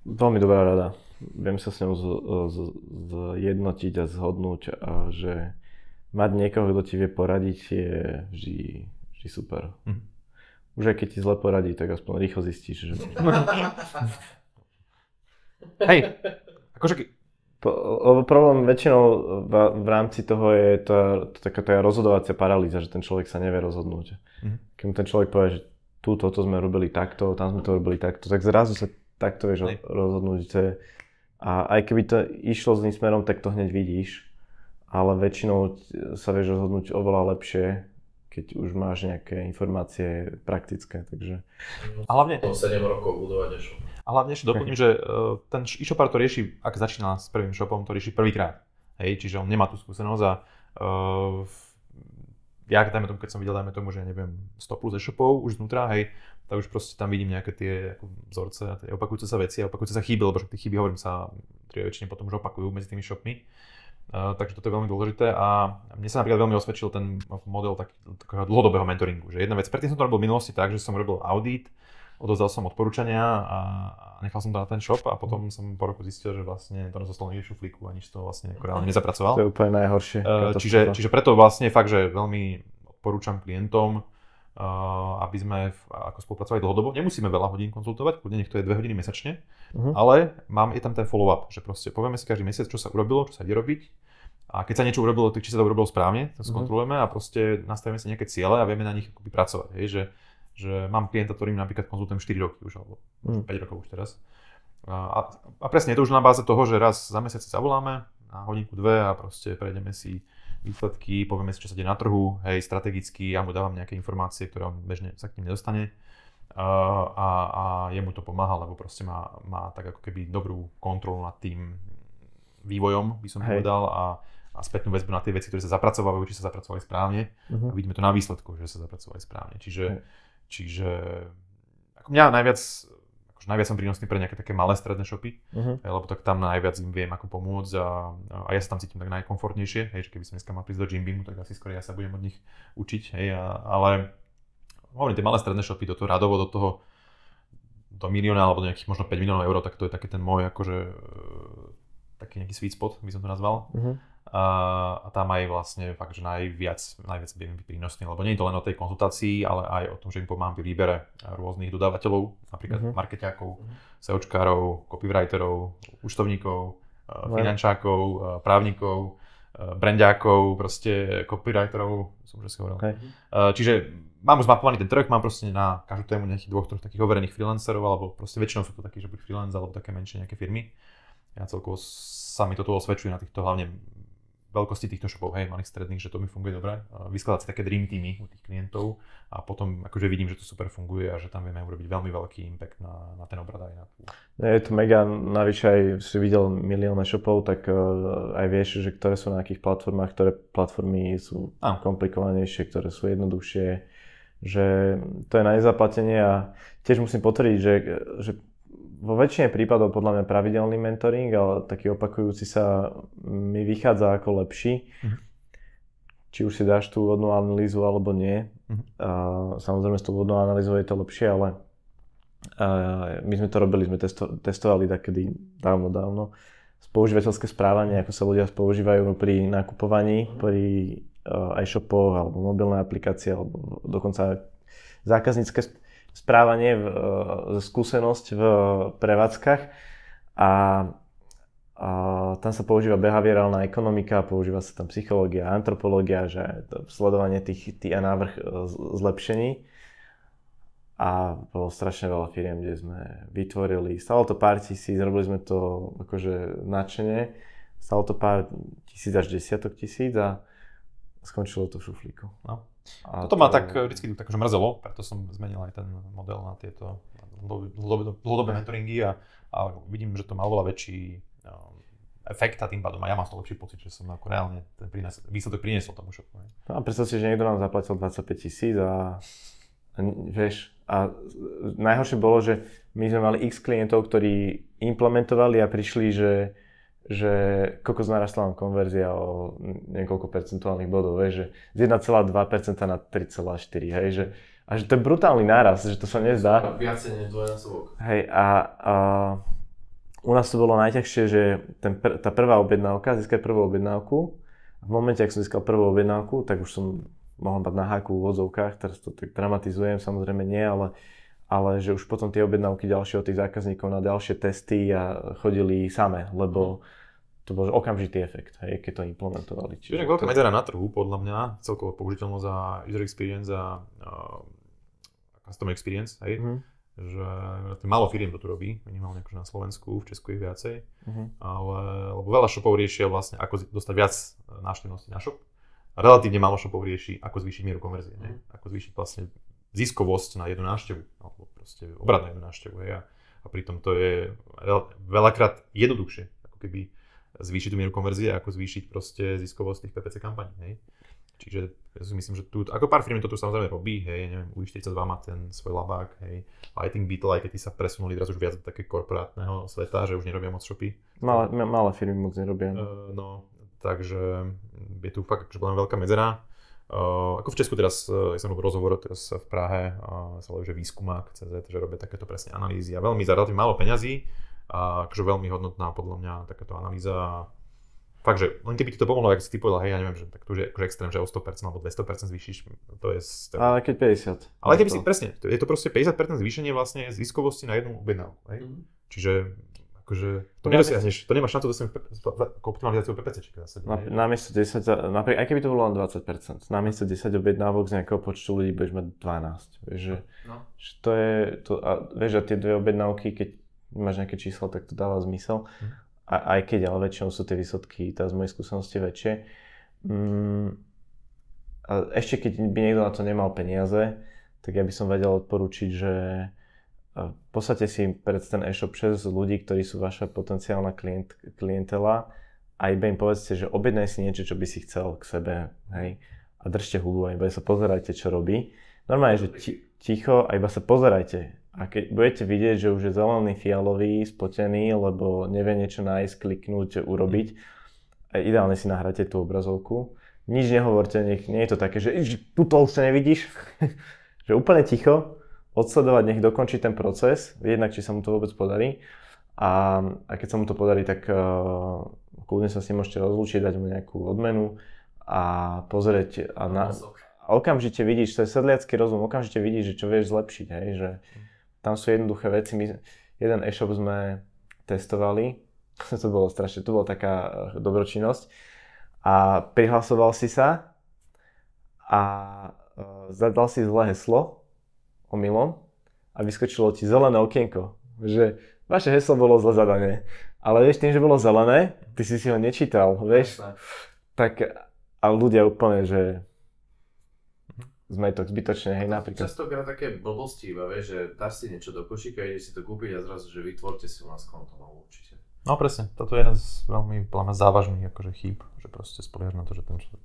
Veľmi dobrá rada. Viem sa s ňou zjednotiť a zhodnúť, že mať niekoho, kto ti vie poradiť, je vždy super. Už aj keď ti zle poradí, tak aspoň rýchlo zistíš, že... Hej, akože... Lebo problém väčšinou v rámci toho je taká tá rozhodovacia paralýza, že ten človek sa nevie rozhodnúť. Keď mu ten človek povie, že toto sme robili takto, tam sme to robili takto, tak zrazu sa takto vieš rozhodnúť. A aj keby to išlo zlým smerom, tak to hneď vidíš. Ale väčšinou sa vieš rozhodnúť oveľa lepšie, keď už máš nejaké informácie praktické, takže... A hlavne... 7 rokov budovať e-shop. A hlavne ešte doplním, že ten e-shopár to rieši, ak začína s prvým shopom, to rieši prvýkrát. Hej, čiže on nemá tú skúsenosť a ja, dajme tomu, keď som videl, dajme tomu, že neviem, 100 plus e-shopov už znútra, hej, tak už proste tam vidím nejaké tie vzorce a tie opakujúce sa veci a opakujúce sa chyby, lebo tie chyby, hovorím, sa väčšine potom už opakujú medzi tými shopmi. Takže toto je veľmi dôležité a mne sa napríklad veľmi osvedčil ten model takého dlhodobého mentoringu, že jedna vec, predtým som to robil v minulosti tak, že som robil audit, odozdal som odporúčania a nechal som to na ten shop a potom som po roku zistil, že vlastne to zostalo niekde v šuflíku a nič to vlastne reálne nezapracoval. To je úplne najhoršie. Čiže preto vlastne fakt, že veľmi odporúčam klientom, aby sme ako spolupracovali dlhodobo. Nemusíme veľa hodín konzultovať, kľudne nech to je 2 hodiny mesačne, ale je tam ten follow-up, že proste povieme si každý mesiac, čo sa urobilo, čo sa ide robiť. A keď sa niečo urobilo, tak či sa to urobilo správne, to skontrolujeme a proste nastavíme si nejaké ciele a vieme na nich akoby pracovať. Hej, že mám klienta, ktorým napríklad konzultujem 4 roky už, alebo 5 rokov už teraz. A presne je to už na báze toho, že raz za mesiac si zavoláme na hodinku, 2 a proste prejdeme si výsledky, povieme si, čo sa deje na trhu, hej, strategicky, ja mu dávam nejaké informácie, ktoré on bežne sa k ním nedostane. a jemu to pomáha, lebo proste má tak ako keby dobrú kontrolu nad tým vývojom, by som povedal, a spätnú väzbu na tie veci, ktoré sa zapracovajú, či sa zapracovali správne. A vidíme to na výsledku, že sa zapracovali správne. Čiže ako mňa najviac som prínosný pre nejaké také malé stredné shopy, lebo tak tam najviac im viem ako pomôcť a ja sa tam cítim tak najkomfortnejšie, hej, že keby som dneska mal prísť do Jimbeamu, tak asi skôr ja sa budem od nich učiť, hej, ale hovorím, tie malé stredné shopy, do milióna alebo do nejakých možno 5 miliónov eur, tak to je taký ten môj akože taký nejaký sweet spot, by som to nazval. A tam aj vlastne fakt, že najviac budem byť prínosný, lebo nie je to len o tej konzultácii, ale aj o tom, že im pomáham pri výbere rôznych dodávateľov, napríklad markeťákov, SEOčkárov, copywriterov, účtovníkov, finančákov, právnikov, brandákov, proste copywriterov, som už si hovoril. Čiže mám už zmapovaný ten trh, mám proste na každú tému nejakých 2-3 takých overených freelancerov, alebo proste väčšinou sú to takí, že buď freelance, alebo také menšie nejaké firmy. Ja celkovo sa mi toto osvedčuje na týchto hlavne veľkosti týchto shopov, hej, malých stredných, že to mi funguje dobre. Vyskladať si také dream teamy u tých klientov a potom akože vidím, že to super funguje a že tam vieme urobiť veľmi veľký impact na ten obrad aj na tú. Je to mega, navyše aj si videl milióny shopov, tak aj vieš, že ktoré sú na akých platformách, ktoré platformy sú komplikovanejšie, ktoré sú jednoduchšie, že to je na nezaplatenie a tiež musím potvrdiť, že vo väčšine prípadov podľa mňa pravidelný mentoring, ale taký opakujúci sa mi vychádza ako lepší. Či už si dáš tú vodnú analýzu alebo nie. Samozrejme s tou vodnou analýzou je to lepšie, ale my sme to robili, sme testovali takedy dávno používateľské správanie, ako sa ľudia používajú pri nakupovaní, pri e-shopoch alebo mobilnej aplikácie alebo dokonca zákaznícke správanie, skúsenosť v prevádzkach a tam sa používa behaviorálna ekonomika, používa sa tam psychológia, antropológia, že to sledovanie tých a návrh zlepšení a bolo strašne veľa firiem, kde sme vytvorili, stalo to pár tisíc, robili sme to akože nadšene, stalo to pár tisíc až desiatok tisíc a skončilo to v šuflíku. No. Toto ma tak vždycky takže mrzelo, preto som zmenil aj ten model na tieto dlhodobé mentoringy a vidím, že to malo veľa väčší efekt a tým pádom a ja mám z toho lepší pocit, že som ako reálne ten výsledok priniesol tomu shopu. No a predstav si, že niekto nám zaplatil 25 000 a vieš, a najhoršie bolo, že my sme mali x klientov, ktorí implementovali a prišli, že kokos narastla nám konverzia o niekoľko percentuálnych bodov, vieš, že z 1,2% na 3,4, hej, že to je brutálny nárast, že to sa nezdá. Viacej než dvojnásobok. Hej, a u nás to bolo najťažšie, že tá prvá objednávka, získať prvú objednávku, v momente, ak som získal prvú objednávku, tak už som mohol mať na háku v vozovkách, teraz to tak dramatizujem, samozrejme nie, ale že už potom tie objednávky ďalšie od tých zákazníkov na ďalšie testy a chodili samé, lebo to bol okamžitý efekt, hej, keď to implementovali. Čiže veľká medzera na trhu, podľa mňa, celkovo použiteľnosť za user experience a customer experience, hej, že málo firiem to tu robí, minimálne akože na Slovensku, v Česku je viacej, ale lebo veľa shopov riešia vlastne, ako dostať viac návštevnosti na shop. A relatívne málo shopov rieši, ako zvýšiť mieru konverzie, ako zvýšiť vlastne ziskovosť na jednu návštevu, alebo proste obrad na jednu návštevu. Hej. A pritom to je veľakrát jednoduchšie, ako keby zvýšiť tú mieru konverzie, ako zvýšiť proste ziskovosť tých PPC kampaní. Hej. Čiže ja si myslím, že tu, ako pár firm to tu samozrejme robí, hej, neviem, UI42 má ten svoj labák, hej, Lighting Beetle, aj keď tí sa presunuli teraz už viac do také korporátneho sveta, že už nerobia moc shopy. Malé firmy moc nerobia. Takže je tu fakt veľká medzera. Ako v Česku teraz, ja som robil rozhovor teraz v Prahe, sa volá, že Výskumák.cz, že robia takéto presne analýzy a veľmi za relatívne málo peňazí, a akože veľmi hodnotná podľa mňa takáto analýza. Fakt, že len keby ti to pomohlo, ako si ty povedal, hej, ja neviem, že tak to už je akože extrém, že o 100% alebo 200% zvýšiš, to je... Ale keď 50. Ale keby si, presne, je to proste 50% zvýšenie vlastne ziskovosti na jednu objednávku, hej. Čiže akože to nedosiahneš, to nemáš šancu dosiahnuť optimalizáciu PPCčka zase. Namiesto 10, napríklad, aj keby to bolo len 20%, namiesto 10 objednávok z nejakého počtu ľudí budeš mať 12. Vieš, že to je, vieš, a tie dve objednávky, keď máš nejaké číslo, tak to dáva zmysel. Aj keď, ale väčšinou sú tie výsledky, z mojej skúsenosti väčšie. A ešte keď by niekto na to nemal peniaze, tak ja by som vedel odporučiť, že posadte si pred ten e-shop 6 ľudí, ktorí sú vaša potenciálna klientela a iba im povedzte, že objednaj si niečo, čo by si chcel k sebe, hej, a držte hubu a iba sa pozerajte, čo robí. Normálne, že ticho a iba sa pozerajte. A keď budete vidieť, že už je zelený, fialový, spotený, lebo nevie niečo nájsť, kliknúť, urobiť, ideálne si nahráte tú obrazovku. Nič nehovorte, nie je to také, že tuto už sa nevidíš, že úplne ticho, odsledovať, nech dokončí ten proces, jednak či sa mu to vôbec podarí a keď sa mu to podarí, tak kľudne sa s ním môžete rozlúčiť, dať mu nejakú odmenu a pozrieť a okamžite vidíš, to je sedliacky rozum, okamžite vidíš, že čo vieš zlepšiť, hej, že tam sú jednoduché veci, jeden e-shop sme testovali, to bolo strašne, to bola taká dobročinnosť a prihlasoval si sa a zadal si zlé heslo omylom a vyskočilo ti zelené okienko, že vaše heslo bolo zle zadané. Ale vieš, tým, že bolo zelené, ty si ho nečítal, vieš, tak a ľudia úplne, že zmetok zbytočne, hej, napríklad. Častokrát také blbosti iba, vieš, že dáš si niečo do košíka, ideš si to kúpiť a zrazu, že vytvorte si u nás konto, no určite. No presne, toto je jeden z veľmi závažných akože chýb, že proste spoliehaš na to, že ten človek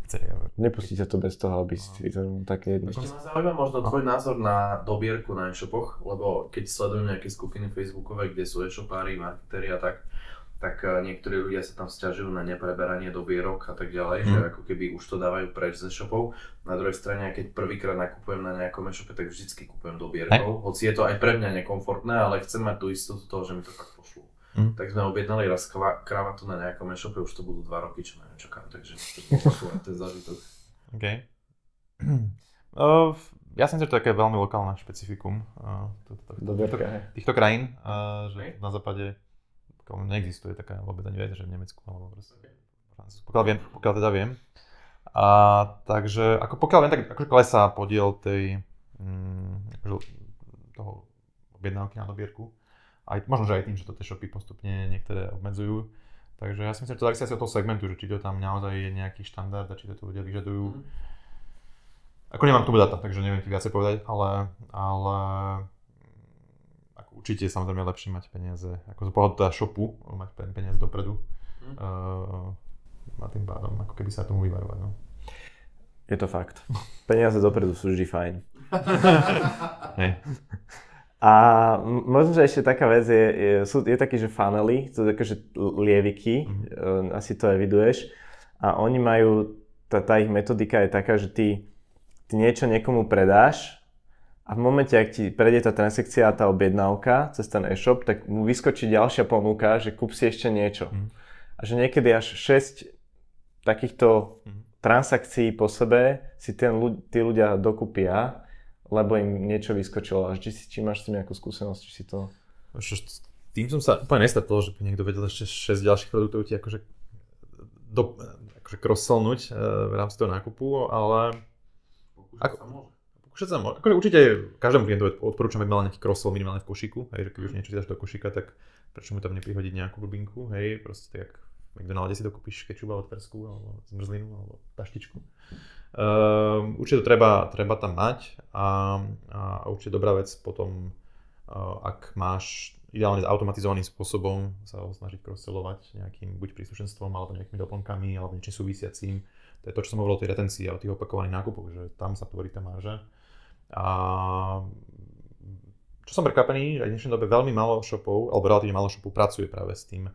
chce. Nepustíte to bez toho, aby si to také jedno. Ešte ma zaujíma možno tvoj názor na dobierku na e-shopoch, lebo keď sledujem nejaké skupiny facebookové, kde sú e-shopári, marketéri a tak niektorí ľudia sa tam sťažujú na nepreberanie dobierok a tak ďalej, že ako keby už to dávajú preč z e-shopov. Na druhej strane, keď prvýkrát nakupujem na nejakom e-shope, tak vždycky kupujem dobierkou, hoci je to aj pre mňa nekomfortné, ale chcem mať tú istotu toho, že mi to fakt pošlú. Tak sme objednali raz kravatu na nejakom e-shope, už to budú 2 roky, čo neviem čakám, takže to je ten zážitok. OK. Ja si myslím, že to je také veľmi lokálne špecifikum týchto krajín, že na západe neexistuje taká vôbec ani vec, že v Nemecku alebo proste pokiaľ teda viem. Takže pokiaľ viem, tak akože klesá podiel toho objednávky na dobierku. Aj, možno, že aj tým, že to tie shopy postupne niektoré obmedzujú. Takže ja si myslím, že to závisí asi od toho segmentu, že či to tam naozaj je nejaký štandard a či to ľudia vyžadujú. Ako nemám k tomu data, takže neviem ti viacej povedať, ale ako určite je samozrejme lepšie mať peniaze, ako z pohľadu teda shopu, mať peniaze dopredu. A tým pádom, ako keby sa tomu vyvarovať. No. Je to fakt. Peniaze dopredu sú vždy fajn. Hej. A možno, že ešte taká vec je taký, že funnely, to je také, že lieviky, asi to eviduješ. A oni majú, tá ich metodika je taká, že ty niečo niekomu predáš a v momente, ak ti prejde tá transakcia a tá objednávka cez ten e-shop, tak mu vyskočí ďalšia ponuka, že kúp si ešte niečo. A že niekedy až 6 takýchto transakcií po sebe si tí ľudia dokúpia, lebo im niečo vyskočilo. A či máš s tým nejakú skúsenosť, či si to... Tým som sa úplne nestretol, že by niekto vedel ešte 6 ďalších produktov ti akože cross-sellnúť v rámci toho nákupu, ale... Pokúšať sa môže. Akože určite každému klientovi odporúčam, aby mal nejaký cross-sell minimálne v košíku, hej, že keď už niečo dáš do košíka, tak prečo mu tam neprihodiť nejakú blbinku, hej, proste tak v McDonalde si dokúpiš kečup alebo tversku, alebo zmrzlinu, alebo taštičku. Určite to treba tam mať a určite dobrá vec potom, ak máš ideálne automatizovaným spôsobom sa snažiť cross-sellovať nejakým buď príslušenstvom, alebo nejakými doplnkami, alebo niečím súvisiacím. To je to, čo som hovoril o tej retencii a o tých opakovaných nákupoch, že tam sa tvorí tá marža. A čo som prekvapený, že aj v dnešnej dobe veľmi málo shopov, alebo relatívne málo shopov pracuje práve s tým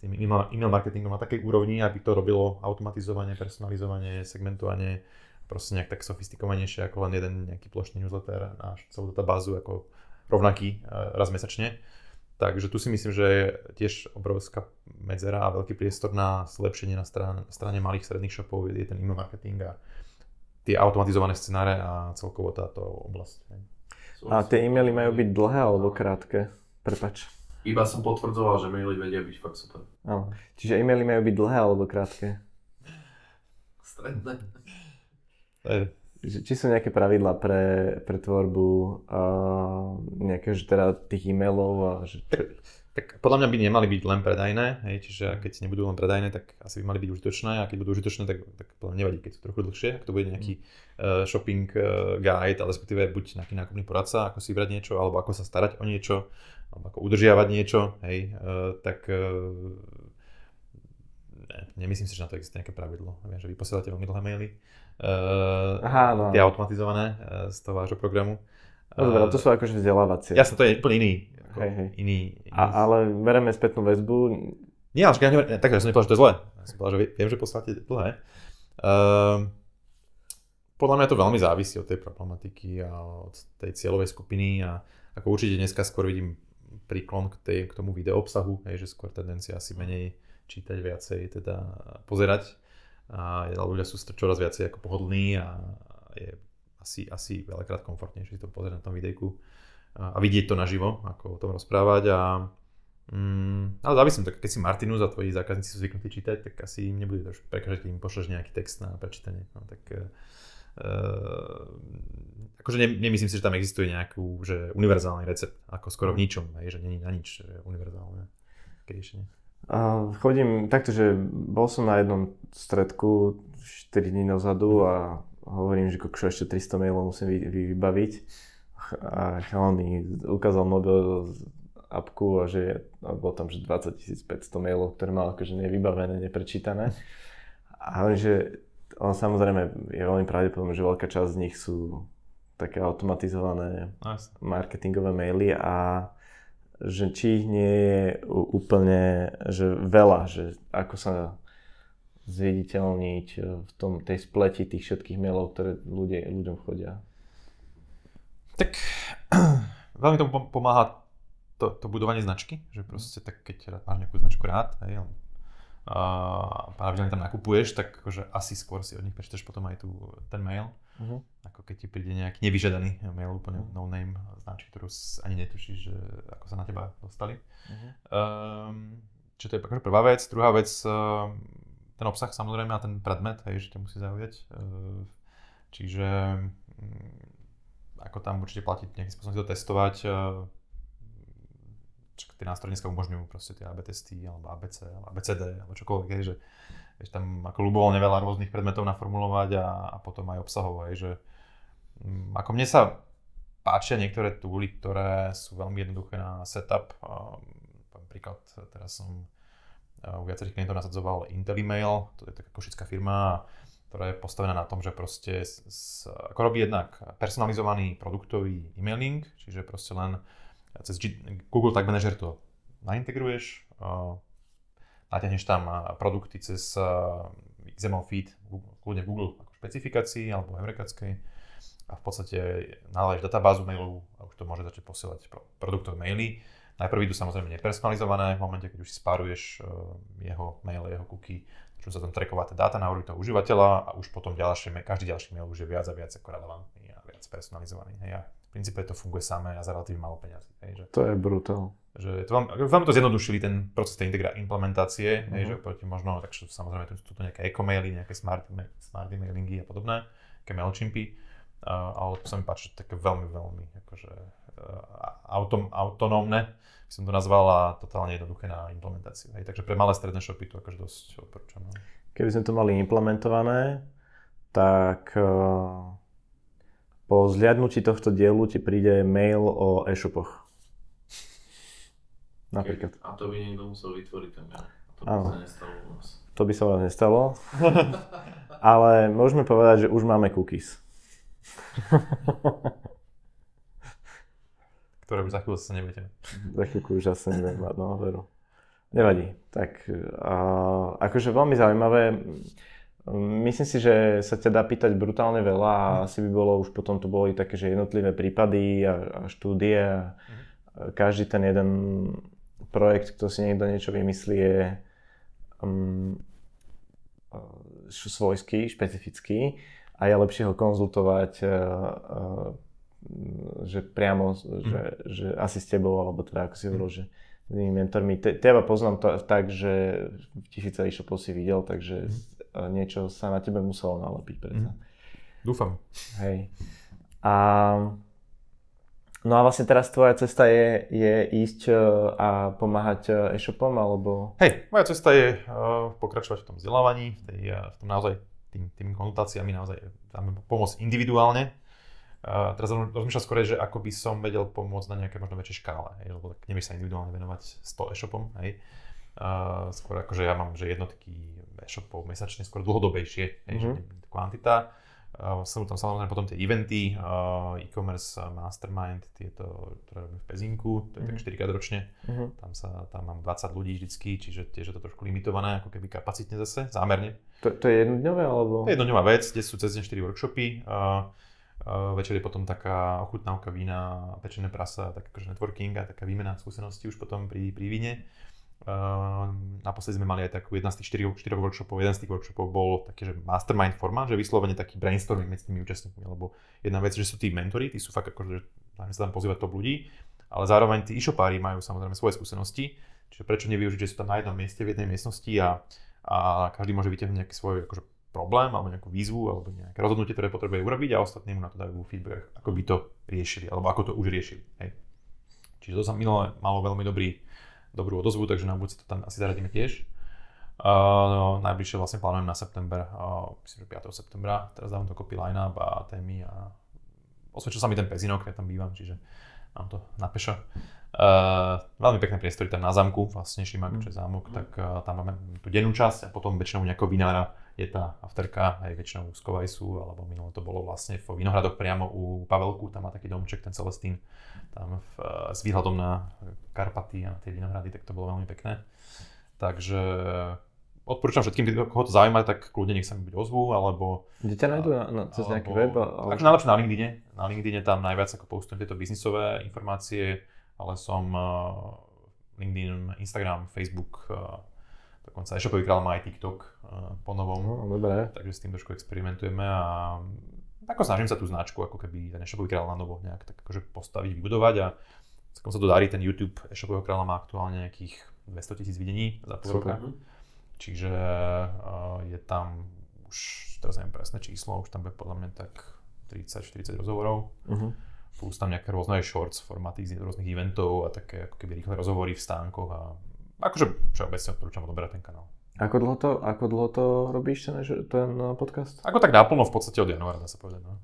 email marketingom na takej úrovni, aby to robilo automatizovanie, personalizovanie, segmentovanie, proste nejak tak sofistikovanejšie ako len jeden nejaký plošný newsletter na celú databázu ako rovnaký raz mesačne. Takže tu si myslím, že je tiež obrovská medzera a veľký priestor na zlepšenie na strane malých stredných shopov je ten email marketing a tie automatizované scenáre a celkovo táto oblasť. A tie e-maily majú byť dlhé alebo krátke? Prepáč. Iba som potvrdzoval, že maily vedia byť fakt super. Áno. Čiže e-maily majú byť dlhé alebo krátke? Stredné. Či sú nejaké pravidlá pre tvorbu nejakého, že teda tých e-mailov a že... Tak podľa mňa by nemali byť len predajné, hej, čiže keď nebudú len predajné, tak asi by mali byť užitočné a keď budú užitočné, tak podľa mňa nevadí, keď sú trochu dlhšie, ak to bude nejaký shopping guide, ale respektíve buď nejaký nákupný poradca, ako si vybrať niečo, alebo ako sa starať o niečo, alebo ako udržiavať niečo, hej, tak nemyslím si, že na to existuje nejaké pravidlo. Viem, že vy posielate veľmi dlhé maily, tie automatizované z toho vášho programu. No dobre, to sú akože vzdelávacie. Jasne, to je úplne iný. Iný. Ale bereme spätnú väzbu. Nie, ale ja nehovorím, takže ja som nepovedal, že to je zlé. Ja som povedal, že viem, že posielate dlhé. Podľa mňa to veľmi závisí od tej problematiky a od tej cieľovej skupiny a ako určite dneska skôr vidím príklon k tomu video obsahu, že skôr tendencia asi menej čítať, viacej teda pozerať. A ľudia sú čoraz viacej ako pohodlní a je asi veľakrát komfortnejšie si to pozrieť na tom videjku a vidieť to naživo, ako o tom rozprávať ale závisím, tak keď si Martinus a tvoji zákazníci sú zvyknutí čítať, tak asi im nebude to prekážať, keď im pošleš nejaký text na prečítanie. No, tak akože nemyslím si, že tam existuje nejakú že univerzálny recept, ako skoro v ničom, že není na nič univerzálne riešenie. Chodím takto, že bol som na jednom stredku 4 dní dozadu a hovorím, že ešte 300 mailov musím vybaviť. A chalan mi ukázal mobil apku a že bolo tam že 20 500 mailov, ktoré mal akože nevybavené, neprečítané. A hovorím, že on samozrejme je veľmi pravdepodobné, že veľká časť z nich sú také automatizované marketingové maily a že či ich nie je úplne že veľa, že ako sa zviditeľniť v tej spleti tých všetkých mailov, ktoré ľuďom chodia. Tak veľmi tomu pomáha to budovanie značky, že proste tak keď máš nejakú značku rád, hej, a pravidelne tam nakupuješ, tak akože asi skôr si od nich prečítaš potom aj ten mail. Ako keď ti príde nejaký nevyžiadaný mail, úplne no name značky, ktorú ani netušíš, že ako sa na teba dostali. Čiže to je akože prvá vec. Druhá vec, ten obsah samozrejme a ten predmet, hej, že ťa musí zaujať. Čiže ako tam určite platiť nejakým spôsobom si to testovať. Tie nástroje dneska umožňujú proste tie AB testy, alebo ABC, alebo ABCD, alebo čokoľvek, hej, že vieš tam ako ľubovoľne veľa rôznych predmetov naformulovať a potom aj obsahov, hej, že ako mne sa páčia niektoré túly, ktoré sú veľmi jednoduché na setup. Napríklad teraz som u viacerých klientov nasadzoval Intelimail, to je taká košická firma, ktorá je postavená na tom, že proste ako robí jednak personalizovaný produktový e-mailing, čiže proste len cez Google Tag Manager to naintegruješ, natiahneš tam produkty cez XML feed, kľudne Google ako špecifikácii alebo heurekackej a v podstate naleješ databázu mailov a už to môže začať posielať produktové maily. Najprv idú samozrejme nepersonalizované, v momente, keď už si spáruješ jeho mail, jeho cookie, čo sa tam tracková tá dáta na úrovni toho užívateľa a už potom každý ďalší mail už je viac a viac ako relevantný a viac personalizovaný. Hej. V princípe to funguje samé a za relatívne málo peňazí. To je brutál. Že vám to zjednodušili ten proces tej implementácie, že oproti možno, takže samozrejme sú to nejaké eco-maily, nejaké smart emailingy a podobné, nejaké Mailchimpy, ale to sa mi páči, také veľmi akože autonómne, by som to nazval, a totálne jednoduché na implementáciu. Hej. Takže pre malé stredné shopy to akože dosť odporúčam. Keby sme to mali implementované, tak po zhliadnutí tohto dielu ti príde mail o e-shopoch. Napríklad. A to by niekto musel vytvoriť ten mail. To by sa nestalo u nás. To by sa vás nestalo. Ale môžeme povedať, že už máme cookies. Ktoré už za chvíľu sa nebudete. Za chvíľku už asi nebudem mať, no veru. Nevadí. Tak akože veľmi zaujímavé. Myslím si, že sa ťa dá pýtať brutálne veľa a asi by bolo už potom to boli také, že jednotlivé prípady a štúdie a každý ten jeden projekt, kto si niekto niečo vymyslí, je svojský, špecifický a je lepšie ho konzultovať že priamo, že asi s tebou, alebo teda ako si hovoril, že s tými mentormi. Teba poznám tak, že v 1000 e-shopov si videl, takže niečo sa na tebe muselo nalepiť predsa. Dúfam. Hej. A no No a vlastne teraz tvoja cesta je ísť a pomáhať e-shopom, alebo? Hej, moja cesta je pokračovať v tom vzdelávaní, v tom naozaj tými konzultáciami naozaj dáme pomôcť individuálne. Teraz rozmýšľam skôr, že ako by som vedel pomôcť na nejaké možno väčšej škále, hej, lebo tak nevieš sa individuálne venovať 100 e-shopom, hej. Skôr akože ja mám, že jednotky e-shopov mesačne skôr dlhodobejšie, hej, že kvantita. Sú tam samozrejme potom tie eventy, e-commerce, mastermind, tieto, ktoré robím v Pezinku, to je tak 4-krát ročne. Tam mám 20 ľudí vždycky, čiže tiež je to trošku limitované, ako keby kapacitne zase, zámerne. To je jednodňové, alebo? To je jednodňová vec, kde sú cez deň 4 workshopy. Večer je potom taká ochutnávka vína, pečené prasa, tak akože networking a taká výmena skúseností už potom pri víne. Naposledy sme mali aj takú jedna z tých 4 workshopov. Jeden z tých workshopov bol taký, že mastermind forma, že vyslovene taký brainstorming medzi tými účastníkmi, lebo jedna vec, že sú tí mentori, tí sú fakt akože, sa tam pozývať top ľudí, ale zároveň tí e-shopári majú samozrejme svoje skúsenosti, čiže prečo nevyužiť, že sú tam na jednom mieste v jednej miestnosti a každý môže vyťahnuť nejaký svoj akože problém alebo nejakú výzvu alebo nejaké rozhodnutie, ktoré potrebuje urobiť a ostatní mu na to dajú feedback, ako by to riešili alebo ako to už riešili. Hej. Čiže to sa minule malo veľmi dobrú odozvu, takže na budúce to tam asi zaradíme tiež. Najbližšie vlastne plánujem na september, myslím, že 5. septembra. Teraz dávam dokopy line-up a témy a osvedčil sa mi ten Pezinok, ja tam bývam, čiže mám to na pešo. Veľmi pekné priestory tam na zámku, vlastne Šimak, čo je zámok, tak tam máme tú dennú časť a potom väčšinou nejakého vinára je tá afterka, aj väčšinou z Kovajsu, alebo minulé to bolo vlastne v Vinohradoch priamo u Pavelku, tam má taký domček, ten Celestín, tam s výhľadom na Karpaty a na tie Vinohrady, tak to bolo veľmi pekné. Takže odporúčam všetkým, koho to zaujíma, tak kľudne nech sa mi buď ozvú, alebo... Kde ťa nájdú cez nejaký web? Takže najlepšie na LinkedIne. Na LinkedIne tam najviac ako postujem tieto biznisové informácie, ale som LinkedIn, Instagram, Facebook, dokonca e-shopový král má aj TikTok po novom. Dobre. Takže s tým trošku experimentujeme a ako snažím sa tú značku, ako keby ten e-shopový král na novo nejak tak akože postaviť, vybudovať a celkom sa to darí, ten YouTube e-shopového kráľa má aktuálne nejakých 200 000 videní za pol roka. Čiže je tam už, teraz neviem presné číslo, už tam bude podľa mňa tak 30-40 rozhovorov. Plus tam nejaké rôzne shorts, formáty z rôznych eventov a také ako keby rýchle rozhovory v stánkoch a akože všeobecne odporúčam odoberať ten kanál. Ako dlho to robíš, ten podcast? Ako tak naplno v podstate od januára, dá sa povedať. No.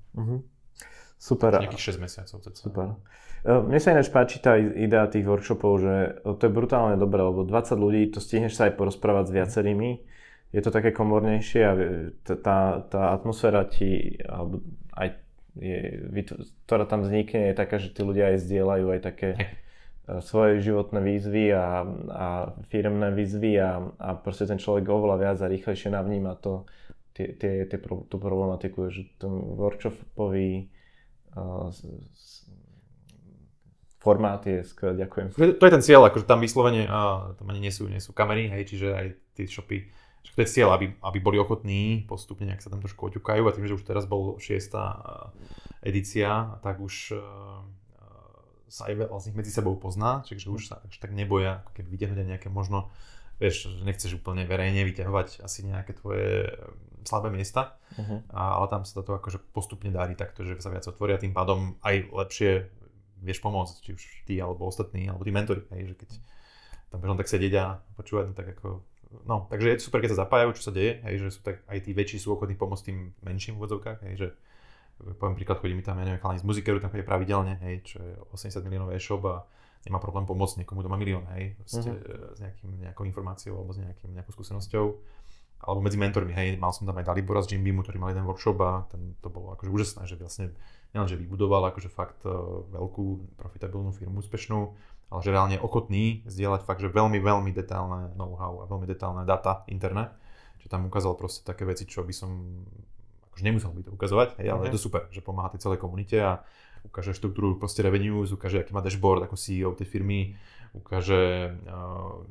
Super. Nejakých 6 mesiacov. Super. Mne sa ináč páči tá idea tých workshopov, že to je brutálne dobré, lebo 20 ľudí, to stihneš sa aj porozprávať s viacerými. Je to také komornejšie a tá atmosféra ti, alebo aj ktorá tam vznikne, je taká, že tí ľudia aj zdieľajú aj také svoje životné výzvy a firemné výzvy a proste ten človek oveľa viac a rýchlejšie navníma tú problematiku, že ten workshopový formát je skvelý, ďakujem. To je ten cieľ, akože tam vyslovene, tam ani nie sú kamery, hej, čiže aj tie shopy, to je cieľ, aby boli ochotní postupne nejak sa tam trošku oťukajú a tým, že už teraz bol 6. edícia, tak už sa aj veľa z nich medzi sebou pozná, čiže už sa tak neboja ako keby vyťahnuť aj nejaké možno, vieš, že nechceš úplne verejne vyťahovať asi nejaké tvoje slabé miesta, ale tam sa to akože postupne darí takto, že sa viac otvoria, tým pádom aj lepšie vieš pomôcť, či už ty alebo ostatní, alebo tí mentori, hej, že keď tam bežom tak sedieť a počúvať, no tak ako, no, takže je super, keď sa zapájajú, čo sa deje, hej, že sú tak aj tí väčší sú ochotní pomôcť tým menším v úvodzovkách, hej, že poviem príklad, chodí mi tam, ja neviem, chalani z Muzikeru, tam chodí pravidelne, hej, čo je 80 miliónov e-shop a nemá problém pomôcť niekomu, kto má milión, hej, proste, s nejakou informáciou alebo s nejakou skúsenosťou. Alebo medzi mentormi, hej, mal som tam aj Dalibora z Jimbeamu, ktorý mal jeden workshop a to bolo akože úžasné, že vlastne nielenže vybudoval akože fakt veľkú profitabilnú firmu, úspešnú, ale že reálne ochotný zdieľať fakt, že veľmi, veľmi detailné know-how a veľmi detailné data interné, že tam ukázal proste také veci, čo by som akože nemusel by to ukazovať, hej, ale je to super, že pomáha tej celej komunite a ukáže štruktúru proste revenues, ukáže aký má dashboard ako CEO tej firmy, ukáže,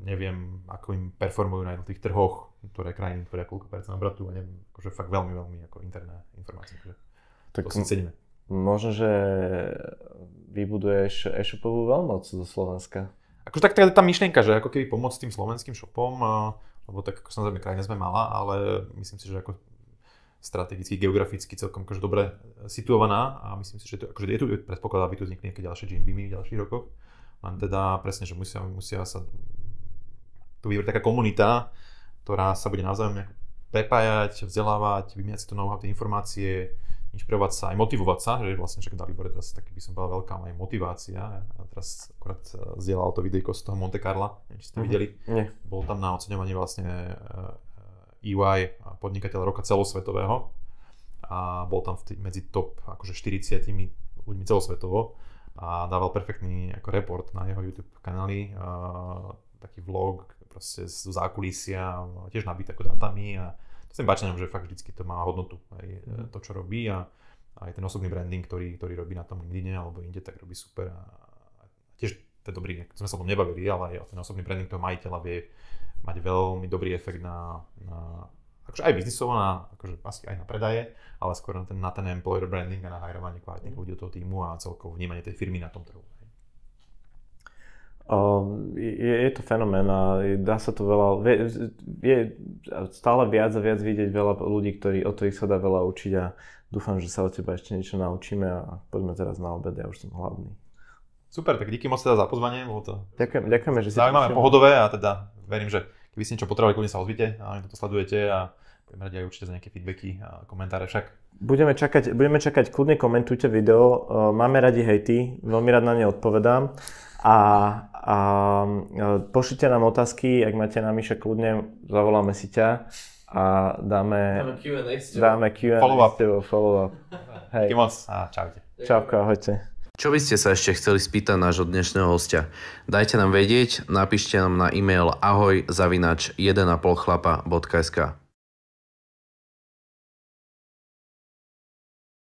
neviem, ako im performujú na jednotlivých trhoch, ktoré krajiny, ktoré koľko percent obratu a neviem, akože fakt veľmi, veľmi ako interné informácie, takže tak to si ceníme. Možno, že vybuduješ e-shopovú veľmoc zo Slovenska. Akože tak tá myšlienka, že ako keby pomôcť tým slovenským shopom, lebo tak ako samozrejme krajina sme malá, ale myslím si, že ako strategicky, geograficky celkom akože dobre situovaná a myslím si, že to, akože je tu predpoklad, aby tu vznikli nejaké ďalšie Jim Beamy v ďalších rokoch. Len teda presne, že musia sa tu vytvoriť taká komunita, ktorá sa bude navzájom prepájať, vzdelávať, vymieňať si to know-how, tie informácie, inšpirovať sa, aj motivovať sa, že vlastne však Dalibor je teraz taký, by som povedal, veľká aj motivácia. A teraz akorát zdieľal to videjko z toho Monte Carla, neviem, či ste videli. Nie. Bol tam na oceňovaní vlastne EY, podnikateľ roka celosvetového a bol tam medzi top akože 40 ľuďmi celosvetovo a dával perfektný ako report na jeho YouTube kanály, taký vlog proste z zákulisia, tiež nabité ako datami a to sa mi páči, že fakt vždycky to má hodnotu, aj to, čo robí a aj ten osobný branding, ktorý robí na tom LinkedIne alebo inde, tak robí super a tiež to je dobrý, sme sa o tom nebavili, ale aj ten osobný branding toho majiteľa vie mať veľmi dobrý efekt na akože aj biznisovo, akože asi aj na predaje, ale skôr na ten employer branding a na hajrovanie kvalitných ľudí do toho týmu a celkovo vnímanie tej firmy na tom trhu. Je to fenomén a dá sa to veľa, je stále viac a viac vidieť veľa ľudí, od ktorých sa dá veľa učiť a dúfam, že sa od teba ešte niečo naučíme a poďme teraz na obed, ja už som hladný. Super, tak díky moc teda za pozvanie, bolo to ďakujeme, že si zaujímavé, pohodové a teda verím, že keby ste niečo potrebovali, kľudne sa ozvite a to sledujete a budeme radi aj určite za nejaké feedbacky a komentáre však. Budeme čakať, kľudne komentujte video, máme radi hejty, veľmi rád na ne odpovedám a pošlite nám otázky, ak máte na Miša, kľudne zavoláme si ťa a dáme Q&A follow-up. Hej. Díky moc a čaute. Čauko, ahojte. Čo by ste sa ešte chceli spýtať nášho dnešného hostia? Dajte nám vedieť, napíšte nám na e-mail ahoj@1,5chlapa.sk.